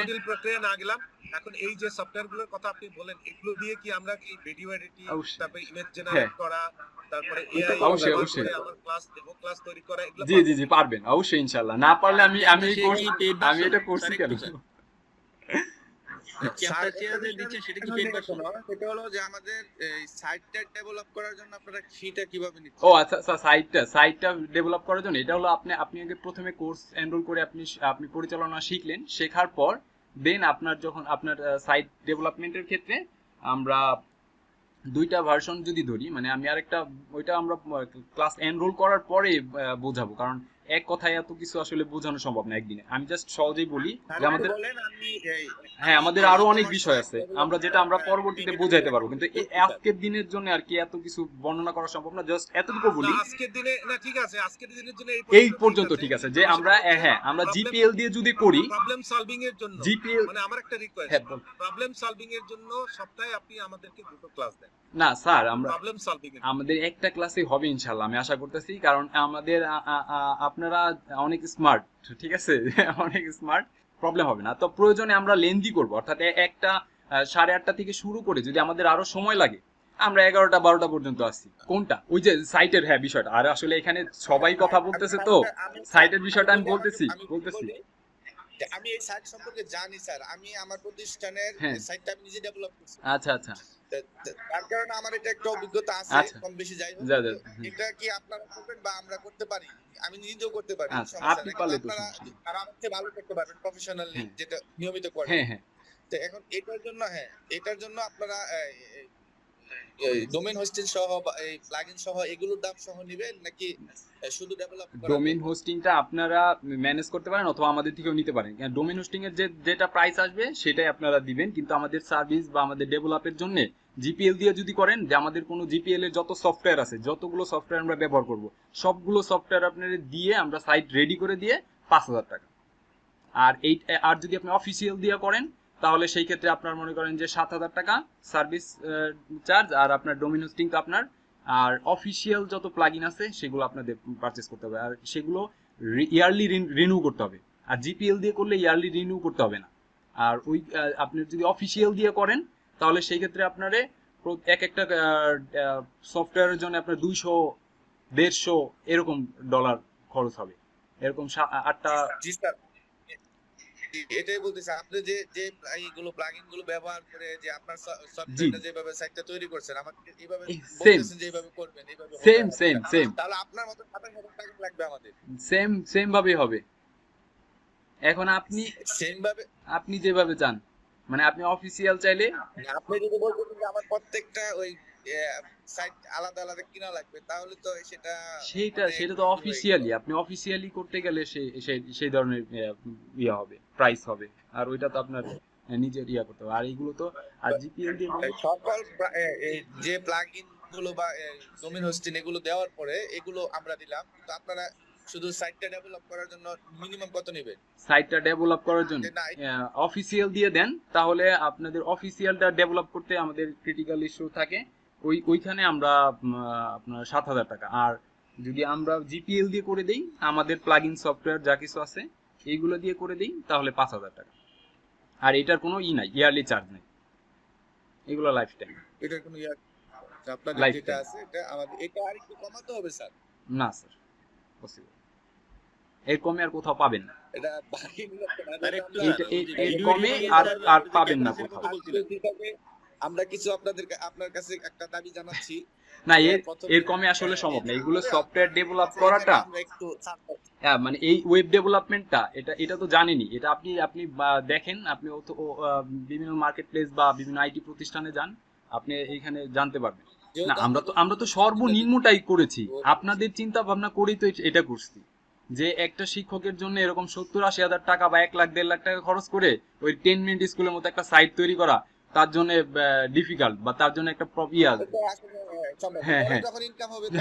জটিল প্রক্রিয়া না গেলাম। এখন এই যে সফটওয়্যারগুলোর কথা আপনি বলেন, এগুলো দিয়ে কি আমরা কি ভিডিও এডিটিং, তারপরে ইমেজ জেনারেট করা, তারপরে এআই অবশ্যই আমার ক্লাস তৈরি করা, এগুলো জি পারবেন অবশ্যই, ইনশাআল্লাহ। না পারলে আমি এটা করছি কেন? সেটা হলো যে আমাদের এই সাইটটা ডেভেলপ করার জন্য আপনারা ফিটা কিভাবে নিচ্ছেন? ও আচ্ছা, সাইটটা ডেভেলপ করার জন্য এটা হলো আপনি আগে প্রথমে কোর্স এনরোল করে আপনি পরিচালনা শিখলেন। শেখার পর দেন যখন আপনার সাইট ডেভেলপমেন্টের ক্ষেত্রে আমরা দুইটা ভার্সন যদি ধরি, মানে আমি আরেকটা, ওইটা আমরা ক্লাস এনরোল করার পরে বোঝাবো, কারণ এক কথায় এত কিছু আসলে বোঝানো সম্ভব না একদিনে। আমি জাস্ট সহজেই বলি যে আমাদের আরো অনেক বিষয় আছে আমরা পরবর্তীতে বোঝাইতে পারবো, কিন্তু আজকের দিনের জন্য আর কি এত কিছু বর্ণনা করা সম্ভব না। জাস্ট এতটুকু বলি, আজকের দিনে না, ঠিক আছে, আজকের দিনের জন্য এই পর্যন্ত ঠিক আছে, যে আমরা জিপিএল দিয়ে যদি করি, প্রবলেম সলভিং এর জন্য জিপিএল, মানে আমার একটা রিকোয়েস্ট, প্রবলেম সলভিং এর জন্য সপ্তাহে আপনি আমাদেরকে দুটো ক্লাস দেন। না স্যার, আমরা প্রবলেম সলভিং এর আমাদের একটা ক্লাসে হবে ইনশাল্লাহ, আমি আশা করতেছি, কারণ আমাদের আপনারা অনেক স্মার্ট, ঠিক আছে অনেক স্মার্ট, প্রবলেম হবে না। তো প্রয়োজনে আমরা লেন্দি করব, অর্থাৎ একটা 8:30 থেকে শুরু করে যদি আমাদের আরো সময় লাগে আমরা 11টা 12টা পর্যন্ত আসি। কোনটা? ওই যে সাইটের, হ্যাঁ বিষয়টা, আর আসলে এখানে সবাই কথা বলতেছে তো সাইটের বিষয়টা আমি বলতেছি। যে আমি এই সাইট সম্পর্কে জানি স্যার, আমি আমার প্রতিষ্ঠানের হ্যাঁ। সাইটটা আমি নিজে ডেভেলপ করছি। আচ্ছা আচ্ছা তার কারণে আমার এটা একটা অভিজ্ঞতা আছে, আচ্ছা। কম বেশি যাই হোক। যা যা এটা কি আপনারা করবেন বা আমরা করতে পারি, আমি নিজেও করতে পারি, আচ্ছা, সমস্যা আপনি নেই। পারলে তো আপনারা সমস্যা নেই। আর আমার চেয়ে ভালো করতে পারবেন প্রফেশনালি, হ্যাঁ। যেটা নিয়মিত করেন। হ্যাঁ হ্যাঁ তো এখন এটার জন্য আপনারা ডোমেইন হোস্টিং সহ বা এই প্লাগইন সহ এগুলোর দাম সহ নেবেন নাকি শুধু ডেভেলপ করা? ডোমেইন হোস্টিংটা আপনারা ম্যানেজ করতে পারেন অথবা আমাদের থেকেও নিতে পারেন। ডোমেইন হোস্টিং এর যেটা প্রাইস আসবে সেটাই আপনারা দিবেন, কিন্তু আমাদের সার্ভিস বা আমাদের ডেভেলপের জন্য জিপিএল দিয়ে যদি করেন, যে আমাদের কোনো জিপিএল এর যত সফটওয়্যার আছে, যতগুলো সফটওয়্যার আমরা ব্যবহার করব, সবগুলো সফটওয়্যার আপনাদের দিয়ে আমরা সাইট রেডি করে দিয়ে 5,000 টাকা। আর যদি আপনি অফিসিয়াল দিয়ে করেন তাহলে সেই ক্ষেত্রে আপনার মনে করেন যে 7,000 টাকা সার্ভিস চার্জ, আর আপনার ডোমেইন হোস্টিং তো আপনার, আর অফিসিয়াল যত প্লাগইন আছে সেগুলো আপনাদের পারচেজ করতে হবে, আর সেগুলো ইয়ারলি রিনিউ করতে হবে। আর জিপিএল দিয়ে করলে ইয়ারলি রিনিউ করতে হবে না। আর ওই আপনি যদি অফিসিয়াল দিয়ে করেন তাহলে সেই ক্ষেত্রে আপনারে একটা সফটওয়্যারের জন্য আপনার 200-150 এরকম ডলার খরচ হবে, এরকম 8টা। জি স্যার, এটাই বলতেছি, আপনি যে যে এইগুলো প্লাগইন গুলো ব্যবহার করে যে আপনার সফটওয়্যারটা যেভাবে সাইটটা তৈরি করছেন, আমাকে এইভাবে বলতেছেন যে এইভাবে করবেন, এইভাবে সেম তাহলে আপনার মত 27,000 টাকা লাগবে আমাদের। সেম ভাবে হবে। এখন সেম ভাবে আপনি যেভাবে চান, মানে আপনি অফিসিয়াল চাইলে, আপনি যদি বলতেছেন যে আমার প্রত্যেকটা ওই সাইট আলাদা আলাদা কিনা লাগবে, তাহলে তো সেটা তো অফিসিয়ালি, আপনি অফিসিয়ালি করতে গেলে সেই ধরনের হবে, প্রাইস হবে, আর ওইটা তো আপনার নিজের করতে হবে। আর এইগুলো তো আর জিপিএল দিয়ে সকল যে প্লাগইন গুলো বা ডোমেইন হোস্টিং এগুলো দেওয়ার পরে এগুলো আমরা দিলাম, তো আপনারা শুধু সাইটটা ডেভেলপ করার জন্য মিনিমাম কত নেবেন? সাইটটা ডেভেলপ করার জন্য অফিসিয়াল দিয়ে দেন, তাহলে আপনাদের অফিসিয়ালটা ডেভেলপ করতে আমাদের ক্রিটিক্যাল ইস্যু থাকে, ওইখানে আমরা আপনার 7,000 টাকা। আর যদি আমরা জিপিএল দিয়ে করে দেই, আমাদের প্লাগইন সফটওয়্যার যা কিছু আছে এইগুলো দিয়ে করে দেই, তাহলে 5,000 টাকা। আর এটার কোনো নাই, ইয়ারলি চার্জ নেই, এগুলো লাইফ টাইম। এটার কোনো আপনাদের যেটা আছে এটা আমাদের এটা আর একটু কমাতে হবে স্যার? না স্যার, পসিবল, এর কমে আর কোথাও পাবেন না, এটা বাকি এর কমে আর পাবেন না কোথাও। আমরা কিছু আপনার কাছে একটা দাবি জানাচ্ছি, না এর কমে আসলে সম্ভব না। এগুলো সফটওয়্যার ডেভেলপ করাটা, মানে এই ওয়েব ডেভেলপমেন্টটা, এটা তো জানেনই, এটা আপনি দেখেন, আপনি বিভিন্ন মার্কেট প্লেস বা বিভিন্ন আইটি প্রতিষ্ঠানে যান, আপনি এইখানে জানতে পারবেন। না আমরা তো সর্বনিম্নটাই করেছি, আপনাদের চিন্তা ভাবনা করেই তো এটা করছি, যে একটা শিক্ষকের জন্য এরকম 70-80 হাজার টাকা বা 1 লাখ 1.5 লাখ টাকা খরচ করে ওই 10 মিনিট স্কুলের মতো একটা সাইট তৈরি করা তার জন্য ডিফিকাল্ট, বা তার জন্য একটা হ্যাঁ হ্যাঁ হ্যাঁ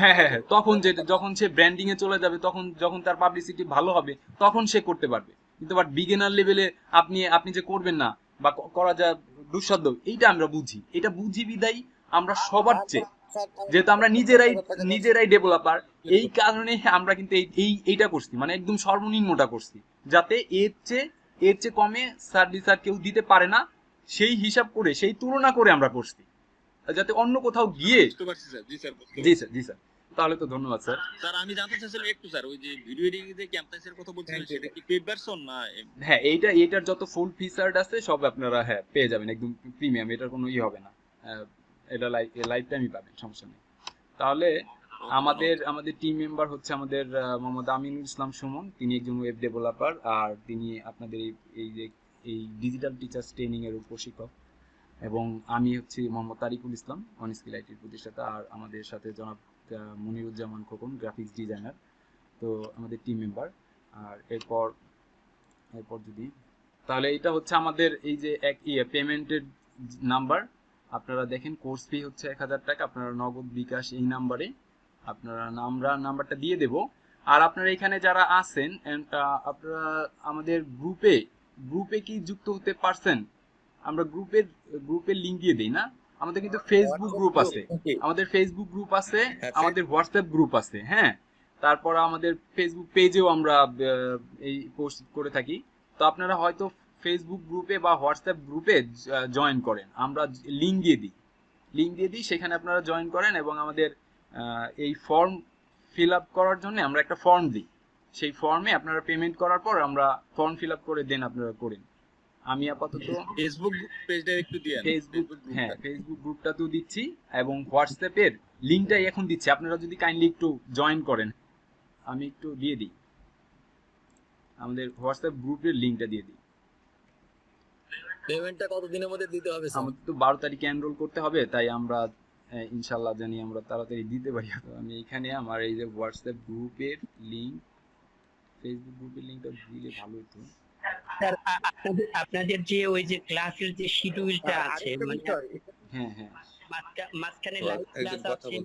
হ্যাঁ হ্যাঁ তখন যখন সে ব্র্যান্ডিং এ চলে যাবে, যখন তার পাবলিসিটি ভালো হবে, তখন সে করতে পারবে। কিন্তু বাট বিগিনার লেভেলে আপনি যে করবেন না বা করা যা দুঃসাধ্য, এইটা আমরা বুঝি, এটা বুঝি বিদায় আমরা সবার চেয়ে, যেহেতু আমরা নিজেরাই ডেভেলপার, এই কারণে আমরা কিন্তু এইটা করছি, মানে একদম সর্বনিম্নটা করছি, যাতে এর চেয়ে কমে সার্ভিস আর কেউ দিতে পারে না, সেই হিসাব করে, সেই তুলনা করে আমরা করছি, যাতে অন্য কোথাও গিয়ে। জি স্যার, তাহলে তো ধন্যবাদ স্যার। স্যার আমি জানতে চাইছিলাম একটু স্যার, ওই যে ভিডিও এডিটিং এর ক্যাম্পাসের কথা বলছিলেন, সেটা কি পেইড ভার্সন না? হ্যাঁ, এটার যত ফুল ফিচার আছে সব আপনারা পেয়ে যাবেন একদম প্রিমিয়াম, এটার কোনো হবে না, এটা লাইফ টাইমই পাবেন, সমস্যা নেই। তাহলে আমাদের টিম মেম্বার হচ্ছে আমাদের মোহাম্মদ আমিনুল ইসলাম সুমন, তিনি একজন ওয়েব ডেভেলপার, আর তিনি আপনাদের এই ডিজিটাল টিচার্স ট্রেনিং এর প্রশিক্ষক, এবং আমি হচ্ছি মোহাম্মদ তারিকুল ইসলাম, অনস্কিল আইটির প্রতিষ্ঠাতা, আর আমাদের সাথে জনাব মনিরুজ্জামান খোকন, গ্রাফিক্স ডিজাইনার, তো আমাদের টিম মেম্বার। আর এরপর যদি তাহলে এটা হচ্ছে আমাদের এই যে পেমেন্টের নাম্বার, আপনারা দেখেন কোর্স ফি হচ্ছে 1,000 টাকা, আপনারা নগদ বিকাশ এই নাম্বারে আপনারা নাম্বারটা দিয়ে দেব। আর আপনারা এখানে যারা আছেন, আপনারা আমাদের গ্রুপে কি যুক্ত হতে পারছেন? আমরা গ্রুপের লিংক দিয়ে দিই না, আমাদের কিন্তু ফেসবুক গ্রুপ আছে, আমাদের ফেসবুক গ্রুপ আছে, আমাদের হোয়াটসঅ্যাপ গ্রুপ আছে, হ্যাঁ। তারপর আমাদের ফেসবুক পেজেও আমরা এই পোস্ট করে থাকি। তো আপনারা হয়তো ফেসবুক গ্রুপে বা হোয়াটসঅ্যাপ গ্রুপে জয়েন করেন, আমরা লিঙ্ক দিয়ে দিই, সেখানে আপনারা জয়েন করেন এবং আমাদের এই ফর্ম ফিল আপ করার জন্য আমরা একটা ফর্ম দিই। সেই ফর্মে আপনারা পেমেন্ট করার পর আমরা ফর্ম ফিল আপ করে দেন, আপনারা করেন। আমি আপাতত ফেসবুক পেজটা একটু দিয়েন। ফেসবুক গ্রুপটা তো দিচ্ছি এবং হোয়াটসঅ্যাপের লিঙ্কটাই এখন দিচ্ছি, আপনারা যদি কাইন্ডলি একটু জয়েন করেন। আমি একটু দিয়ে দিই, আমাদের হোয়াটসঅ্যাপ গ্রুপের লিঙ্কটা দিয়ে দিই। পেমেন্টটা কত দিনের মধ্যে দিতে হবে স্যার? আমাদের তো 12 তারিখে এনরোল করতে হবে, তাই আমরা ইনশাআল্লাহ জানি আমরা তাড়াতাড়ি দিতে পারি। আমি এখানে আমার এই যে হোয়াটসঅ্যাপ গ্রুপের লিঙ্ক, ফেসবুক গ্রুপের লিঙ্কটা দিলে ভালো হতো। স্যার আপনাদের যে ওই যে ক্লাসের যে শিডিউলটা আছে, মানে হ্যাঁ মাঝখানে লাইভ ক্লাস আছে,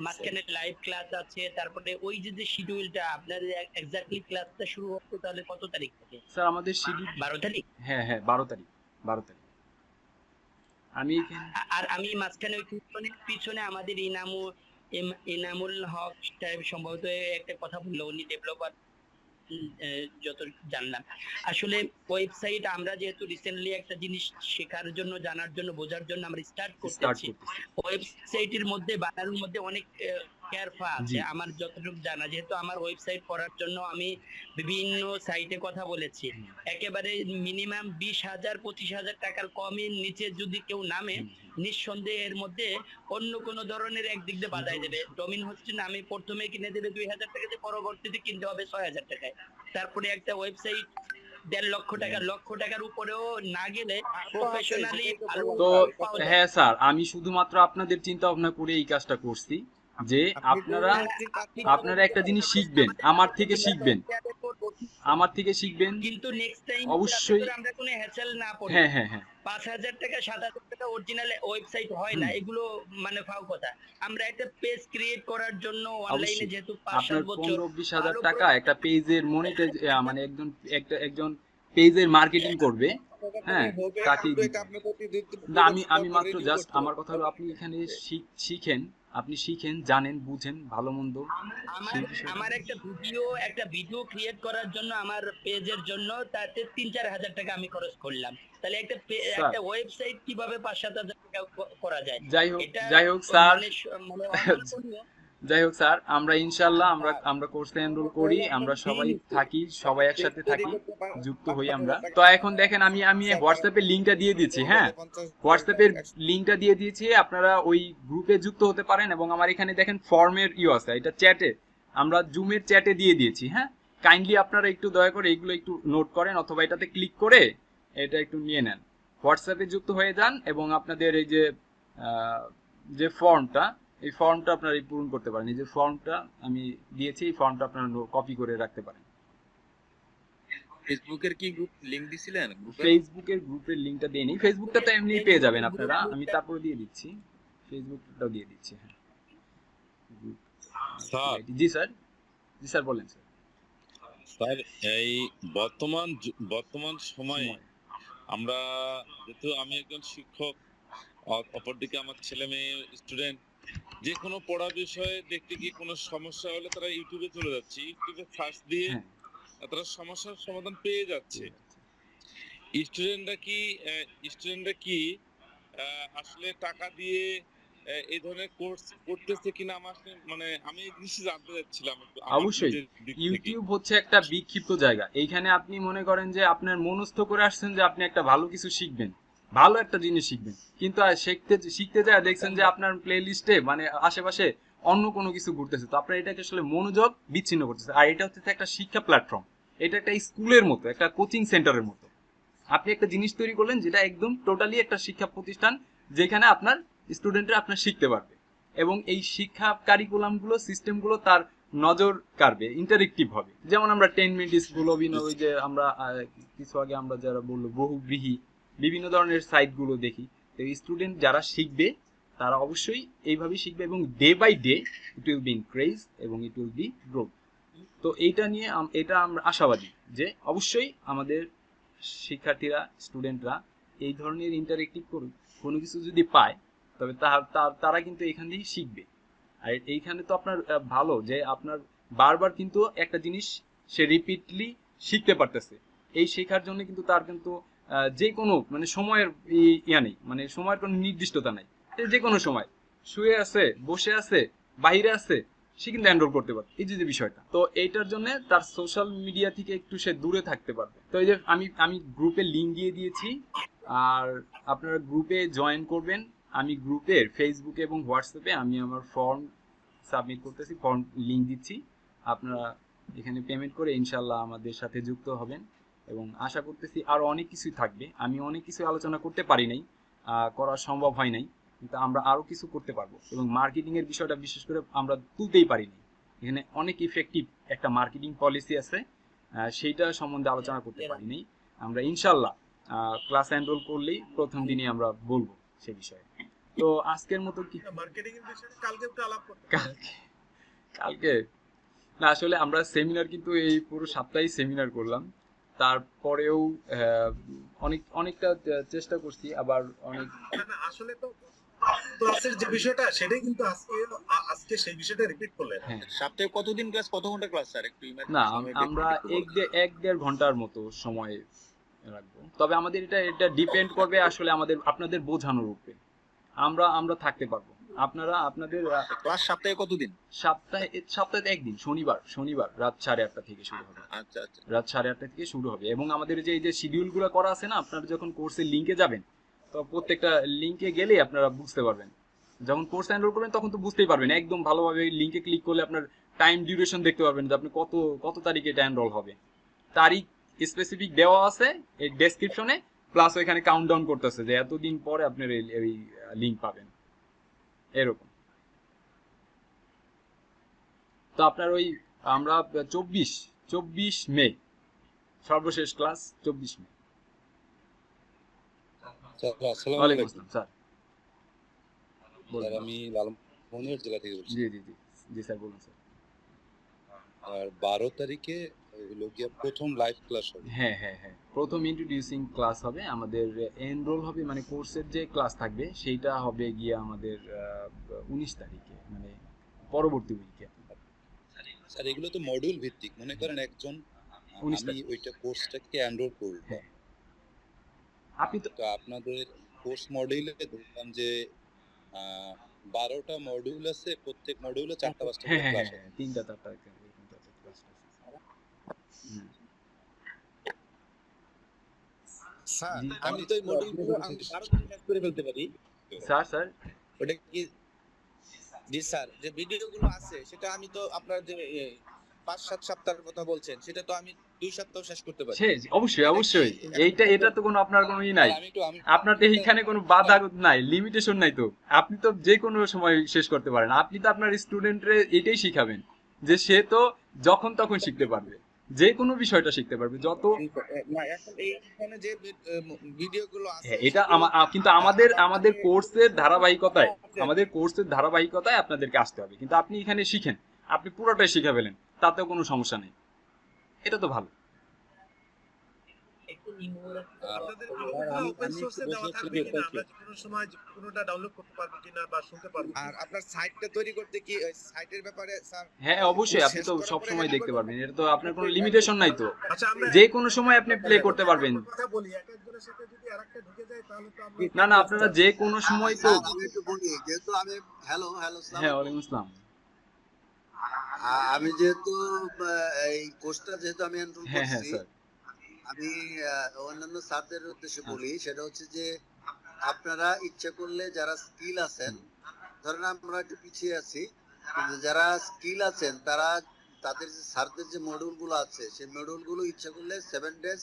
মাঝখানে লাইভ ক্লাস আছে, তারপরে ওই যে শিডিউলটা আপনাদের এক্স্যাক্টলি ক্লাসটা শুরু হচ্ছে তাহলে কত তারিখ থেকে? স্যার আমাদের শিডিউল 12 তারিখ। হ্যাঁ 12 তারিখ। আমি মাঝখানে ওই পিছনে আমাদের ইনামুল হক সাহেব সম্ভবত একটা কথা বললো, উনি ডেভেলপার যত জানলাম। আসলে ওয়েবসাইট আমরা যেহেতু রিসেন্টলি একটা জিনিস শেখার জন্য, জানার জন্য, বোঝার জন্য আমরা স্টার্ট করতেছি, ওয়েবসাইটের মধ্যে বানানোর মধ্যে অনেক কেয়ারফা আছে আমার যতটুকু জানা। যেহেতু আমার ওয়েবসাইট করার জন্য আমি বিভিন্ন সাইটে কথা বলেছি, একেবারে মিনিমাম 20,000 25,000 টাকার কমের নিচে যদি কেউ নামে, নিঃসন্দেহে এর মধ্যে অন্য কোনো ধরনের একদিক দিয়ে বাধাই দেবে। ডোমেইন হচ্ছে না, আমি প্রথমে কিনে দেবে 2,000 টাকাতে, পরবর্তীতে কিনতে হবে 6,000 টাকায়। তারপরে একটা ওয়েবসাইট 1.5 লক্ষ টাকার উপরেও না গেলে প্রফেশনালি তো হ্যাঁ স্যার, আমি শুধুমাত্র আপনাদের চিন্তা ভাবনা করে এই কাজটা করছি যে আপনারা একটা জিনিস শিখবেন, আমার থেকে শিখবেন, কিন্তু নেক্সট টাইম অবশ্যই আমরা কোনো হ্যাসেল না পড়ি। হ্যাঁ 5,000 টাকা 7,000 টাকা অরিজিনাল ওয়েবসাইট হয় না, এগুলো মানে ফাও কথা। আমরা একটা পেজ ক্রিয়েট করার জন্য অনলাইনে যেহেতু 5-7 বছর 15-20,000 টাকা একটা পেজের মনিটাইজ, মানে একজন পেজের মার্কেটিং করবে, হ্যাঁ, তাকে না, আমি মাত্র জাস্ট আমার কথা হলো আপনি এখানে শিখেন, জানেন, বুঝেন ভালো মন্দ। আমার একটা ভিডিও ক্রিয়েট করার জন্য আমার পেজের জন্য তাতে 3-4 হাজার টাকা আমি খরচ করলাম, তাহলে একটা ওয়েবসাইট কিভাবে 5-7 হাজার টাকা করা যায়? যাই হোক স্যার, আমরা ইনশাআল্লাহ আমরা কোর্সে এনরোল করি, আমরা সবাই একসাথে থাকি, যুক্ত হই আমরা। তো এখন দেখেন আমি হোয়াটসঅ্যাপের লিংকটা দিয়ে দিচ্ছি, হ্যাঁ, হোয়াটসঅ্যাপের লিংকটা দিয়ে দিয়েছি, আপনারা ওই গ্রুপে যুক্ত হতে পারেন। এবং আমার এখানে দেখেন ফর্মের আছে, এটা চ্যাটে, আমরা জুমের চ্যাটে দিয়ে দিয়েছি, হ্যাঁ। কাইন্ডলি আপনারা একটু দয়া করে এগুলো একটু নোট করেন, অথবা এটাতে ক্লিক করে এটা একটু নিয়ে নেন, হোয়াটসঅ্যাপে যুক্ত হয়ে যান এবং আপনাদের এই যে ফর্মটা, এই ফর্মটা আপনারা পূরণ করতে পারেন। এই যে ফর্মটা আমি দিয়েছি, এই ফর্মটা আপনারা কপি করে রাখতে পারেন। ফেসবুকের কি গ্রুপ লিংক দিছিলেন? ফেসবুকের গ্রুপের লিংকটা দেইনি, ফেসবুকটা তো এমনি পেয়ে যাবেন আপনারা, আমি তারপরে দিয়ে দিচ্ছি, ফেসবুকটাও দিয়ে দিচ্ছি। হ্যাঁ স্যার। জি স্যার বলেন স্যার। স্যার, এই বর্তমান সময়ে আমরা, যেহেতু আমি একজন শিক্ষক, অপরদিকে আমার ছেলে মেয়ে স্টুডেন্ট, যে কোনো পড়া বিষয়ে দেখতে গিয়ে কোনো সমস্যা হলে তারা ইউটিউবে চলে যাচ্ছে, ইউটিউবে সার্চ দিয়ে তারা সমস্যার সমাধান পেয়ে যাচ্ছে। স্টুডেন্টরা কি আসলে টাকা দিয়ে এই ধরনের কোর্স করতেছে কিনা, আমি এই জিনিস জানতে চাচ্ছিলাম। অবশ্যই ইউটিউব হচ্ছে একটা বিক্ষিপ্ত জায়গা, এইখানে আপনি মনে করেন যে আপনার মনস্থ করে আসছেন যে আপনি একটা ভালো কিছু শিখবেন, ভালো একটা জিনিস শিখবেন, কিন্তু শিখতে যায় দেখছেন যে আপনার প্লে লিস্টে মানে আশেপাশে অন্য কোনো কিছু ঘুরতেছে, তো আপনার এটাকে আসলে মনোযোগ বিচ্ছিন্ন করতেছে। আর এটা হচ্ছে একটা শিক্ষা প্ল্যাটফর্ম, এটা একটা স্কুলের মতো, একটা কোচিং সেন্টারের মতো। আপনি একটা জিনিস তৈরি করলেন যেটা একদম টোটালি একটা শিক্ষা প্রতিষ্ঠান, যেখানে আপনার স্টুডেন্টরা আপনার শিখতে পারবে এবং এই শিক্ষা কারিকুলামগুলো, সিস্টেমগুলো তার নজর কাড়বে, ইন্টারেক্টিভ হবে। যেমন আমরা 10 মিনিট স্কুল অভিনয়, ওই যে আমরা কিছু আগে আমরা যারা বললো বহুব্রীহি, বিভিন্ন ধরনের সাইটগুলো দেখি। তো স্টুডেন্ট যারা শিখবে তারা অবশ্যই এইভাবেই শিখবে এবং day by day it will be increase এবং ইট উইল বি গ্রোথ। তো এটা আমরা আশাবাদী যে অবশ্যই আমাদের শিক্ষার্থীরা, স্টুডেন্টরা এই ধরনের ইন্টারেক্টিভ করুক, কোনো কিছু যদি পায় তবে তারা কিন্তু এখান থেকে শিখবে। আর এইখানে তো আপনার ভালো যে আপনার বারবার কিন্তু একটা জিনিস সে রিপিটলি শিখতে পারতেছে। এই শেখার জন্য কিন্তু তার কিন্তু যে কোনো মানে সময়ের ইয়া নেই, মানে সময়ের কোনো নির্দিষ্টতা নাই। যে কোনো সময় শুয়ে আছে, বসে আছে, বাইরে আছে, সে কিন্তু এনরোল করতে পারবে। এই যে বিষয়টা, তো এইটার জন্য তার সোশ্যাল মিডিয়া থেকে একটু সে দূরে থাকতে পারবে। তো এই যে আমি গ্রুপে লিঙ্ক দিয়ে দিয়েছি, আর আপনারা গ্রুপে জয়েন করবেন। আমি গ্রুপের ফেসবুকে এবং হোয়াটসঅ্যাপে আমি আমার ফর্ম সাবমিট করতেছি, ফর্ম লিঙ্ক দিচ্ছি। আপনারা এখানে পেমেন্ট করে ইনশাল্লাহ আমাদের সাথে যুক্ত হবেন, এবং আশা করতেছি আরও অনেক কিছুই থাকবে। আমি অনেক কিছু আলোচনা করতে পারি নাই, করা সম্ভব হয় নাই, কিন্তু আমরা আরও কিছু করতে পারবো। এবং মার্কেটিংয়ের বিষয়টা বিশেষ করে আমরা তুলতেই পারিনি। এখানে অনেক ইফেক্টিভ একটা মার্কেটিং পলিসি আছে, সেইটা সম্বন্ধে আলোচনা করতে পারিনি। আমরা ইনশাল্লাহ ক্লাস এনরোল করলেই প্রথম দিনই আমরা বলবো সে বিষয়ে। তো আজকের মতো কি মার্কেটিং এর বিষয়ে কালকে একটু আলাপ করতে কালকে না, আসলে আমরা সেমিনার কিন্তু এই পুরো সপ্তাহে সেমিনার করলাম, তারপরেও অনেকটা চেষ্টা করছি, আবার অনেক আসলে তো ক্লাসের যে বিষয়টা সেটাই কিন্তু আজকে সেই বিষয়টা রিপিট করলেন। সপ্তাহে কতদিন ক্লাস, কত ঘন্টা ক্লাস স্যার? একটু না, আমরা 1-1.5 ঘন্টার মতো সময় রাখবো। তবে আমাদের এটা ডিপেন্ড করবে আসলে আপনাদের বোঝানোর উপরে। আমরা থাকতে পারবো, আপনাদের ক্লাস সপ্তাহে কতদিন? সপ্তাহে একদিন, শনিবার রাত 8:30 থেকে শুরু হবে। আচ্ছা, রাত 8:30 থেকে শুরু হবে। এবং আমাদের যে এই যে শিডিউল গুলো করা আছে না, আপনারা যখন কোর্সের লিঙ্কে যাবেন, তো প্রত্যেকটা লিঙ্কে গেলেই আপনারা বুঝতে পারবেন। যখন কোর্স এনরোল করবেন তখন তো বুঝতেই পারবেন একদম ভালোভাবে। লিঙ্কে ক্লিক করলে আপনার টাইম ডিউরেশন দেখতে পারবেন যে আপনি কত তারিখে এটা এনরোল হবে। তারিখ স্পেসিফিক দেওয়া আছে এই ডেসক্রিপশনে, প্লাস ওইখানে কাউন্টডাউন করতেছে যে এতদিন পরে আপনার এই লিঙ্ক পাবেন, এরকম। তো আপনার ওই আমরা 24 মে সর্বশেষ ক্লাস, 24 মে। ওয়ালাইকুম আসসালাম স্যার। স্যার আমি লালমনিরহাট জেলা থেকে বলছি। জি স্যার, বলুন স্যার। আর 12 তারিখে প্রথম লাইভ ক্লাস হবে। হ্যাঁ, প্রথম ইন্ট্রোডিউসিং ক্লাস হবে আমাদের। এনরোল হবে মানে কোর্সের যে ক্লাস থাকবে সেইটা হবে গিয়ে আমাদের 19 তারিখে, মানে পরবর্তী উইকে। স্যার এগুলো তো মডিউল ভিত্তিক, মনে করেন একজন আমি ওইটা কোর্সটাকে এনরোল করব, আপনি তো আপনাদের কোর্স মডিউলে দেখলাম যে 12টা মডিউল আছে, প্রত্যেক মডিউলে 4টা-5টা করে ক্লাস আছে। 3টা-4টা ক্লাস। স্যার আমি তো এই মডিউলগুলো আমি 12 দিন শেষ করে ফেলতে পারি। স্যার ওটা কি? জি স্যার, যে ভিডিওগুলো আছে সেটা আমি তো আপনার যে 5-7 সপ্তাহের কথা বলছেন সেটা তো আমি 2 সপ্তাহ শেষ করতে পারি। অবশ্যই এটা তো কোনো আপনার কোনো নাই, আপনার তো এইখানে কোনো বাধা নাই, লিমিটেশন নাই। তো আপনি তো যে কোনো সময় শেষ করতে পারেন। আপনি তো আপনার স্টুডেন্টরে এটাই শিখাবেন যে সে তো যখন তখন শিখতে পারবে, যে কোনো বিষয়টা শিখতে পারবে। যত না এখন এইখানে যে ভিডিওগুলো আছে এটা কিন্তু আমাদের কোর্সের ধারাবাহিকতায় আপনাদেরকে আসতে হবে। কিন্তু আপনি এখানে শিখেন, আপনি পুরোটাই শিখে ফেলেন, তাতেও কোনো সমস্যা নেই। এটা তো ভালো। আপনাদের ভিডিওগুলো ওপেন সোর্সে দেওয়া থাকবে কিনা, আমরা কোনো সময় কোনোটা ডাউনলোড করতে পারবো কিনা বা শুনতে পারবো? আর আপনার সাইটটা তৈরি করতে কি সাইটের ব্যাপারে স্যার? হ্যাঁ অবশ্যই, আপনি তো সব সময় দেখতে পারবেন, এটা তো আপনার কোনো লিমিটেশন নাই। তো আচ্ছা, আমরা যে কোনো সময় আপনি প্লে করতে পারবেন। কথা বলি, এক একজনের সাথে যদি আরেকটা ঢুকে যায় তাহলে তো আমরা না আপনারা যে কোনো সময় তো আমি একটু বলি, যেহেতু আমি হ্যালো হ্যাঁ, ওয়ালাইকুম আসসালাম। আমি যেহেতু এই কোর্সটা যেহেতু আমি এনরোল করছি, আমি অন্যান্য স্যারদের উদ্দেশ্যে বলি, সেটা হচ্ছে যে আপনারা ইচ্ছা করলে যারা স্কিল আছেন, ধরেন আমরা একটু পিছিয়ে আছি, কিন্তু যারা স্কিল আছেন তারা তাদের যে স্যারদের যে মডিউলগুলো আছে সেই মডিউলগুলো ইচ্ছা করলে 7 ডেজ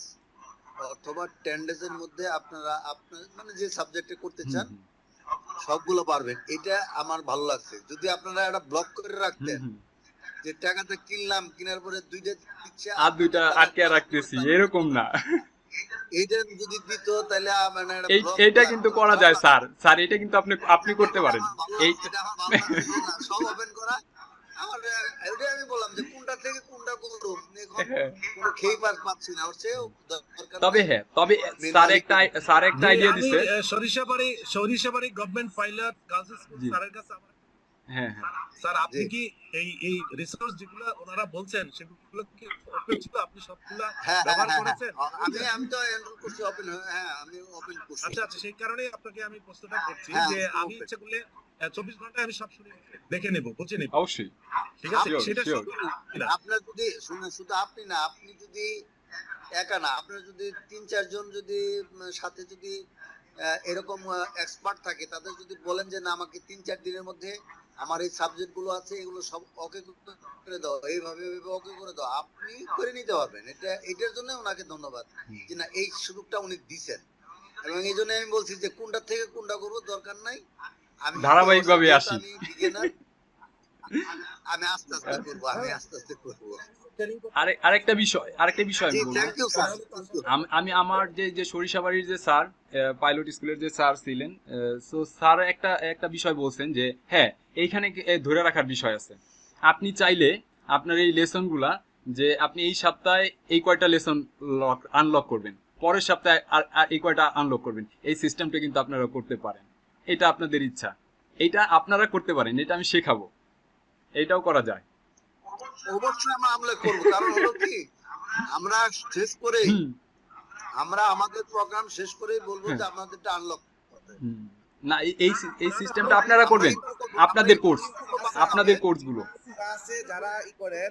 অথবা 10 ডেজের মধ্যে আপনারা আপনার মানে যে সাবজেক্টে করতে চান সবগুলো পারবেন। এটা আমার ভালো লাগছে। যদি আপনারা একটা ব্লক করে রাখতেন যে টাকাতে কিনলাম, কেনার পরে 2টা দিচ্ছে আর 2টা আটকে রাখতেছি, এরকম না। এইটা যদি দিত তাহলে মানে এইটা কিন্তু করা যায় স্যার, এটা কিন্তু আপনি করতে পারেন। সব ওপেন করা আমার, ওইটাই আমি বললাম যে কোনটা থেকে কোনটা করবো এখন কোনো খেয়ে পাচ্ছি না, ওর চেয়েও দরকার তবে নাই। হ্যাঁ, তবে স্যার একটা জি, আইডিয়া আমি দিছে। Sarishabari government pilot girls school জি। স্যারের কাছে আমার হ্যাঁ হ্যাঁ স্যার আপনি জি। কি এই রিসোর্স যেগুলো ওনারা বলছেন সেগুলো কি ওপেন ছিল, আপনি সবগুলা হ্যাঁ হ্যাঁ ব্যবহার হ্যাঁ করেছেন? আমি তো এনরোল করছি ওপেন, হ্যাঁ আমি ওপেন করছি। আচ্ছা আচ্ছা, সেই কারণেই আপনাকে আমি প্রশ্নটা করছি হ্যাঁ, যে আমি আমি open। ইচ্ছে করলে 24 ঘন্টায় আমি সব শুনে দেখে নেব, বুঝে নেব, অবশ্যই। ঠিক আছে? Sure, সেটা sure. আপনার যদি শুনে, শুধু আপনি না, আপনি যদি একা না, আপনার যদি 3-4 জন যদি সাথে যদি এরকম এক্সপার্ট থাকে, তাদের যদি বলেন যে না আমাকে 3-4 দিনের মধ্যে আমার এই সাবজেক্ট গুলো আছে এগুলো সব ওকে করে দাও, এইভাবে ওকে করে দাও, আপনি করে নিতে পারবেন। এটার জন্য ওনাকে ধন্যবাদ যে না এই সুযোগটা উনি দিছেন, এবং এই জন্য আমি বলছি যে কোনটা থেকে কোনটা করবো দরকার নাই, আমি ধারাবাহিকভাবে আসি। আমি beginner, আমি আস্তে আস্তে করবো, আরেকটা বিষয় আমি জি, বলবো। Thank you sir. আমি আমার যে সরিষাবাড়ির যে স্যার, পাইলট স্কুলের যে স্যার ছিলেন, সো স্যার একটা বিষয় বলছেন যে হ্যাঁ এইখানে ধরে রাখার বিষয় আছে। আপনি চাইলে আপনার এই লেসনগুলা, যে আপনি এই সপ্তাহে এই কয়টা লেসন আনলক করবেন, পরের সপ্তাহে আর এই কয়টা আনলক করবেন, এই সিস্টেমটা কিন্তু আপনারা করতে পারেন। এটা আপনাদের ইচ্ছা, এটা আপনারা করতে পারেন, এটা আমি শেখাবো, এটাও করা যায়। অবশ্যই আমরা আমলে করবো, কারণ হলো কি আমরা শেষ করে হুম, আমরা আমাদের প্রোগ্রাম শেষ করেই বলবো যে আমাদেরটা আনলক হুম। না, এই সিস্টেমটা আপনারা করবেন, আপনাদের কোর্সগুলো। আছে যারা করেন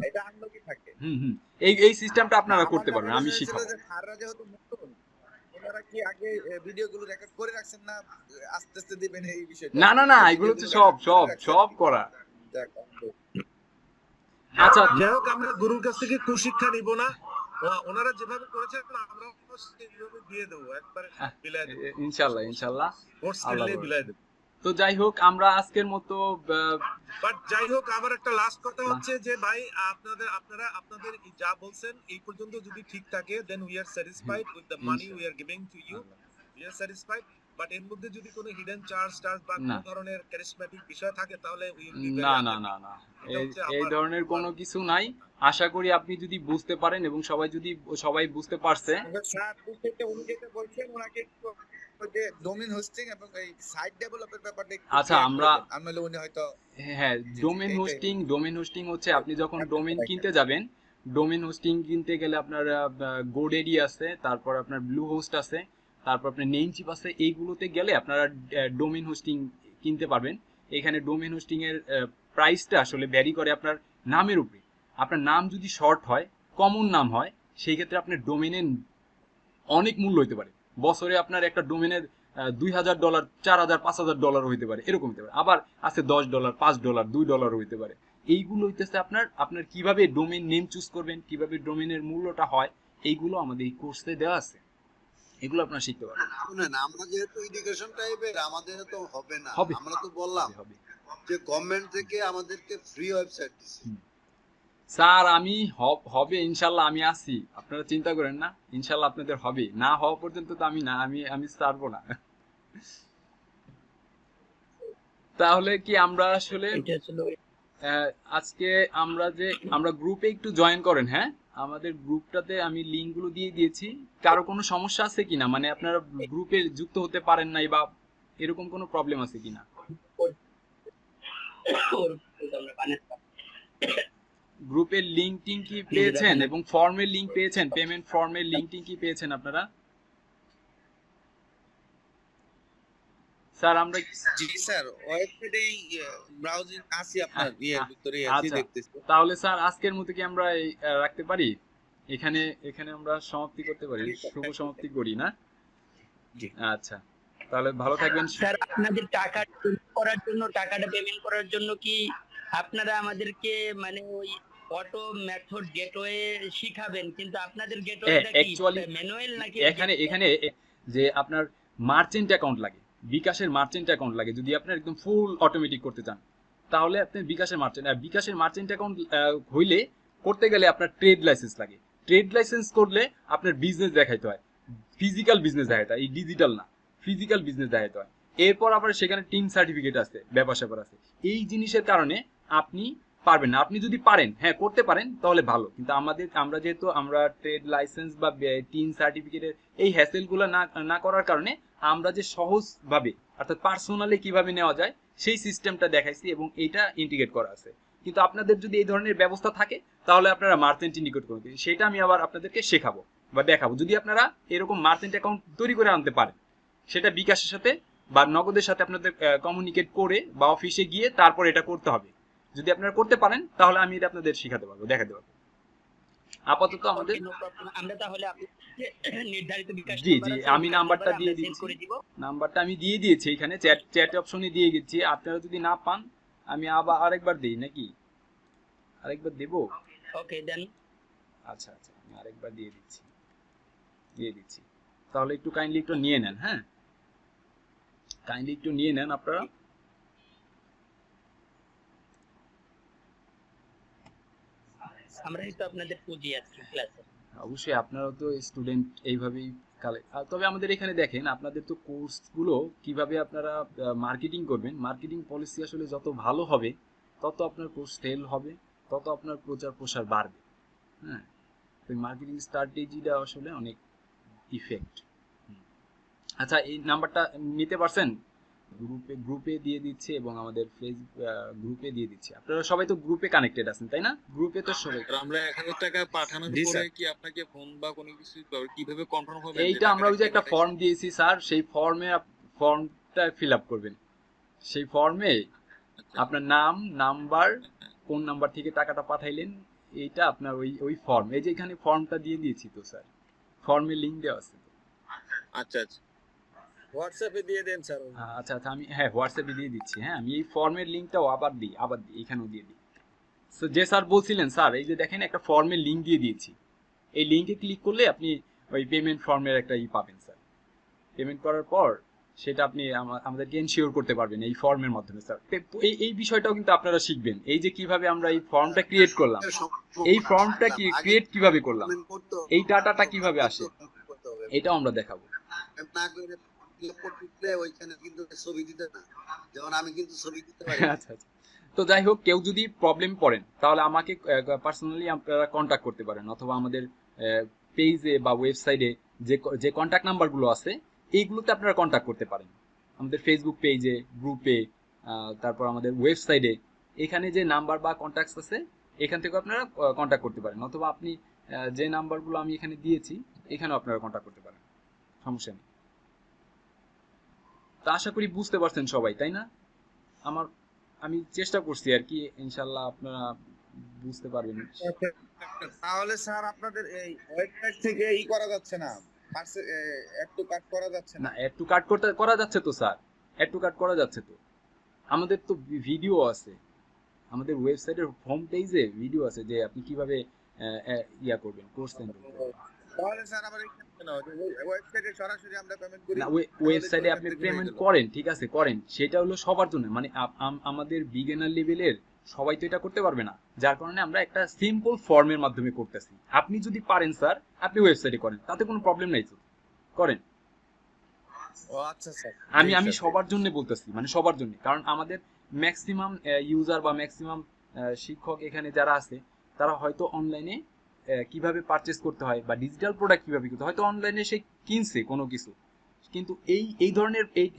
এটা আনলকই থাকে। এই সিস্টেমটা আপনারা করতে পারবেন, আমি শিখাবো। স্যাররা যেহেতু নতুন, ওনারা কি আগে ভিডিওগুলো রেকর্ড করে রাখছেন না আস্তে আস্তে দিবেন এই বিষয়টা? না, এগুলো হচ্ছে সব করা। আচ্ছা, যাই হোক, আমরা গুরুর কাছ থেকে কুশিক্ষা নিব না, ওনারা যেভাবে করেছেন আমরা সেইভাবে দিয়ে দেবো, একবারে বিলাই দেবো, ইনশাল্লাহ কোর্স আল্লাহ কিনলে বলে। বিলাই দেবো। তো যাই হোক, আমরা আজকের মতো বাট যাই হোক, আমার একটা লাস্ট কথা হচ্ছে যে ভাই আপনাদের যা বলছেন এই পর্যন্ত যদি ঠিক থাকে, then we are satisfied with the money we are giving to you, we are satisfied. But এর মধ্যে যদি কোনো হিডেন চার্জ বা কোনো ধরনের ক্যারিজম্যাটিক বিষয় থাকে তাহলে না, এই ধরনের কোনো কিছু নাই। আশা করি আপনি যদি বুঝতে পারেন এবং সবাই বুঝতে পারছে। স্যার বুঝতে উনি যেটা বলছেন ওনাকে যে ডোমেইন হোস্টিং এবং এই সাইট ডেভেলপের ব্যাপারটা আচ্ছা, আমরা উনি হয়তো হ্যাঁ, ডোমেইন হোস্টিং হচ্ছে আপনি যখন ডোমেইন কিনতে যাবেন, ডোমেইন হোস্টিং কিনতে গেলে আপনার গোডেডি আছে, তারপর আপনার ব্লু হোস্ট আছে, তারপর আপনার নেমচিপ আছে, এইগুলোতে গেলে আপনারা ডোমেইন হোস্টিং কিনতে পারবেন। এখানে ডোমেইন হোস্টিং এর প্রাইসটা আসলে ভ্যারি করে আপনার নামের উপরে। আপনার নাম যদি শর্ট হয়, কমন নাম হয়, সেই ক্ষেত্রে আপনার ডোমেইনের অনেক মূল্য হতে পারে। বছরে আপনার একটা ডোমেনের $2,000, $4,000, $5,000 হইতে পারে, এরকম হতে পারে। আবার আছে $10, $5, $2 হইতে পারে। এইগুলো হইতেছে আপনার কিভাবে ডোমেইন নেম চুজ করবেন, কিভাবে ডোমেইনের মূল্যটা হয়, এইগুলো আমাদের এই কোর্সে দেওয়া আছে, এগুলো আপনারা শিখতে পারবেন। শুনেন, আমরা যেহেতু এডুকেশন টাইপের, আমাদের তো হবে না, হবে। আমরা তো বললাম যে গভর্নমেন্ট থেকে আমাদেরকে ফ্রি ওয়েবসাইট দিচ্ছে। স্যার আমি হবে ইনশাল্লাহ, আমি আছি, আপনারা চিন্তা করেন না, ইনশাল্লাহ আপনাদের হবে। না হওয়া পর্যন্ত তো আমি ছাড়বো না। তাহলে কি আমরা আসলে আজকে আমরা গ্রুপে একটু জয়েন করেন। হ্যাঁ, আমাদের গ্রুপটাতে আমি লিংক গুলো দিয়ে দিয়েছি। কারো কোনো সমস্যা আছে কিনা, মানে আপনারা গ্রুপে যুক্ত হতে পারেন নাই বা এরকম কোনো প্রবলেম আছে কিনা? গ্রুপের লিংক টিং কি পেয়েছেন এবং ফর্মের লিংক পেয়েছেন, পেমেন্ট ফর্মের লিংক টিং কি পেয়েছেন আপনারা? স্যার আমরা জি স্যার ওয়েবসাইটেই ব্রাউজিং আসি আপনার ভিতরে আসি দেখতেছি। তাহলে স্যার আজকের মতো কি আমরা রাখতে পারি, এখানে আমরা সমাপ্তি করতে পারি, শুভ সমাপ্তি করি না? জি আচ্ছা, তাহলে ভালো থাকবেন স্যার। আপনাদের টাকাটা পেমেন্ট করার জন্য কি আপনারা আমাদেরকে মানে ওই অটো মেথড গেটওয়ে শিখাবেন, কিন্তু আপনাদের গেটওয়েটা কি ম্যানুয়াল নাকি? এখানে যে আপনার মার্চেন্ট অ্যাকাউন্ট লাগে, বিকাশের মার্চেন্ট অ্যাকাউন্ট লাগে। যদি আপনি একদম ফুল অটোমেটিক করতে চান তাহলে আপনি বিকাশের মার্চেন্ট অ্যাকাউন্ট হইলে করতে গেলে আপনার ট্রেড লাইসেন্স লাগে। ট্রেড লাইসেন্স করলে আপনার বিজনেস দেখাইতে হয়, ফিজিক্যাল বিজনেস দেখাইতে হয়, এই ডিজিটাল না, ফিজিক্যাল বিজনেস দেখাইতে হয়। এরপর আবার সেখানে টিম সার্টিফিকেট আছে, ব্যাপার স্যাপার আছে। এই জিনিসের কারণে আপনি পারবেন না। আপনি যদি পারেন, হ্যাঁ করতে পারেন তাহলে ভালো, কিন্তু আমরা যেহেতু আমরা ট্রেড লাইসেন্স বা টিন সার্টিফিকেটের এই হ্যাসেলগুলো না করার কারণে আমরা যে সহজভাবে অর্থাৎ পার্সোনালি কিভাবে নেওয়া যায় সেই সিস্টেমটা দেখাইছি এবং এইটা ইন্টিগ্রেট করা আছে। কিন্তু আপনাদের যদি এই ধরনের ব্যবস্থা থাকে তাহলে আপনারা মার্চেন্ট ইন্ডিকেট করে দিন, সেটা আমি আবার আপনাদেরকে শেখাবো বা দেখাবো। যদি আপনারা এরকম মার্চেন্ট অ্যাকাউন্ট তৈরি করে আনতে পারেন, সেটা বিকাশের সাথে বা নগদের সাথে আপনাদের কমিউনিকেট করে বা অফিসে গিয়ে তারপর এটা করতে হবে। যদি আপনারা করতে পারেন তাহলে আমি এটা আপনাদের শেখাতে পারবো, দেখাতে পারবো। আপাতত আমাদের আমরা তাহলে আপনাকে নির্ধারিত বিকাশ জি জি আমি নাম্বারটা দিয়ে দিচ্ছি, নাম্বারটা আমি দিয়ে দিয়েছি এখানে চ্যাট অপশনে দিয়ে গেছি। আপনারা যদি না পান আমি আবার আরেকবার দেই নাকি, আরেকবার দেব? ওকে দেন। আচ্ছা আচ্ছা আমি আরেকবার দিয়ে দিচ্ছি। তাহলে একটু কাইন্ডলি একটু নিয়ে নেন, হ্যাঁ কাইন্ডলি একটু নিয়ে নেন আপনারা। আমরাই তো আপনাদের পুঁজি আজকে ক্লাসে। অবশ্যই আপনারাও তো স্টুডেন্ট এইভাবেই তবে আমাদের এখানে দেখেন আপনাদের তো কোর্সগুলো কিভাবে আপনারা মার্কেটিং করবেন, মার্কেটিং পলিসি আসলে যত ভালো হবে তত আপনার কোর্স সেল হবে, তত আপনার প্রচার প্রসার বাড়বে। হ্যাঁ তো মার্কেটিং স্ট্র্যাটেজিটা আসলে অনেক ইফেক্ট। আচ্ছা এই নাম্বারটা নিতে পারছেন? গ্রুপে দিয়ে দিচ্ছে এবং আমাদের ফেসবুক গ্রুপে দিয়ে দিচ্ছে। আপনারা সবাই তো গ্রুপে কানেক্টেড আছেন তাই না? গ্রুপে তো সবাই। আমরা 1000 টাকা পাঠানোর পরে কি আপনাকে ফোন বা কোনো কিছু কিভাবে কনফার্ম হবে? এইটা আমরা ওই যে একটা ফর্ম দিয়েছি স্যার, সেই ফর্মটা ফিল আপ করবেন। সেই ফর্মে আপনার নাম, নাম্বার, কোন নাম্বার থেকে টাকাটা পাঠাইলেন, এইটা আপনার ওই ফর্ম, এই যে এখানে ফর্মটা দিয়ে দিয়েছি তো স্যার, ফর্মের লিংক দেওয়া আছে। আচ্ছা আচ্ছা হোয়াটসঅ্যাপে দিয়ে দেন স্যার। আচ্ছা আচ্ছা আমি হোয়াটসঅ্যাপে দিয়ে দিচ্ছি। হ্যাঁ আমি এই ফর্মের লিংকটাও আবার দিই এখানেও দিয়ে দিই। যে স্যার বলছিলেন স্যার, এই যে দেখেন একটা ফর্মের লিংক দিয়ে দিয়েছি, এই লিংকে ক্লিক করলে আপনি ওই পেমেন্ট ফর্মের একটা পাবেন স্যার। পেমেন্ট করার পর সেটা আপনি আমাদেরকে এনশিওর করতে পারবেন এই ফর্মের মাধ্যমে স্যার। এই বিষয়টাও কিন্তু আপনারা শিখবেন, এই যে কিভাবে আমরা এই ফর্মটা ক্রিয়েট করলাম, এই ফর্মটা ক্রিয়েট কিভাবে করলাম, এই ডাটাটা কিভাবে আসে, এটাও আমরা দেখাবো। আচ্ছা আচ্ছা তো যাই হোক, কেউ যদি প্রবলেম পড়েন তাহলে আমাকে পার্সোনালি আপনারা কন্ট্যাক্ট করতে পারেন, অথবা আমাদের পেজে বা ওয়েবসাইটে যে কন্ট্যাক্ট নাম্বারগুলো আছে এইগুলোতে আপনারা কন্ট্যাক্ট করতে পারেন। আমাদের ফেসবুক পেজে, গ্রুপে, তারপর আমাদের ওয়েবসাইটে, এখানে যে নাম্বার বা কন্ট্যাক্টস আছে এখান থেকে আপনারা কন্ট্যাক্ট করতে পারেন, অথবা আপনি যে নাম্বারগুলো আমি এখানে দিয়েছি এখানেও আপনারা কন্ট্যাক্ট করতে পারেন, সমস্যা নেই। তা আশা করি বুঝতে পারছেন সবাই তাই না? আমি চেষ্টা করছি আর কি, ইনশাআল্লাহ আপনারা বুঝতে পারবেন। তাহলে স্যার আপনাদের এই ওয়েবসাইট থেকে করা যাচ্ছে না, অ্যাড টু কার্ট করা যাচ্ছে না? অ্যাড টু কার্ট করা যাচ্ছে তো স্যার, অ্যাড টু কার্ট করা যাচ্ছে তো। আমাদের তো ভিডিও আছে, আমাদের ওয়েবসাইটের হোম পেজে ভিডিও আছে যে আপনি কিভাবে করবেন, কোর্স সেন্ড করবেন। তাহলে স্যার আবার ওয়েবসাইটে সরাসরি আমরা পেমেন্ট করি না, ওয়েবসাইটে আপনি পেমেন্ট করেন, ঠিক আছে করেন, সেটা হলো সবার জন্য, মানে আমাদের বিগিনার লেভেলের সবাই তো এটা করতে পারবে না, যার কারণে আমরা একটা সিম্পল ফর্মের মাধ্যমে করতেছি। আপনি যদি পারেন স্যার আপনি ওয়েবসাইটে করেন, তাতে কোনো প্রবলেম নাই তো, করেন। ও আচ্ছা স্যার আমি সবার জন্য বলতেছি, মানে সবার জন্য, কারণ আমাদের ম্যাক্সিমাম ইউজার বা ম্যাক্সিমাম শিক্ষক এখানে যারা আছে তারা হয়তো অনলাইনে কিভাবে পারচেজ করতে হয় বা ডিজিটাল প্রোডাক্ট কিভাবে কিনতে হয়, হয়তো অনলাইনে সে কিনছে কোনো কিছু, কিন্তু এই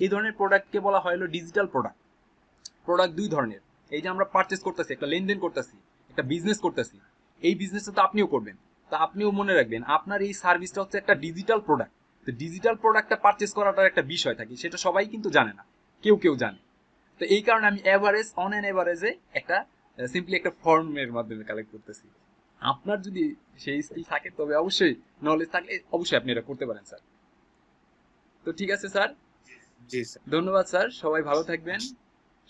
ধরনের প্রোডাক্টকে বলা হয় হলো ডিজিটাল প্রোডাক্ট দুই ধরনের। এই যে আমরা পারচেজ করতেছি, একটা লেনদেন করতেছি, একটা বিজনেস করতেছি, এই বিজনেসটা তো আপনিও করবেন, তা আপনিও মনে রাখবেন আপনার এই সার্ভিসটা হচ্ছে একটা ডিজিটাল প্রোডাক্ট। তো ডিজিটাল প্রোডাক্টটা পারচেজ করাটার একটা বিষয় থাকে, সেটা সবাই কিন্তু জানে না, কেউ জানে। তো এই কারণে আমি অন অ্যান এভারেজে একটা সিম্পলি একটা ফর্মের মাধ্যমে কালেক্ট করতেছি। আপনার যদি সেই স্কিল থাকে, তবে অবশ্যই নলেজ থাকলে অবশ্যই আপনি এটা করতে পারেন স্যার। তো ঠিক আছে স্যার, জি স্যার, ধন্যবাদ স্যার, সবাই ভালো থাকবেন,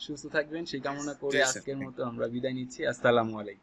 সুস্থ থাকবেন সেই কামনা করে আজকের মতো আমরা বিদায় নিচ্ছি। আসসালামু আলাইকুম।